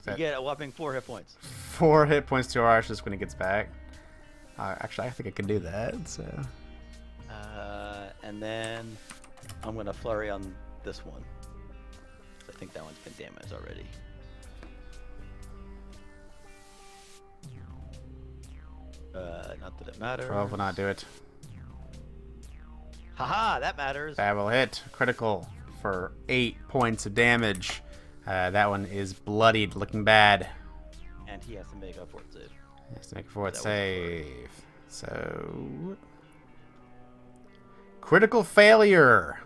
Speaker 5: You get a whopping 4 hit points.
Speaker 1: 4 hit points to Arshisk when he gets back. Actually, I think I can do that. So.
Speaker 5: And then I'm gonna flurry on this one. I think that one's been damaged already. Not that it matters.
Speaker 1: 12 will not do it.
Speaker 5: Haha, that matters.
Speaker 1: That will hit. Critical for 8 points of damage. That one is bloodied, looking bad.
Speaker 5: And he has to make a fort save.
Speaker 1: He has to make a fort
Speaker 5: That was
Speaker 1: save. So. Critical failure.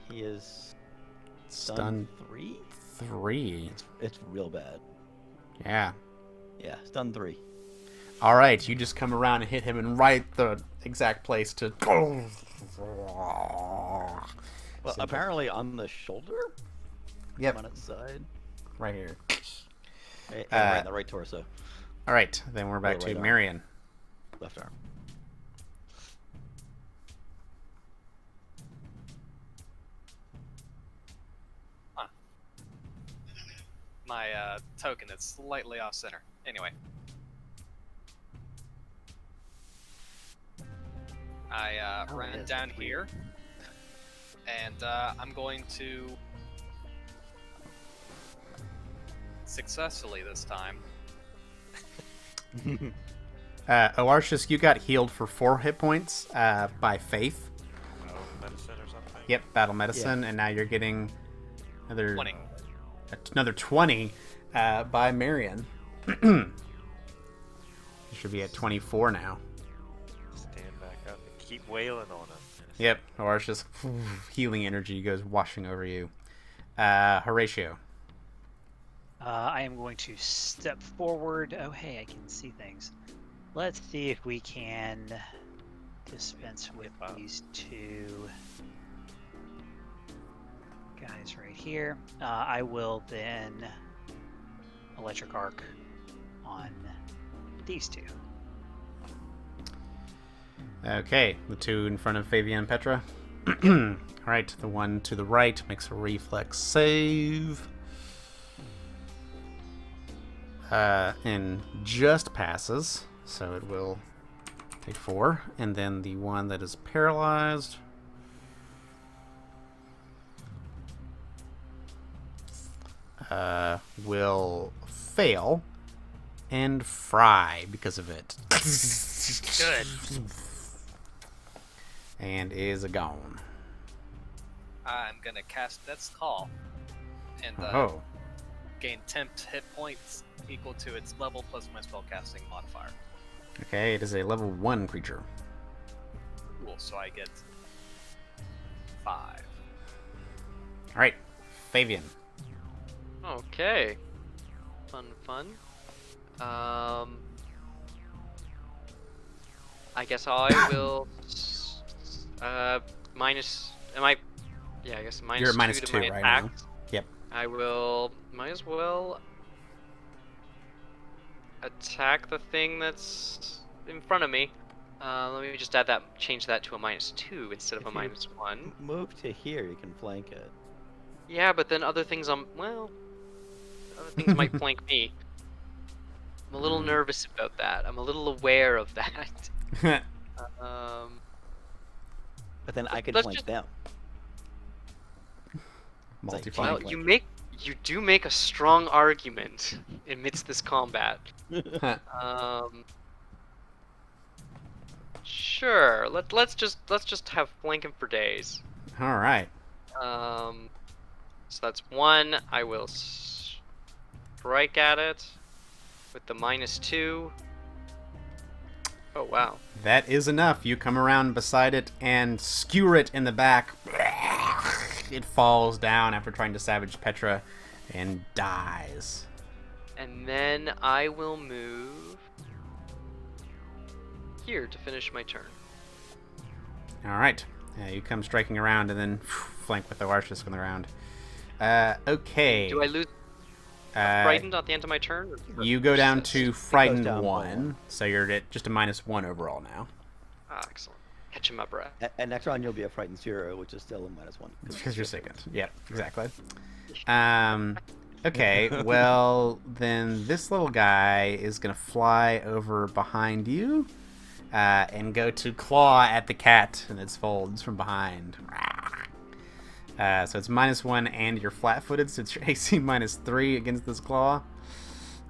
Speaker 5: He is
Speaker 1: Stun
Speaker 5: 3.
Speaker 1: 3.
Speaker 5: It's real bad.
Speaker 1: Yeah.
Speaker 5: Yeah, stun 3.
Speaker 1: All right, you just come around and hit him in right the exact place to.
Speaker 5: Well, apparently on the shoulder.
Speaker 1: Yep.
Speaker 5: On its side.
Speaker 1: Right here.
Speaker 5: And right in the right torso.
Speaker 1: All right, then we're back
Speaker 5: Or
Speaker 1: to
Speaker 5: right arm.
Speaker 1: Marion.
Speaker 5: Left arm.
Speaker 6: My token is slightly off center. Anyway. I ran
Speaker 4: yes,
Speaker 6: down
Speaker 4: that's
Speaker 6: here, and I'm going to successfully this time.
Speaker 1: Arshisk, you got healed for 4 hit points by Faith.
Speaker 2: Oh, medicine or something?
Speaker 1: Yep, battle medicine, and now you're getting another
Speaker 6: 20.
Speaker 1: Another 20 by Marion. You should be at 24 now.
Speaker 2: Stand back up and keep wailing on him.
Speaker 1: Yep, Arshisk, healing energy goes washing over you. Horatio.
Speaker 4: I am going to step forward. Oh, hey, I can see things. Let's see if we can dispense with these 2 guys right here. I will then electric arc on these 2.
Speaker 1: Okay, the 2 in front of Fabian and Petra. Alright, the one to the right makes a reflex save. And just passes, so it will take 4. And then the one that is paralyzed will fail and fry because of it.
Speaker 6: Good.
Speaker 1: And is gone.
Speaker 6: I'm gonna cast Death's Call and
Speaker 1: Oh.
Speaker 6: gain 10 hit points equal to its level plus my spellcasting modifier.
Speaker 1: Okay, it is a level 1 creature.
Speaker 6: Cool, so I get 5.
Speaker 1: Alright, Fabian.
Speaker 3: Okay. Fun. I guess I will. Minus. Am I? Yeah, I guess minus.
Speaker 1: You're at minus
Speaker 3: 2 to
Speaker 1: 2
Speaker 3: my
Speaker 1: right
Speaker 3: attack.
Speaker 1: now. Yep.
Speaker 3: I will. Might as well attack the thing that's in front of me. Let me just add that. Change that to a minus 2 instead of a
Speaker 5: If you
Speaker 3: minus 1.
Speaker 5: Move to here, you can flank it.
Speaker 3: Yeah, but then other things. Other things might flank me. I'm a little nervous about that. I'm a little aware of that.
Speaker 5: But then I can
Speaker 3: let's
Speaker 5: flank
Speaker 3: just-
Speaker 5: them.
Speaker 1: Multi-flank.
Speaker 3: Well, you do make a strong argument amidst this combat. Sure. Let's just have flanking for days.
Speaker 1: Alright.
Speaker 3: So that's 1. I will strike at it with the minus 2. Oh wow.
Speaker 1: That is enough. You come around beside it and skewer it in the back. It falls down after trying to savage Petra and dies.
Speaker 3: And then I will move here to finish my turn.
Speaker 1: Alright. You come striking around and then flank with the Archus on the round. Okay.
Speaker 3: Do I lose frightened at the end of my turn?
Speaker 1: You go down to frightened
Speaker 5: down by
Speaker 1: 1,
Speaker 5: one.
Speaker 1: so you're at just a minus 1 overall now.
Speaker 3: Ah, excellent. Catching my breath.
Speaker 5: And next round you'll be a frightened 0, which is still a -1.
Speaker 1: Because you're second. Yep, exactly. Okay, well, then this little guy is going to fly over behind you and go to claw at the cat in its folds from behind. So it's -1 and you're flat-footed, so it's your AC -3 against this claw.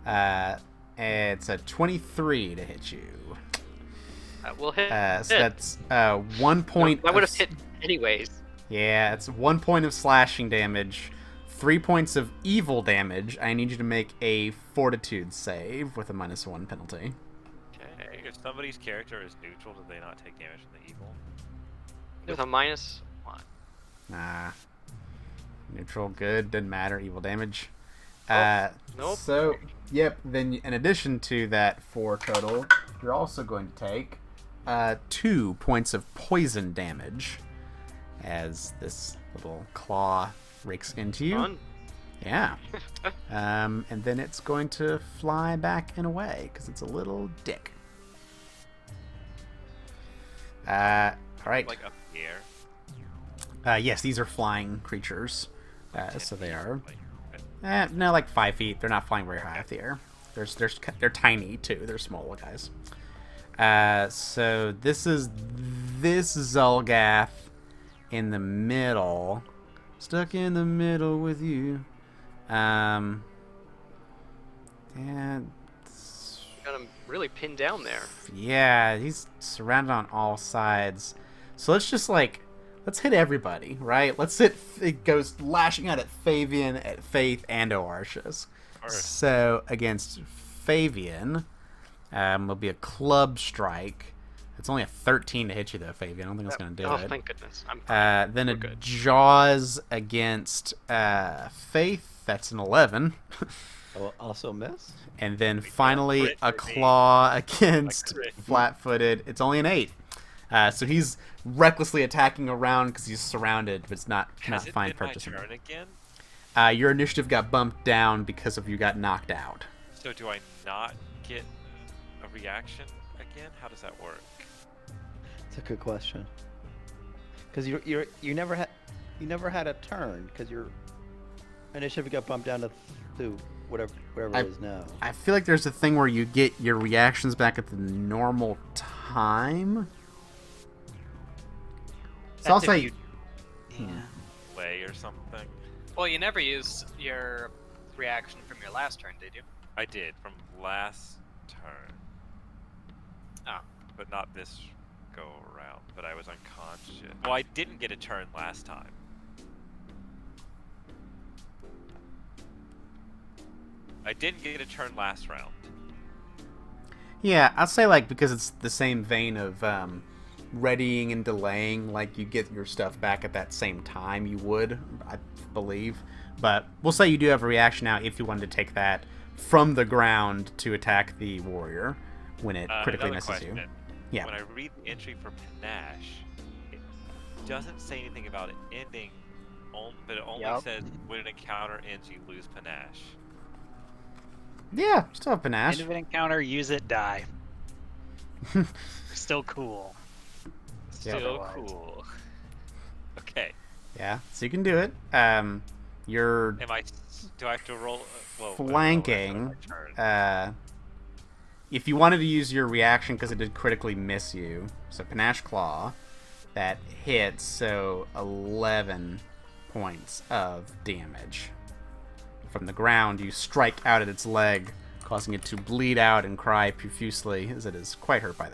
Speaker 1: It's a 23 to hit you.
Speaker 3: We'll hit.
Speaker 1: So that's 1 point.
Speaker 3: I would have hit anyways.
Speaker 1: Yeah, it's 1 point of slashing damage, 3 points of evil damage. I need you to make a fortitude save with a -1 penalty.
Speaker 3: Okay.
Speaker 2: If somebody's character is neutral, do they not take damage from the evil?
Speaker 3: With a -1.
Speaker 1: Nah. Neutral, good, doesn't matter, evil damage.
Speaker 3: Nope.
Speaker 1: So, yep, then in addition to that 4 total, you're also going to take 2 points of poison damage as this little claw rakes into you.
Speaker 3: Fun.
Speaker 1: Yeah. And then it's going to fly back and away because it's a little dick. All right.
Speaker 2: Like up in the air?
Speaker 1: Yes, these are flying creatures. So they are.
Speaker 2: Like,
Speaker 1: No, like 5 feet. They're not flying very high up the air. They're tiny too. They're small guys. So this is this Zulgath in the middle, stuck in the middle with you. And
Speaker 3: Got him really pinned down there.
Speaker 1: yeah, he's surrounded on all sides. So let's hit everybody, right? It goes lashing out at Fabian, at Faith, and Oartius. So against Fabian, will be a club strike. It's only a 13 to hit you though, Fabian. I don't think it's going to do
Speaker 3: Oh,
Speaker 1: it.
Speaker 3: thank goodness. I'm fine.
Speaker 1: Then
Speaker 3: We're
Speaker 1: a
Speaker 3: good.
Speaker 1: Jaws against Faith. That's an 11.
Speaker 5: Oh, also miss.
Speaker 1: And then finally
Speaker 2: crit
Speaker 1: a
Speaker 2: for me.
Speaker 1: claw against
Speaker 2: crit.
Speaker 1: flat-footed. It's only an 8. So he's recklessly attacking around because he's surrounded, but it's not
Speaker 2: Has
Speaker 1: cannot
Speaker 2: it
Speaker 1: find
Speaker 2: been my
Speaker 1: purchase.
Speaker 2: turn again?
Speaker 1: Your initiative got bumped down because of you got knocked out.
Speaker 2: So do I not get a reaction again? How does that work?
Speaker 5: It's a good question. Because you never had a turn because you're. initiative got bumped down to whatever it is now.
Speaker 1: I feel like there's a thing where you get your reactions back at the normal time. So I'll say...
Speaker 4: Yeah.
Speaker 2: Way or something.
Speaker 6: Well, you never used your reaction from your last turn, did you?
Speaker 2: I did from last turn.
Speaker 6: Oh.
Speaker 2: But not this go around. But I was unconscious. Well, I didn't get a turn last time. I didn't get a turn last round.
Speaker 1: Yeah, I'll say, like, because it's the same vein of readying and delaying, like, you get your stuff back at that same time you would, I believe. But we'll say you do have a reaction now if you wanted to take that from the ground to attack the warrior when it critically misses
Speaker 2: question.
Speaker 1: you. Yeah.
Speaker 2: When I read the entry for Panache, it doesn't say anything about it ending, but it only says when an encounter ends, you lose Panache.
Speaker 1: Yeah, still have Panache.
Speaker 4: End of an encounter, use it, die. Still cool.
Speaker 2: Still cool. Okay.
Speaker 1: Yeah, so you can do it. You're
Speaker 2: Do I have to roll?
Speaker 1: flanking. If you wanted to use your reaction because it did critically miss you, so Panache Claw, that hits, so 11 points of damage. From the ground, you strike out at its leg, causing it to bleed out and cry profusely, as it is quite hurt by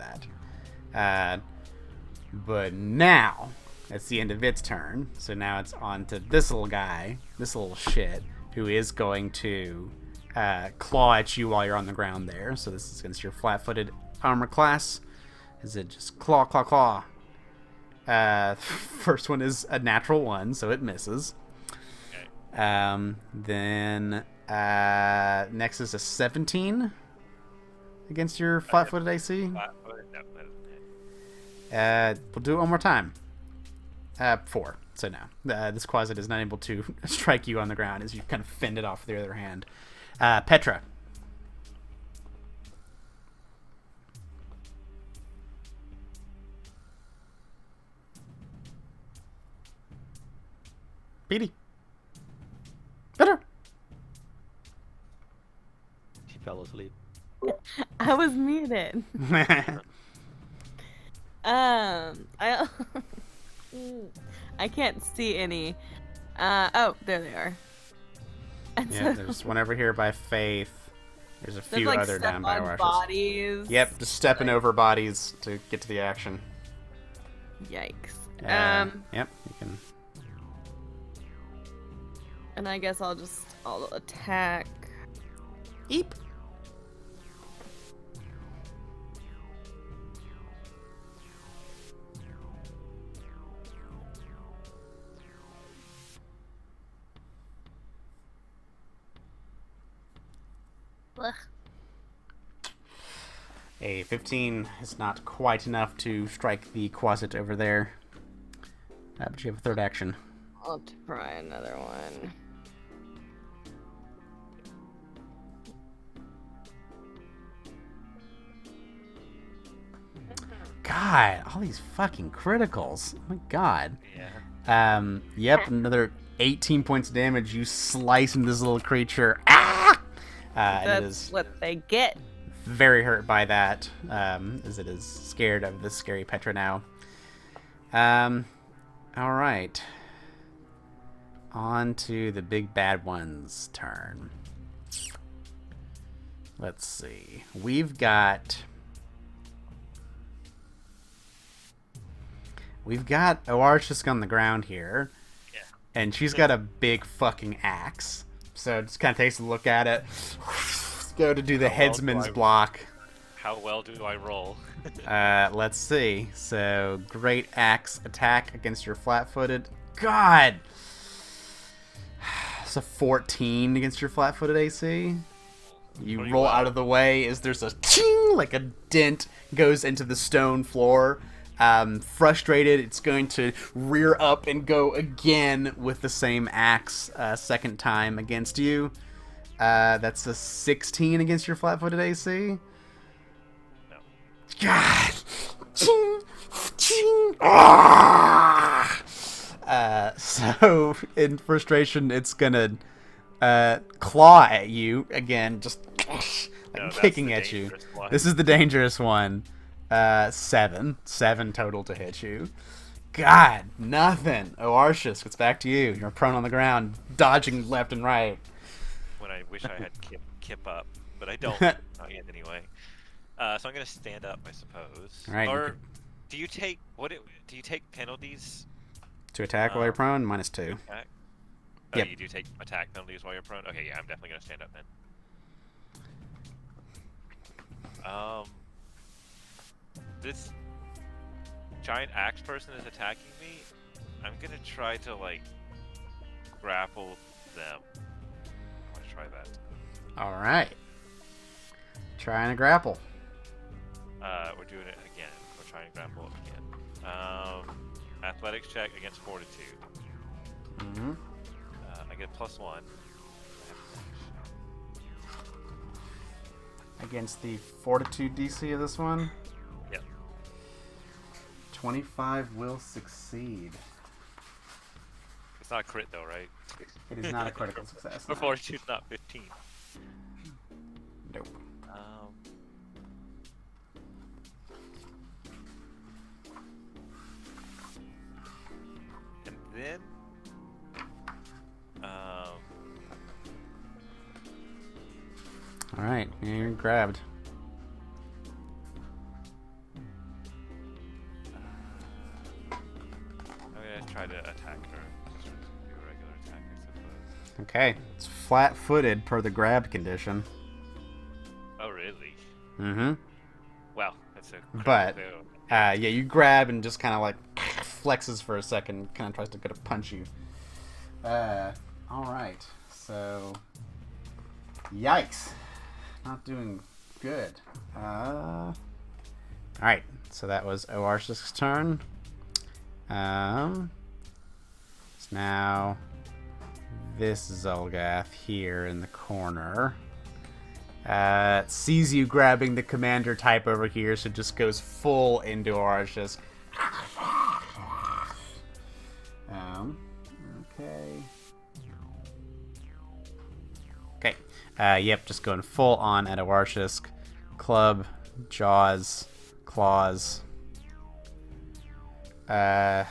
Speaker 1: that. But now, it's the end of its turn, so now it's on to this little guy, this little shit, who is going to claw at you while you're on the ground there. So this is against your flat-footed armor class. Is it just claw, claw, claw? First one is a natural 1, so it misses. Then next is a 17 against your flat-footed AC. We'll do it one more time. 4. So no, this Quasit is not able to strike you on the ground as you kind of fend it off with the other hand. Petra. Petey. Petra.
Speaker 5: She fell asleep.
Speaker 7: I was muted. I can't see any. Oh, there they are. And
Speaker 1: Yeah, there's one over here by Faith. There's a few
Speaker 7: like
Speaker 1: other down by Rushes.
Speaker 7: bodies.
Speaker 1: Yep, just stepping over bodies to get to the action.
Speaker 7: Yikes.
Speaker 1: Yep, you can.
Speaker 7: And I guess I'll attack.
Speaker 1: Eep.
Speaker 7: Ugh.
Speaker 1: A 15 is not quite enough to strike the Quasit over there. But you have a third action.
Speaker 7: I'll try another one.
Speaker 1: God, all these fucking criticals. Oh my god.
Speaker 2: Yeah.
Speaker 1: Yep, another 18 points of damage. You slice into this little creature. Ah! And it
Speaker 7: That's
Speaker 1: is
Speaker 7: what they get.
Speaker 1: very hurt by that, as it is scared of this scary Petra now. Alright. On to the big bad one's turn. Let's see. We've got Oar's just on the ground here.
Speaker 2: Yeah.
Speaker 1: And she's got a big fucking axe. So it just kind of takes a look at it. Go to do the headsman's block.
Speaker 2: How well do I roll?
Speaker 1: Let's see. So, great axe attack against your flat-footed. God! It's a 14 against your flat-footed AC. You
Speaker 2: Pretty
Speaker 1: roll
Speaker 2: well.
Speaker 1: out of the way as there's a ching, like a dent goes into the stone floor. Frustrated, it's going to rear up and go again with the same axe second time against you. That's a 16 against your flat-footed AC.
Speaker 2: No.
Speaker 1: God! Ching! Ching! Ah! So, in frustration, it's gonna claw at you again, just
Speaker 2: No, that's
Speaker 1: kicking
Speaker 2: the
Speaker 1: at you.
Speaker 2: dangerous one.
Speaker 1: This is the dangerous one. 7 total to hit you. God, nothing. Oartius, it's back to you. You're prone on the ground, dodging left and right.
Speaker 2: When I wish I had Kip up, but I don't. Not yet, anyway. So I'm gonna stand up, I suppose.
Speaker 1: All right, you
Speaker 2: Or
Speaker 1: could-
Speaker 2: do you take do you take penalties?
Speaker 1: To attack while you're prone, -2.
Speaker 2: Attack? Oh,
Speaker 1: Yep.
Speaker 2: you do take attack penalties while you're prone. Okay, yeah, I'm definitely gonna stand up then. This giant axe person is attacking me. I'm gonna try to like grapple them. I'm gonna try that.
Speaker 1: All right. Trying to grapple.
Speaker 2: We're doing it again. We're trying to grapple again. Athletics check against fortitude.
Speaker 1: Mm-hmm.
Speaker 2: I get +1.
Speaker 1: Against the fortitude DC of this one.
Speaker 2: Yep.
Speaker 1: 25 will succeed.
Speaker 2: It's not a crit though, right?
Speaker 1: It is not a critical success.
Speaker 2: Or
Speaker 1: no.
Speaker 2: fortitude's not 15.
Speaker 1: Nope.
Speaker 2: And then,
Speaker 1: All right, you're grabbed.
Speaker 2: I'm gonna try to attack her. Just do a regular attack, I suppose.
Speaker 1: Okay, it's flat-footed per the grabbed condition.
Speaker 2: Oh, really?
Speaker 1: Mm-hmm.
Speaker 2: Well, that's a critical
Speaker 1: But,
Speaker 2: fail.
Speaker 1: yeah, you grab and just kind of like flexes for a second, kind of tries to go to punch you. All right, so yikes, not doing good. All right, so that was Oartius' turn. It's now this Zolgath here in the corner. Sees you grabbing the commander type over here, so just goes full into Oartius. Okay. Okay. Yep, just going full on at Oartius. Club, jaws, claws. The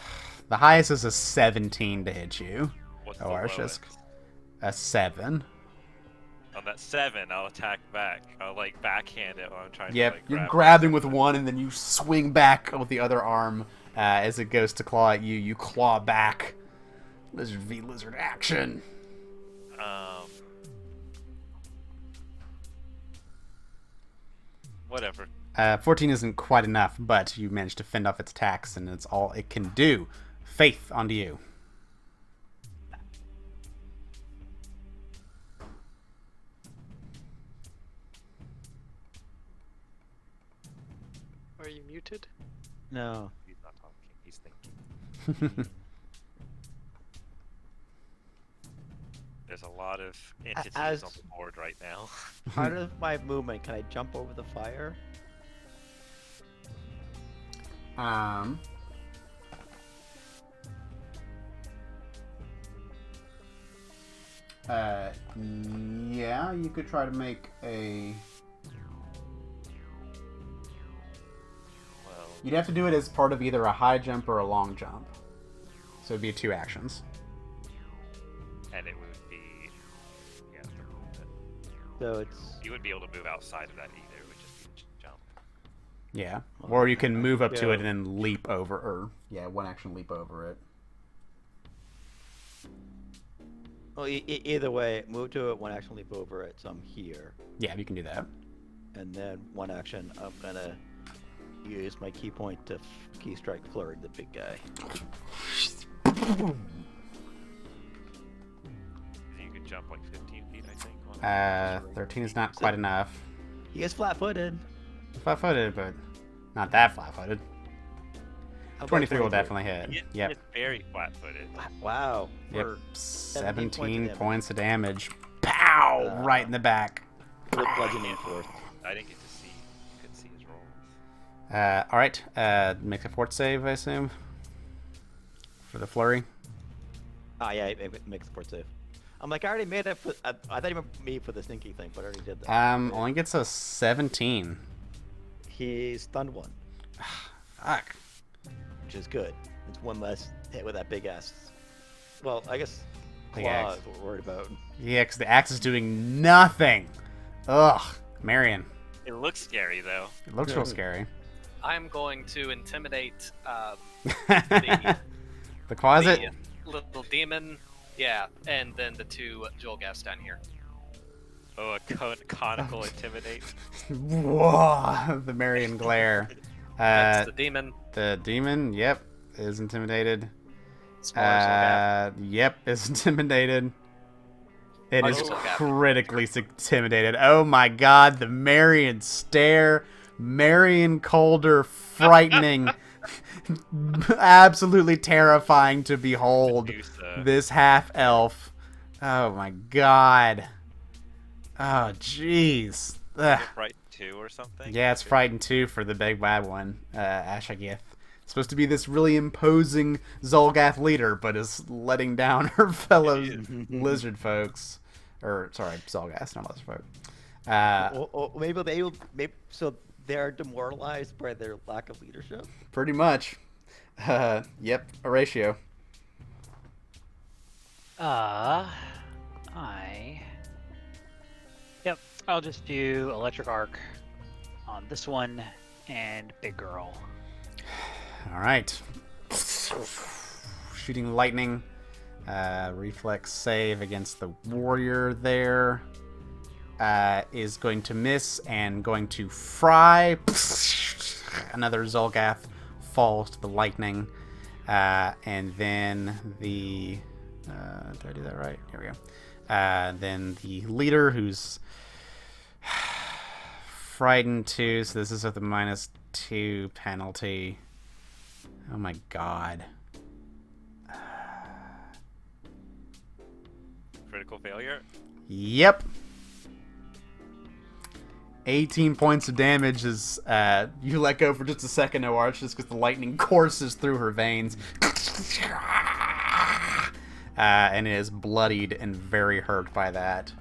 Speaker 1: highest is a 17 to hit you.
Speaker 2: What's the
Speaker 1: Oartius.
Speaker 2: lowest?
Speaker 1: A 7.
Speaker 2: On that 7, I'll attack back. I'll like backhand it while I'm trying
Speaker 1: Yep,
Speaker 2: to like
Speaker 1: you're
Speaker 2: grab
Speaker 1: grabbing with one, and then you swing back with the other arm as it goes to claw at you. You claw back. Lizard v lizard action.
Speaker 2: Whatever.
Speaker 1: 14 isn't quite enough, but you managed to fend off its attacks, and it's all it can do. Faith, onto you.
Speaker 3: Are you muted?
Speaker 5: No.
Speaker 2: He's not talking. He's thinking. There's a lot of entities
Speaker 5: As-
Speaker 2: on the board right now.
Speaker 5: Part of my movement, can I jump over the fire?
Speaker 1: Yeah, you could try to make a...
Speaker 2: Well,
Speaker 1: You'd have to do it as part of either a high jump or a long jump. So it'd be 2 actions.
Speaker 2: and it would be the movement.
Speaker 5: So it's...
Speaker 2: You wouldn't be able to move outside of that either. It would just be jump.
Speaker 1: Yeah.
Speaker 5: Well,
Speaker 1: Or you can move up to
Speaker 5: yeah.
Speaker 1: it and then leap over, or, yeah, 1 action leap over it.
Speaker 5: Well, either way, move to it, 1 action leap over it, so I'm here.
Speaker 1: Yeah, you can do that.
Speaker 5: And then 1 action, I'm gonna use my key point to key strike flurry the big guy.
Speaker 2: You could jump like 15 feet, I think. On it.
Speaker 1: 13 is not quite enough.
Speaker 5: He is flat-footed.
Speaker 1: Flat-footed, but not that flat-footed.
Speaker 5: How about
Speaker 1: 23 will
Speaker 5: 23?
Speaker 1: definitely hit.
Speaker 2: It-
Speaker 1: Yep.
Speaker 2: It's very flat-footed.
Speaker 5: Wow.
Speaker 1: Yep.
Speaker 5: For
Speaker 1: 17
Speaker 5: points
Speaker 1: points of damage. Pow! Right in the back.
Speaker 5: with bludgeoning force.
Speaker 2: I didn't get to see. Couldn't see his rolls.
Speaker 1: Alright. Make a fort save, I assume. For the flurry.
Speaker 5: Ah, yeah, it makes a fort save. I'm like, I already made it. I thought you meant me for the sneaky thing, but I already did that.
Speaker 1: Only gets a 17.
Speaker 5: He stunned one,
Speaker 1: Fuck.
Speaker 5: which is good. It's one less hit with that big ass. Well, I guess
Speaker 1: Big
Speaker 5: claw
Speaker 1: axe.
Speaker 5: is what we're worried about.
Speaker 1: Yeah, 'cause the axe is doing nothing. Ugh. Marion.
Speaker 2: It looks scary though.
Speaker 1: It looks real scary.
Speaker 6: I'm going to intimidate
Speaker 1: The closet?
Speaker 6: the little demon. Yeah, and then the two Jolgaths down here.
Speaker 2: Oh, a conical intimidate.
Speaker 1: Whoa, the Marion glare.
Speaker 6: That's the demon.
Speaker 1: The demon, yep, is intimidated.
Speaker 6: Smaller Jolgath.
Speaker 1: Yep, is intimidated. It is
Speaker 6: Larger Jolgath.
Speaker 1: critically intimidated. Oh my god, the Marion stare. Marion Calder, frightening. Absolutely terrifying to behold.
Speaker 2: Medusa.
Speaker 1: This half-elf. Oh my god. Oh, jeez. Ugh.
Speaker 2: Right 2 or something?
Speaker 1: Yeah, it's Frightened 2 for the big bad one, Ashagith. Supposed to be this really imposing Zolgath leader, but is letting down her fellow lizard folks. Or, sorry, Zolgath, not lizard folk.
Speaker 5: Maybe so they're demoralized by their lack of leadership.
Speaker 1: Pretty much. Yep, Horatio.
Speaker 4: Yep, I'll just do Electric Arc on this one and Big Girl.
Speaker 1: Alright. Shooting lightning. Reflex save against the warrior there. Is going to miss and going to fry. Another Zolgath falls to the lightning. And then the... did I do that right? Here we go. Then the leader, who's frightened 2, so this is with the -2 penalty. Oh my god.
Speaker 2: Critical failure?
Speaker 1: Yep. 18 points of damage as you let go for just a second, no Arch, just because the lightning courses through her veins. And is bloodied and very hurt by that.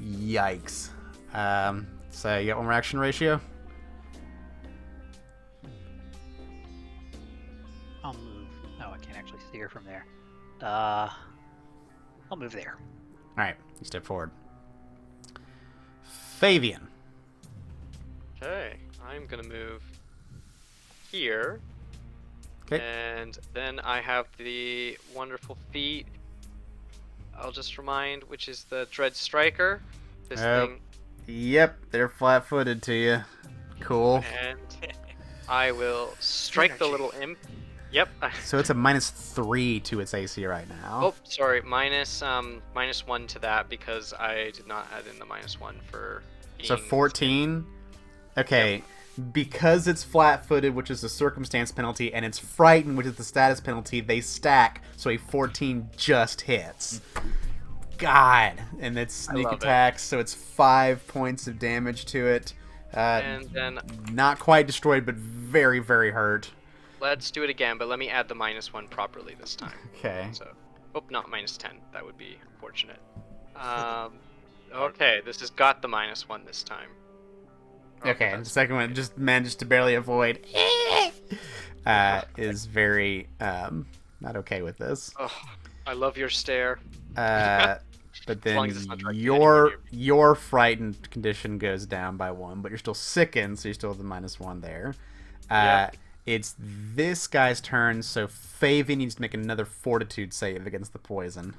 Speaker 1: Yikes. So you got one more action ratio?
Speaker 4: I'll move. No, I can't actually see her from there. I'll move there.
Speaker 1: Alright, you step forward. Fabian.
Speaker 3: Okay, I'm gonna move here.
Speaker 1: Okay.
Speaker 3: And then I have the wonderful feat. I'll just remind, which is the Dread Striker. This thing.
Speaker 1: Yep, they're flat-footed to you. Cool.
Speaker 3: And I will strike the little imp. Yep.
Speaker 1: So it's a -3 to its AC right now.
Speaker 3: Oh, sorry. -1 to that because I did not add in the -1 for.
Speaker 1: So
Speaker 3: being-
Speaker 1: 14. Okay, because it's flat-footed, which is a circumstance penalty, and it's frightened, which is the status penalty, they stack, so a 14 just hits. God, and it's sneak
Speaker 3: love it.
Speaker 1: attacks, so it's 5 points of damage to it.
Speaker 3: And then
Speaker 1: Not quite destroyed, but very, very hurt.
Speaker 3: let's do it again, but let me add the -1 properly this time.
Speaker 1: Okay.
Speaker 3: So, oh, not -10. That would be unfortunate. Okay, this has got the -1 this time.
Speaker 1: Okay, the second one just managed to barely avoid. Is very not okay with this.
Speaker 3: Oh, I love your stare.
Speaker 1: But
Speaker 3: long
Speaker 1: then
Speaker 3: as it's not directed at
Speaker 1: your frightened condition goes down by 1, but you're still sickened, so you still have the -1 there.
Speaker 3: Yep.
Speaker 1: It's this guy's turn, so Fabian needs to make another fortitude save against the poison.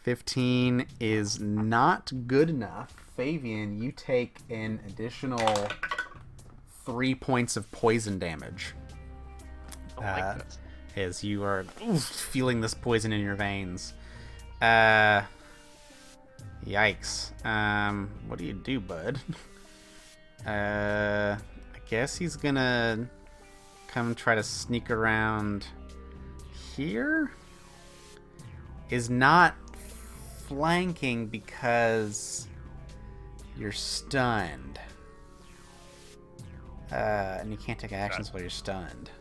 Speaker 1: 15 is not good enough. Fabian, you take an additional 3 points of poison damage.
Speaker 3: Oh my goodness.
Speaker 1: As you are feeling this poison in your veins. Yikes. What do you do, bud? I guess he's gonna come try to sneak around here. Is not flanking because you're stunned. And you can't take actions while you're stunned.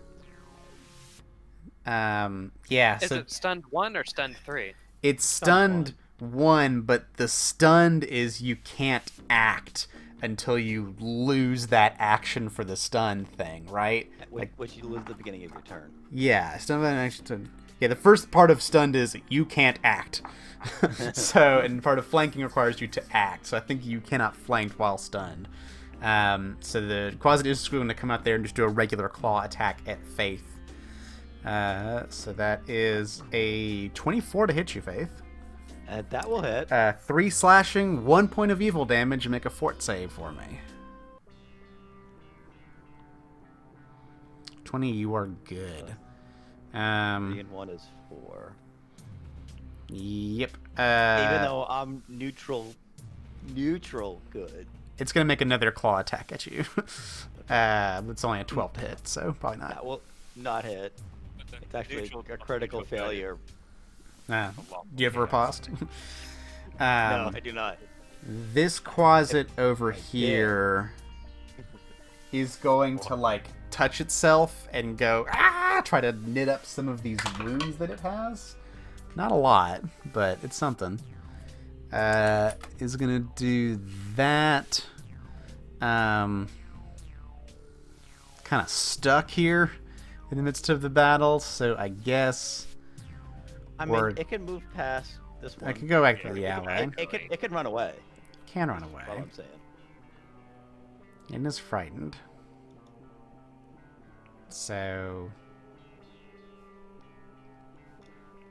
Speaker 1: Yeah.
Speaker 6: Is
Speaker 1: So
Speaker 6: it stunned 1 or stunned 3?
Speaker 1: it's stunned 1, but the stunned is you can't act until you lose that action for the stun thing, right?
Speaker 5: Which you lose at the beginning of your turn.
Speaker 1: Yeah, stun action. Yeah, the first part of stunned is you can't act. So, and part of flanking requires you to act. So I think you cannot flank while stunned. So the Quasi is going to come out there and just do a regular claw attack at Faith. So that is a 24 to hit you, Faith.
Speaker 5: That will hit.
Speaker 1: 3 slashing, 1 point of evil damage, and make a fort save for me. 20, you are good.
Speaker 5: 3 and 1 is 4.
Speaker 1: Yep.
Speaker 5: Even though I'm neutral good.
Speaker 1: It's going to make another claw attack at you. It's only a 12 to hit, so probably not.
Speaker 5: That will not hit. It's actually a critical failure.
Speaker 1: Do you have a riposte?
Speaker 5: No, I do not.
Speaker 1: This Quasit over here is going to, like, touch itself and go, try to knit up some of these wounds that it has. Not a lot, but it's something. Is going to do that. Kind of stuck here in the midst of the battle, so I guess...
Speaker 5: I mean, it can move past this one.
Speaker 1: I can go back to the alley.
Speaker 5: It can run away.
Speaker 1: Can run away.
Speaker 5: That's all I'm saying.
Speaker 1: And is frightened. So...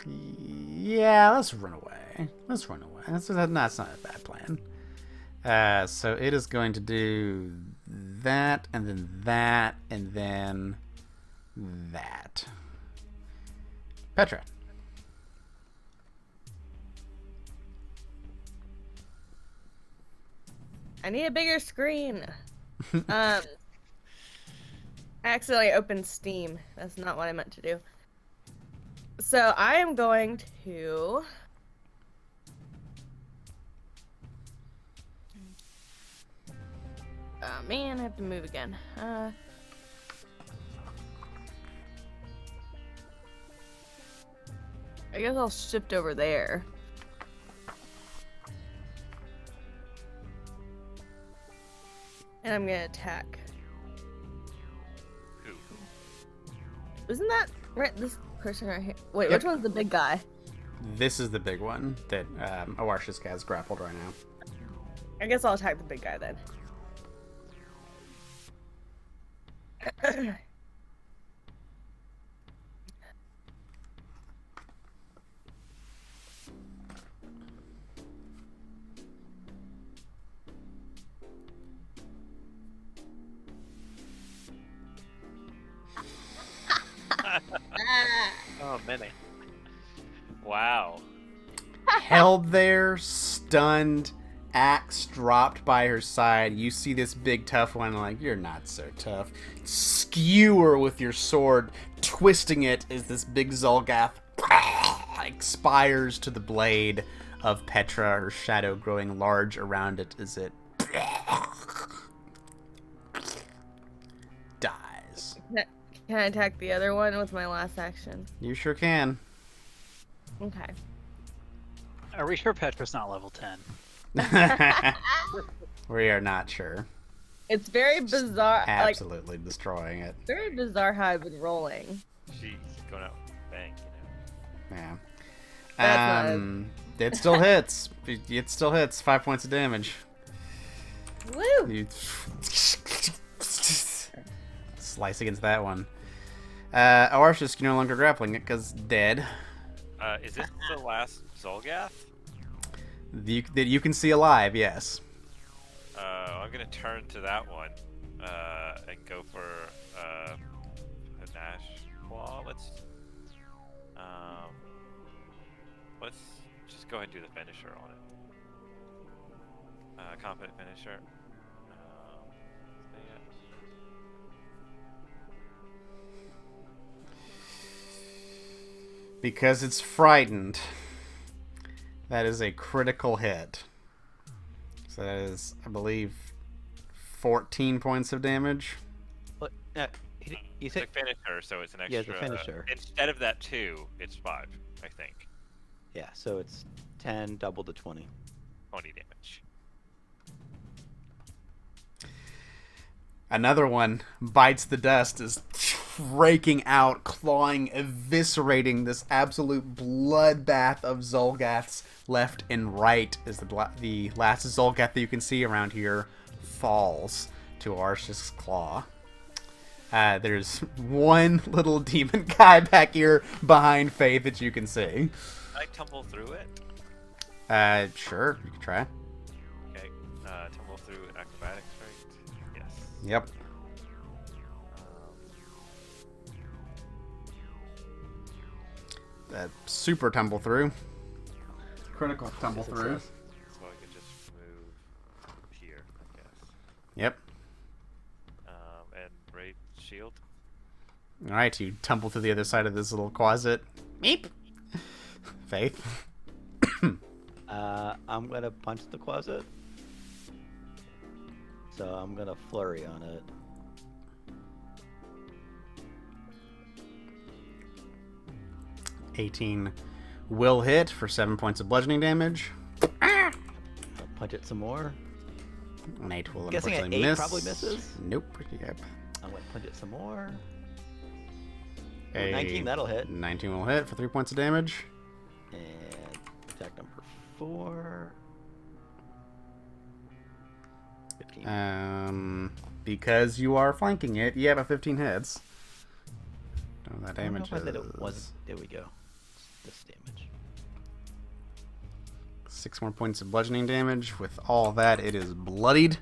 Speaker 1: yeah, let's run away. That's not a bad plan. So it is going to do that, and then that, and then that. Petra.
Speaker 7: I need a bigger screen. I accidentally opened Steam. That's not what I meant to do. So I am going to... oh man, I have to move again. I guess I'll shift over there. And I'm gonna attack.
Speaker 2: Who?
Speaker 7: Isn't that right? This person right here. Wait, which one's the big guy?
Speaker 1: This is the big one that Awarsha's has grappled right now.
Speaker 7: I guess I'll attack the big guy then.
Speaker 6: Oh, many.
Speaker 2: Wow.
Speaker 1: Held there, stunned, axe dropped by her side. You see this big tough one, like, you're not so tough. Skewer with your sword, twisting it as this big Zolgath expires to the blade of Petra, her shadow growing large around it as it dies.
Speaker 7: Can I attack the other one with my last action?
Speaker 1: You sure can.
Speaker 7: Okay.
Speaker 4: Are we sure Petra's not level 10?
Speaker 1: We are not sure.
Speaker 7: It's very bizarre.
Speaker 1: Absolutely destroying it.
Speaker 7: Very bizarre how I've been rolling.
Speaker 2: She's going out bang, you know.
Speaker 1: Yeah.
Speaker 7: That's
Speaker 1: It still hits. It still hits. 5 points of damage.
Speaker 7: Woo!
Speaker 1: You slice against that one. Awarsha's no longer grappling it because dead.
Speaker 2: Is this the last Zolgath?
Speaker 1: That you can see alive, yes.
Speaker 2: I'm gonna turn to that one and go for a Nash Claw. Let's just go ahead and do the finisher on it. Confident finisher.
Speaker 1: Because it's frightened. That is a critical hit. So that is, I believe, 14 points of damage.
Speaker 5: But You
Speaker 2: It's a
Speaker 5: said
Speaker 2: finisher, so it's an
Speaker 5: Yeah,
Speaker 2: extra.
Speaker 5: the finisher.
Speaker 2: Instead of that 2, it's 5, I think.
Speaker 5: yeah, so it's 10 double to 20.
Speaker 2: 20 damage.
Speaker 1: Another one bites the dust, is raking out, clawing, eviscerating this absolute bloodbath of Zolgaths left and right as the last Zolgath that you can see around here falls to Arsh's claw. There's one little demon guy back here behind Faith that you can see.
Speaker 2: Can I tumble through it?
Speaker 1: Sure, you can try.
Speaker 2: Okay. Tumble through acrobatics, right? Yes.
Speaker 1: Yep. Super tumble through. Critical tumble through.
Speaker 2: So I could just move here, I guess.
Speaker 1: Yep.
Speaker 2: And raid shield.
Speaker 1: Alright, you tumble to the other side of this little closet. Meep! Faith.
Speaker 5: I'm gonna punch the closet. So I'm gonna flurry on it.
Speaker 1: $18 will hit for 7 points of bludgeoning damage.
Speaker 5: I'll punch it some more.
Speaker 1: An 8 will
Speaker 5: Guessing an
Speaker 1: unfortunately
Speaker 5: 8
Speaker 1: miss.
Speaker 5: probably misses.
Speaker 1: Nope. Yep.
Speaker 5: I'm gonna punch it some more.
Speaker 1: A
Speaker 5: 19, that'll hit.
Speaker 1: 19 will hit for 3 points of damage.
Speaker 5: And attack number 4. 15.
Speaker 1: Because you are flanking it, you have a 15 hits. Oh, that
Speaker 5: I don't know
Speaker 1: damage
Speaker 5: if I said
Speaker 1: is
Speaker 5: it was. There we go. This damage.
Speaker 1: 6 more points of bludgeoning damage. With all that, it is bloodied.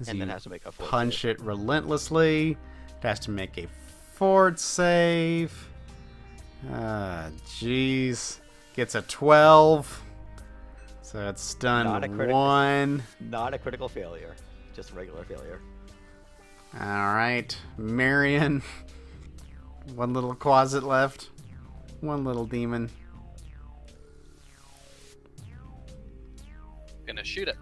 Speaker 1: As
Speaker 5: And
Speaker 1: you
Speaker 5: then has to make a fort
Speaker 1: punch
Speaker 5: save.
Speaker 1: it relentlessly. It has to make a fort save. Jeez. Gets a 12. So it's stunned
Speaker 5: Not a critical-
Speaker 1: 1.
Speaker 5: Not a critical failure. Just a regular failure.
Speaker 1: Alright. Marion. One little closet left. One little demon.
Speaker 6: Gonna shoot it.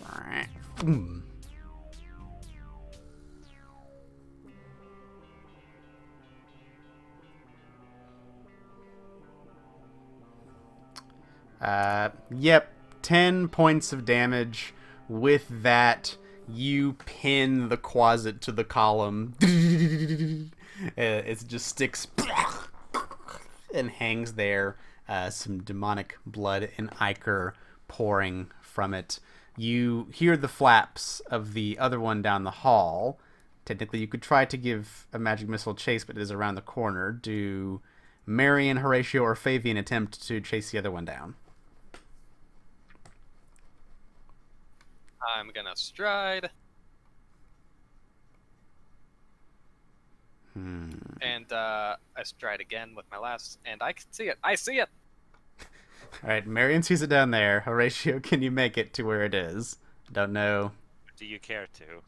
Speaker 1: Alright. Boom. Yep. 10 points of damage. With that, you pin the closet to the column. It just sticks and hangs there. Some demonic blood and ichor pouring from it. You hear the flaps of the other one down the hall. Technically, you could try to give a magic missile chase, but it is around the corner. Do Marion, Horatio, or Fabian attempt to chase the other one down?
Speaker 6: I'm gonna stride. And I stride again with my last, and I can see it. I see it.
Speaker 1: All right, Marion sees it down there. Horatio, can you make it to where it is? Don't know.
Speaker 2: Do you care to?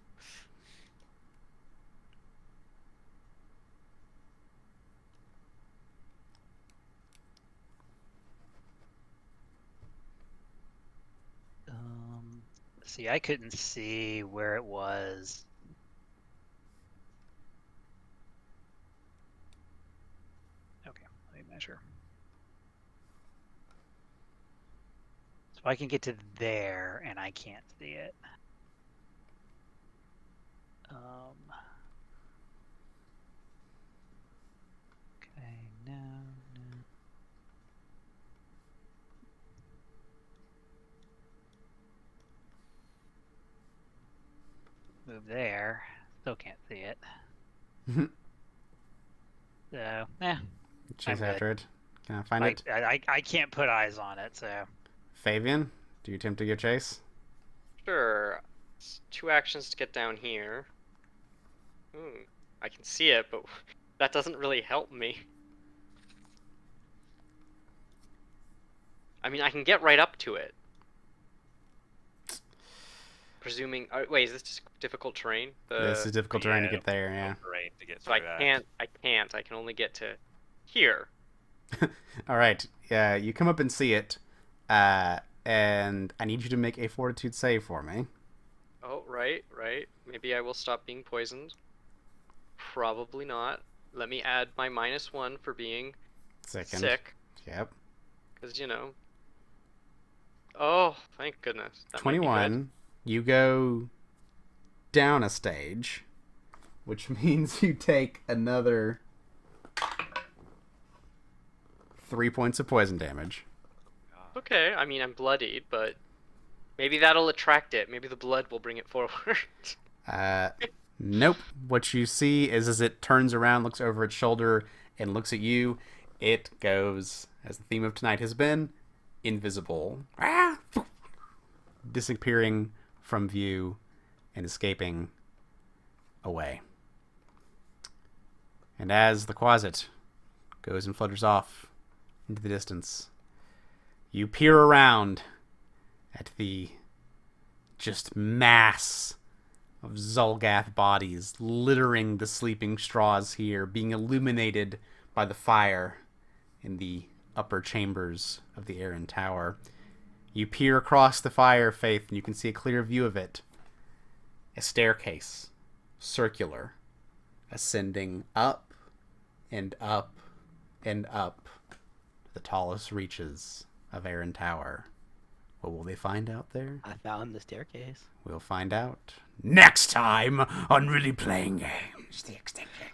Speaker 4: See, I couldn't see where it was. Okay, let me measure. So I can get to there, and I can't see it. Okay, no. Move there. Still can't see it. So,
Speaker 1: Chase
Speaker 4: I'm
Speaker 1: after it. Can I find it?
Speaker 4: I can't put eyes on it, so.
Speaker 1: Fabian, do you attempt to give chase?
Speaker 3: Sure. It's 2 actions to get down here. I can see it, but that doesn't really help me. I mean, I can get right up to it. Presuming, wait, is this just difficult terrain?
Speaker 1: This is difficult terrain to get there, yeah.
Speaker 2: Terrain to get
Speaker 3: So I
Speaker 2: through that.
Speaker 3: can't. I can only get to here.
Speaker 1: All right. Yeah, you come up and see it, and I need you to make a fortitude save for me.
Speaker 3: Oh, right. Maybe I will stop being poisoned. Probably not. Let me add my -1 for being
Speaker 1: Second.
Speaker 3: sick.
Speaker 1: Yep.
Speaker 3: Because, Oh, thank goodness. That might be good.
Speaker 1: 21. You go down a stage, which means you take another 3 points of poison damage.
Speaker 3: Okay, I mean, I'm bloodied, but maybe that'll attract it. Maybe the blood will bring it forward.
Speaker 1: Nope. What you see is as it turns around, looks over its shoulder, and looks at you, it goes, as the theme of tonight has been, invisible. Disappearing from view and escaping away. And as the Quasit goes and flutters off into the distance, you peer around at the just mass of Zulgath bodies littering the sleeping straws here, being illuminated by the fire in the upper chambers of the Aran Tower. You peer across the fire, Faith, and you can see a clear view of it. A staircase, circular, ascending up and up and up to the tallest reaches of Aran Tower. What will they find out there?
Speaker 5: I found the staircase.
Speaker 1: We'll find out next time on Really Playing Games, the Extinction.